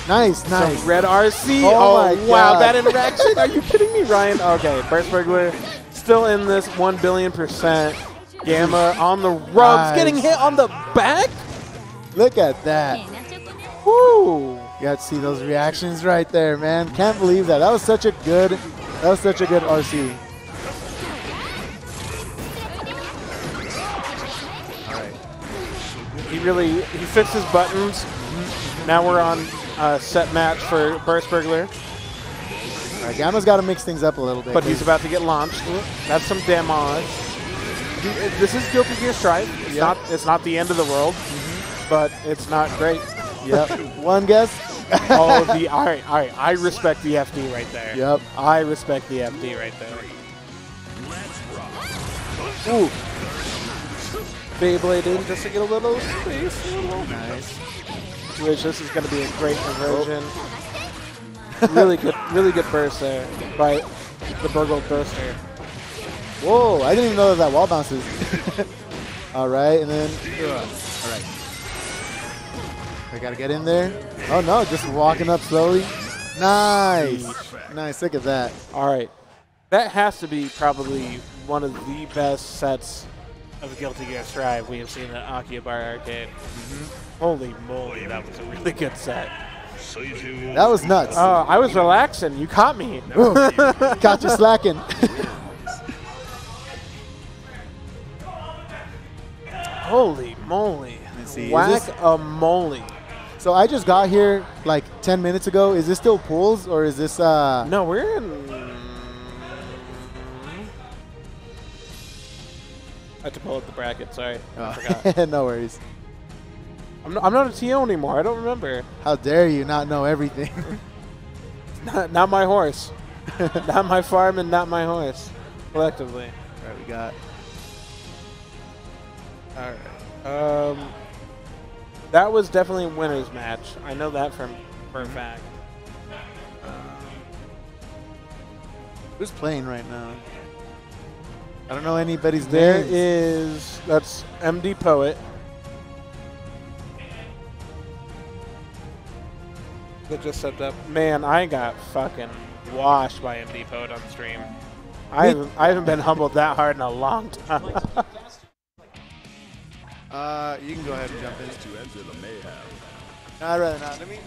Nice. Some red RC. Oh my wow, God. that interaction. Are you kidding me, Ryan? Okay, Burst Burglar still in this 1,000,000,000%. Gamma on the ropes, getting hit on the back. Look at that. Woo! You got to see those reactions right there, man. Can't believe that. That was such a good RC. All right. He fixed his buttons. Now we're on set match for Burst Burglar. All right, Gamma's got to mix things up a little bit. But he's about to get launched. That's some damage. This is Guilty Gear Strive. It's not the end of the world, but it's not great. Yep. One guess. All right. I respect the FD right there. Yep. I respect the FD right there. Ooh. Beyblade in just to get a little space. Nice. Which this is going to be a great conversion. Really good burst there by the Burgle Burster. Whoa, I didn't even know that wall bounces. All right, and then, all right. I got to get in there. Oh no, just walking up slowly. Nice. Nice, look at that. All right. That has to be probably one of the best sets of Guilty Gear Strive we have seen at Akihabara Arcade. Holy moly, that was a really good set. That was nuts. I was relaxing. You caught me. Caught you slacking. Holy moly. Whack-a-moly. So I just got here like 10 minutes ago. Is this still pools or is this No, we're in I had to pull up the bracket, sorry. I forgot. No worries. I'm not a TO anymore. I don't remember. How dare you not know everything? Not my horse. Not my farm and not my horse. Collectively. All right, we got. All right. That was definitely a winner's match. I know that for a fact. Who's playing right now? I don't know anybody's There names. is, that's MDPpoet. That just stepped up. Man, I got fucking washed by MDPpoet on the stream. I haven't been humbled that hard in a long time. You can go ahead and jump in. To enter the mayhem. No, I'd rather not. Let me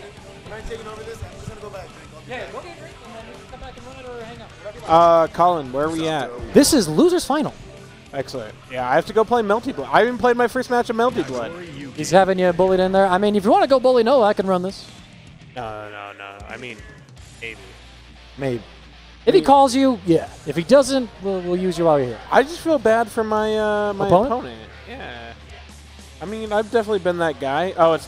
taking over this. I'm just gonna go back. Yeah, go get a drink and then you can come back and run it or hang out. Colin, where are we at? This is Losers Final. Excellent. Yeah, I have to go play Melty Blood. I haven't played my first match of Melty Blood. He's having you bullied in there. I mean, if you want to go bully Noah, I can run this. No. I mean, maybe. Maybe. If he calls you, yeah. If he doesn't, we'll use you while you're here. I just feel bad for my my Opponent? opponent. Yeah. I mean, I've definitely been that guy. Oh, it's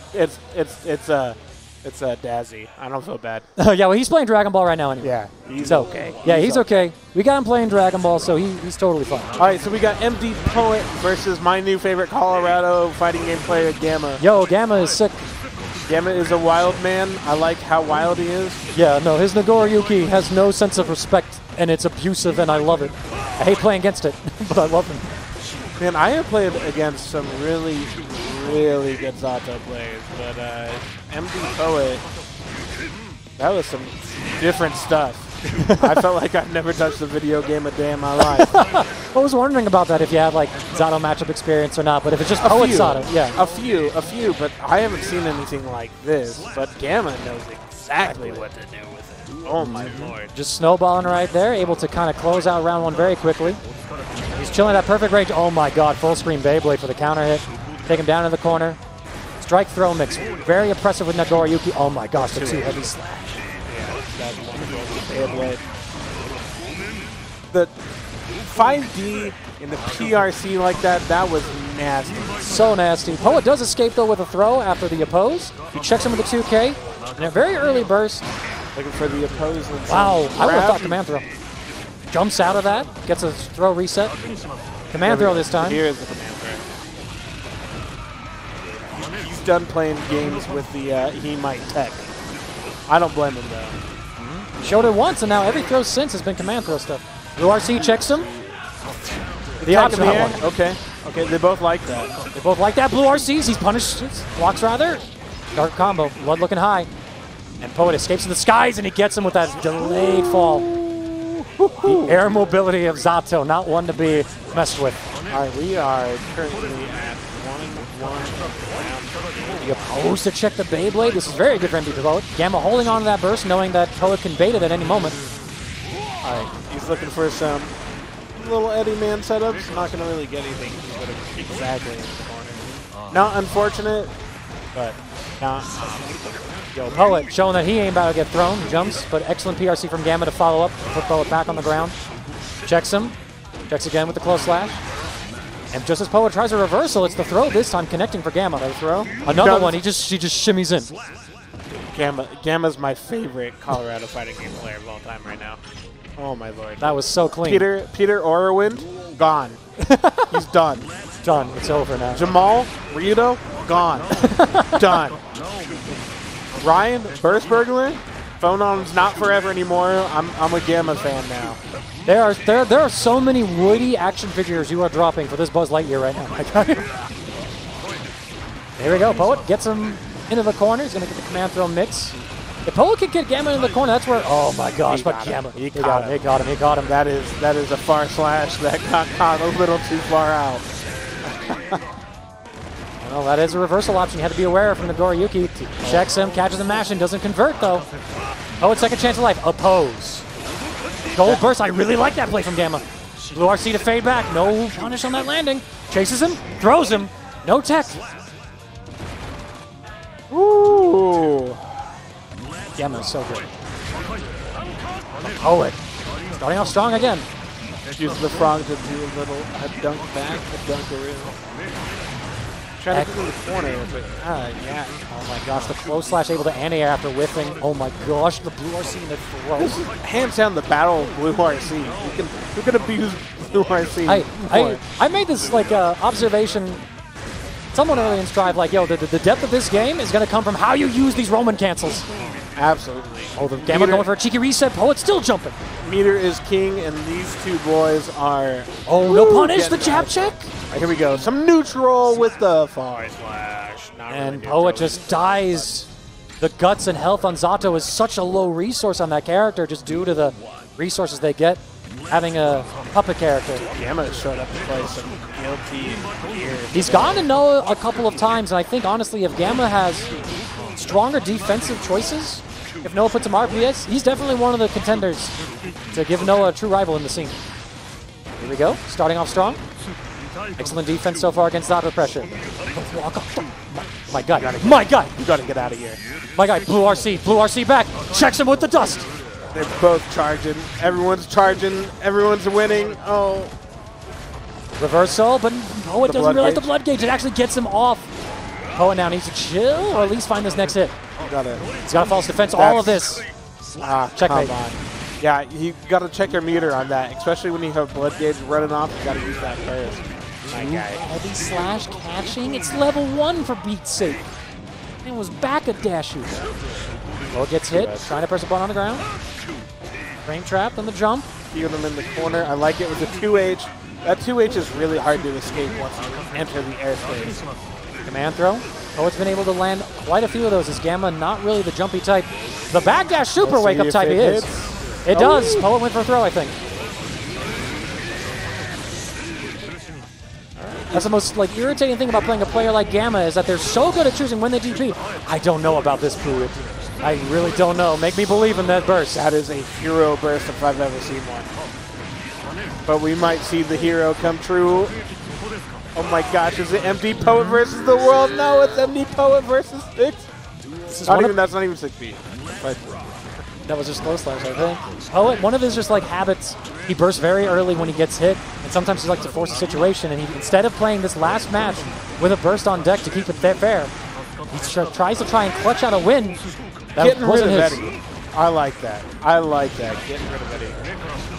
Dazzie. I don't feel bad. Yeah, well, he's playing Dragon Ball right now anyway. Yeah, he's So, okay. Yeah, he's okay. We got him playing Dragon Ball, so he's totally fine. All right, so we got MDPpoet versus my new favorite Colorado fighting game player, Gamma. Yo, Gamma is sick. Gamma is a wild man. I like how wild he is. Yeah, no, his Nagoriyuki has no sense of respect, and it's abusive, and I love it. I hate playing against it, but I love him. Man, I have played against some really, really good Zato players, but MDPpoet, that was some different stuff. I felt like I've never touched a video game a day in my life. I was wondering about that if you had like Zato matchup experience or not, but if it's just Poet Zato, yeah. A few, but I haven't seen anything like this. But Gamma knows exactly what to do with it. Oh my lord. Just snowballing right there, able to kind of close out round one very quickly. He's chilling at perfect range. Oh my god, full screen Beyblade for the counter hit. Take him down in the corner. Strike throw mix. Very impressive with Nagoriyuki. Oh my gosh, the two heavy slash. Yeah, that's wonderful. Beyblade. The 5D in the PRC like that was nasty. So nasty. Poet does escape though with a throw after the oppose. He checks him with a 2K. In a very early burst. Looking for the opposing. Wow, I would have thought command throw. Jumps out of that, gets a throw reset. Command throw this time. Here is the command throw. He's done playing games with the he might tech. I don't blame him though. Showed it once, and now every throw since has been command throw stuff. Blue RC checks him. The option one. Okay, they both like that. They both like that. Blue RCs, he's punished. Blocks rather. Dark combo, blood looking high. And Poet escapes to the skies, and he gets him with that delayed fall. The air mobility of Zato, not one to be messed with. All right, we are currently at 1-1 round. The oppose to check the Beyblade. This is very good for MDPpoet. Gamma holding on to that burst, knowing that Poet can bait it at any moment. All right, he's looking for some little Eddie Man setups. Not going to really get anything. He's going to exactly in the corner. Not unfortunate, but not. Yo, Poet showing that he ain't about to get thrown. Jumps, but excellent PRC from Gamma to follow up. Put Poet back on the ground. Checks him. Checks again with the close slash. And just as Poet tries a reversal, it's the throw this time connecting for Gamma. Another throw. Another one. He just shimmies in. Gamma's my favorite Colorado fighting game player of all time right now. Oh my lord. That was so clean. Peter Orwind, gone. He's done. Done. It's over now. Jamal Rito, gone. Done. Ryan, Burst Burglar, phone arm's not forever anymore. I'm a Gamma fan now. There are so many woody action figures you are dropping for this Buzz Lightyear right now. Here we go. Poet gets him into the corner. He's going to get the command throw mix. If Poet can get Gamma in the corner, that's where. Oh my gosh! But Gamma, he got him. That is a far slash that got caught a little too far out. Well, that is a reversal option. You had to be aware from Nagoriyuki. Checks him, catches the mash, and doesn't convert though. Poet second chance of life. Oppose. Gold burst. I really like that play from Gamma. Blue RC to fade back. No punish on that landing. Chases him, throws him. No tech. Ooh. Gamma is so good. Poet. Starting off strong again. Use the frog to do a little dunk back, a dunkaroo. Trying to get in the corner, but yeah. Oh my gosh, the close slash able to anti-air after whiffing. Oh my gosh, the blue RC in the throw. This is hands down the battle of Blue RC. We can abuse Blue RC. I made this like observation someone early in Strive, like, yo, the depth of this game is going to come from how you use these Roman cancels. Absolutely. Oh, the Gamma going for a cheeky reset. Poet still jumping. Meter is king, and these two boys are... Oh, no punish, the jab check. All right, here we go. Some neutral with the forward slash. And Poet just dies. The guts and health on Zato is such a low resource on that character just due to the resources they get having a puppet character. Gamma showed up to play some guilty gear. He's gotten to Noah a couple of times, and I think, honestly, if Gamma has stronger defensive choices, if Noah puts him RPS, he's definitely one of the contenders to give Noah a true rival in the scene. Here we go, starting off strong. Excellent defense so far against Zato pressure. My guy, my guy! You gotta get out of here. My guy, Blue RC back, checks him with the dust. They're both charging. Everyone's charging. Everyone's winning. Oh. Reversal, but Poet doesn't realize the gauge. blood gauge. It actually gets him off. Poet now needs to chill, or at least find this next hit. He's got a false defense. All of this. Checkmate. Come on. Yeah, you gotta check your meter on that, especially when you have blood gauge running off. You gotta use that first. My guy. Heavy slash catching. It's level 1 for beat's sake. It was back a dashu. Poet gets hit, trying to press a button on the ground. Frame trapped on the jump. Keeping them in the corner. I like it with the 2H. That 2H is really hard to escape once you enter the airspace. Command throw. Poet's been able to land quite a few of those. Is Gamma not really the jumpy type? The backdash super wake up type he is. It does. Poet went for a throw, I think. That's the most irritating thing about playing a player like Gamma is that they're so good at choosing when they DP. I don't know about this Pruitt. I really don't know. Make me believe in that burst. That is a hero burst if I've ever seen one. But we might see the hero come true. Oh my gosh, is it MDPpoet versus the world? No, it's MDPpoet versus 6. That's not even 6 feet. That was just slow slash, I think. Poet, one of his just habits, he bursts very early when he gets hit, and sometimes he likes to force a situation, and he, instead of playing this last match with a burst on deck to keep it fair, he tries to try and clutch out a win. That wasn't his. Eddie. I like that. I like that. Getting rid of Eddie.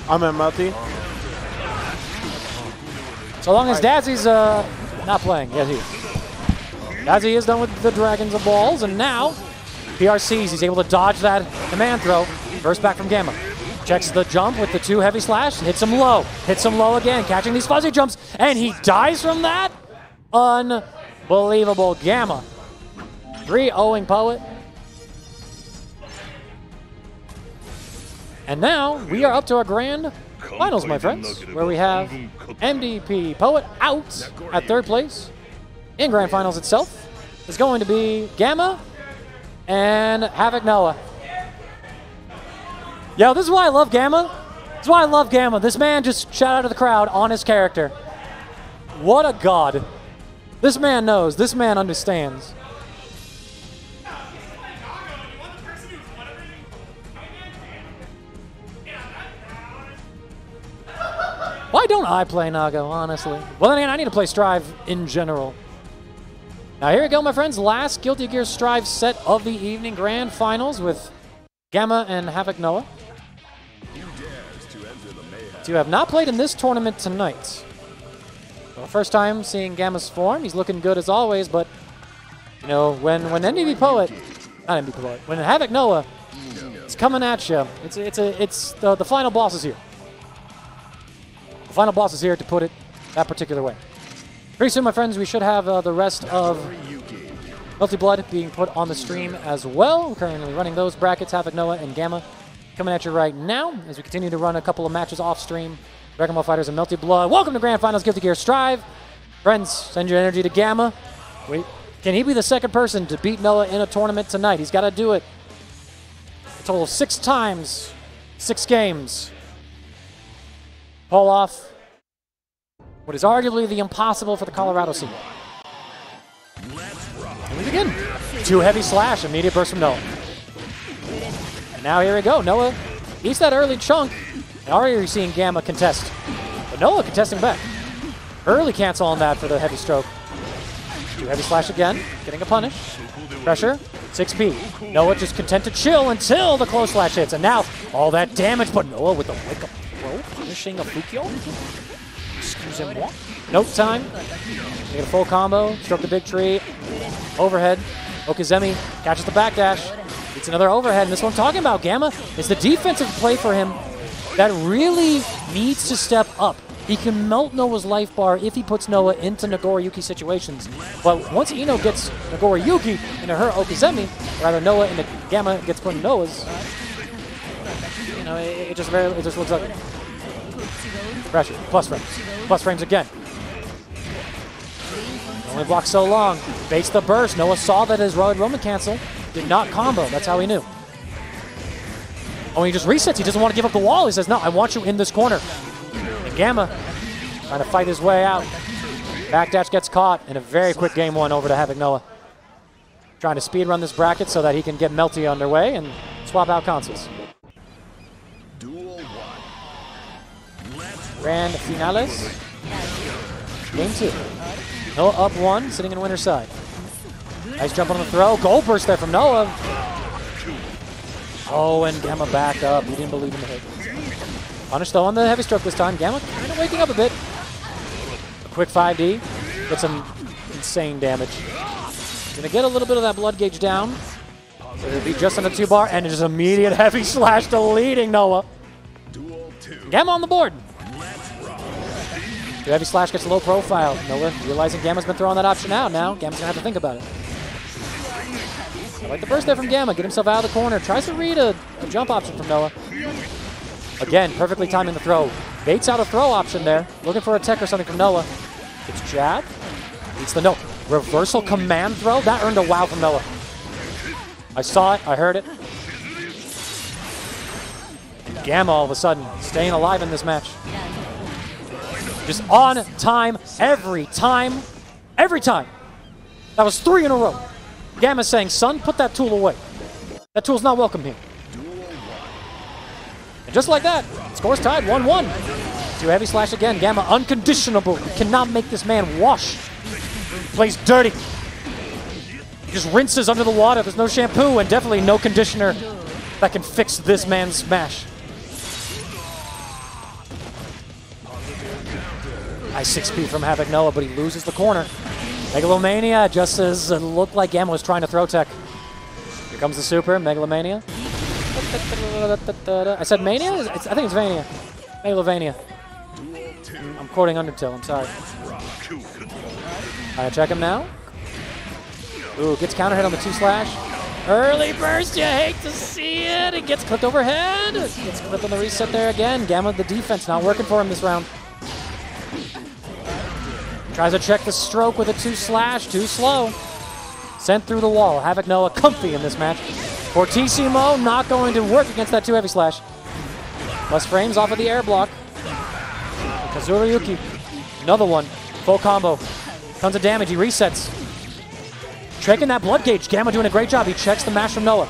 I'm at multi. So long as Dazzie's not playing. Yes, he is. Dazzie is done with the Dragons of Balls, and now PRCs, he's able to dodge that command throw. Burst back from Gamma. Checks the jump with the 2 heavy slash, hits him low. Hits him low again, catching these fuzzy jumps, and he dies from that? Unbelievable. Gamma 3-0ing Poet. And now we are up to our grand finals, my friends, where we have MDPpoet out at 3rd place. In grand finals itself is going to be Gamma and Havoc Noah. Yo, this is why I love Gamma. This is why I love Gamma. This man just shout out to the crowd on his character. What a god. This man knows. This man understands. Why don't I play Nago, honestly? Well, then again, I need to play Strive in general. Now, here we go, my friends. Last Guilty Gear Strive set of the evening grand finals with Gamma and Havoc Noah. So you have not played in this tournament tonight. Well, first time seeing Gamma's form. He's looking good as always, but, you know, when MDPpoet, not MDPpoet, when Havoc Noah is coming at you, the final boss is here. The final boss is here to put it that particular way. Pretty soon, my friends, we should have the rest of Melty Blood being put on the stream as well. We're currently running those brackets, Havoc Noah and Gamma, coming at you right now as we continue to run a couple of matches off stream. Dragon Ball Fighters and Melty Blood. Welcome to Grand Finals Guilty Gear Strive. Friends, send your energy to Gamma. Wait, can he be the second person to beat Noah in a tournament tonight? He's got to do it a total of 6 times, 6 games. Pull off what is arguably the impossible for the Colorado scene. And we begin. 2 heavy slash, immediate burst from Noah. And now here we go. Noah eats that early chunk. And already seeing Gamma contest. But Noah contesting back. Early cancel on that for the heavy stroke. 2 heavy slash again, getting a punish. Pressure, 6P. Noah just content to chill until the close slash hits, and now all that damage, but Noah with the wake up throw, punishing a Fukyo. Excusez-moi. Note time. They get a full combo, stroke the big tree, overhead. Okizemi catches the backdash. It's another overhead, and this is what I'm talking about. Gamma is the defensive play for him that really needs to step up. He can melt Noah's life bar if he puts Noah into Nagoriyuki situations. But once Ino gets Nagoriyuki into her Okizemi, or rather Noah into Gamma gets put in Noah's, you know, it just looks like pressure. Plus frames. Plus frames again. Only blocks so long. Baits the burst. Noah saw that his Roman cancel did not combo. That's how he knew. Oh, he just resets. He doesn't want to give up the wall. He says, no, I want you in this corner. And Gamma trying to fight his way out. Backdash gets caught in a very quick game 1 over to Havoc Noah. Trying to speed run this bracket so that he can get Melty underway and swap out consoles. Grand finales. Game 2. Noah up 1, sitting in winner's side. Nice jump on the throw. Goal burst there from Noah. Oh, and Gamma back up. He didn't believe in the hit. Punish though on the heavy stroke this time. Gamma kind of waking up a bit. A quick 5D. Get some insane damage. Gonna get a little bit of that blood gauge down. So it'll be just on the 2-bar, and just immediate heavy slash deleting Noah. Gamma on the board. The heavy slash gets low profile. Noah realizing Gamma's been throwing that option out now. Gamma's gonna have to think about it. I like the burst there from Gamma. Get himself out of the corner. Tries to read a jump option from Noah. Again, perfectly timing the throw. Baits out a throw option there. Looking for a tech or something from Noah. It's jab. Beats the no. Reversal command throw. That earned a wow from Noah. I saw it. I heard it. And Gamma all of a sudden staying alive in this match. Just on time, every time, every time. That was 3 in a row. Gamma saying, son, put that tool away. That tool's not welcome here. And just like that, score's tied, 1-1. 2 heavy slash again. Gamma unconditionable. You cannot make this man wash. He plays dirty. He just rinses under the water. There's no shampoo and definitely no conditioner that can fix this man's smash. Nice 6P from Havoc Noah, but he loses the corner. Megalomania, just as it looked like Gamma was trying to throw tech. Here comes the super, Megalomania. I said Mania? I think it's Vania. Megalovania. I'm quoting Undertale, I'm sorry. Alright, check him now. Ooh, gets counter hit on the 2 slash. Early burst, you hate to see it. It gets clipped overhead. Gets clipped on the reset there again. Gamma, the defense, not working for him this round. Tries to check the stroke with a 2 slash, too slow. Sent through the wall. Havoc Noah comfy in this match. Fortissimo not going to work against that 2 heavy slash. Plus frames off of the air block. Kazurayuki, another one. Full combo. Tons of damage, he resets. Checking that blood gauge. Gamma doing a great job. He checks the mash from Noah.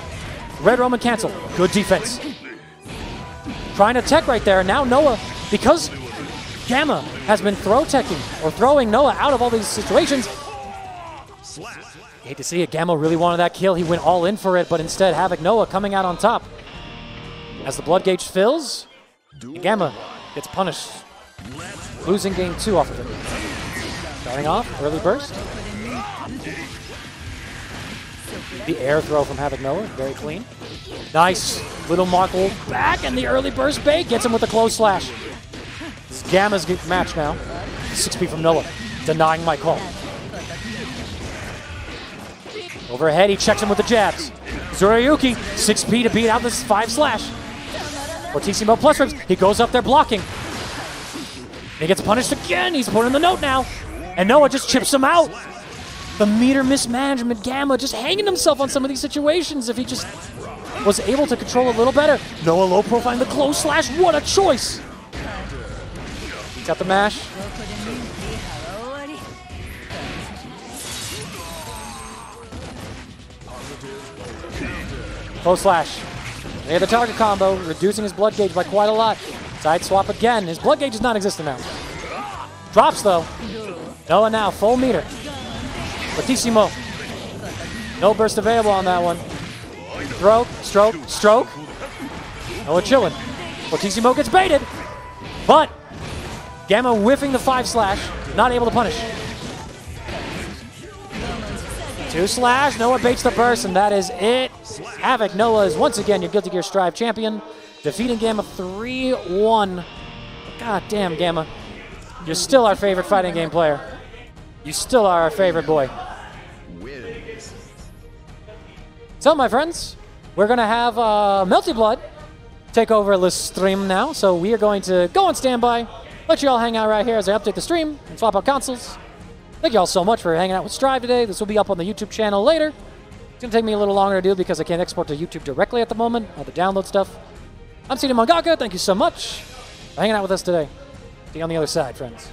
Red Roman cancel. Good defense. Trying to tech right there. Now Noah, because Gamma has been throw-teching or throwing Noah out of all these situations. You hate to see it. Gamma really wanted that kill. He went all in for it, but instead Havoc Noah coming out on top. As the blood gauge fills, Gamma gets punished. Losing game 2 off of it. Starting off, early burst. The air throw from Havoc Noah, very clean. Nice little Markle back, and the early burst bait gets him with a close slash. This is Gamma's match now. 6P from Noah, denying my call. Overhead, he checks him with the jabs. Zurayuki, 6P to beat out this 5 slash. Fortissimo plus rips, he goes up there blocking. He gets punished again, he's putting the note now. And Noah just chips him out. The meter mismanagement, Gamma just hanging himself on some of these situations if he just was able to control a little better. Noah low profiling the close slash, what a choice. Got the mash. Close slash. They have the target combo, reducing his blood gauge by quite a lot. Side swap again. His blood gauge is non-existent now. Drops though. Noah now, full meter. Fortissimo. No burst available on that one. Throw, stroke, stroke. Noah chilling. Fortissimo gets baited, but Gamma whiffing the 5-slash, not able to punish. 2-slash, Noah baits the burst, and that is it. Havoc, Noah is once again your Guilty Gear Strive champion, defeating Gamma 3-1. God damn, Gamma. You're still our favorite fighting game player. You still are our favorite boy. So, my friends, we're going to have Melty Blood take over the stream now. So we are going to go on standby, let you all hang out right here as I update the stream and swap out consoles. Thank you all so much for hanging out with Strive today. This will be up on the YouTube channel later. It's going to take me a little longer to do because I can't export to YouTube directly at the moment, all the download stuff. I'm Scijo Mangaka. Thank you so much for hanging out with us today. See you on the other side, friends.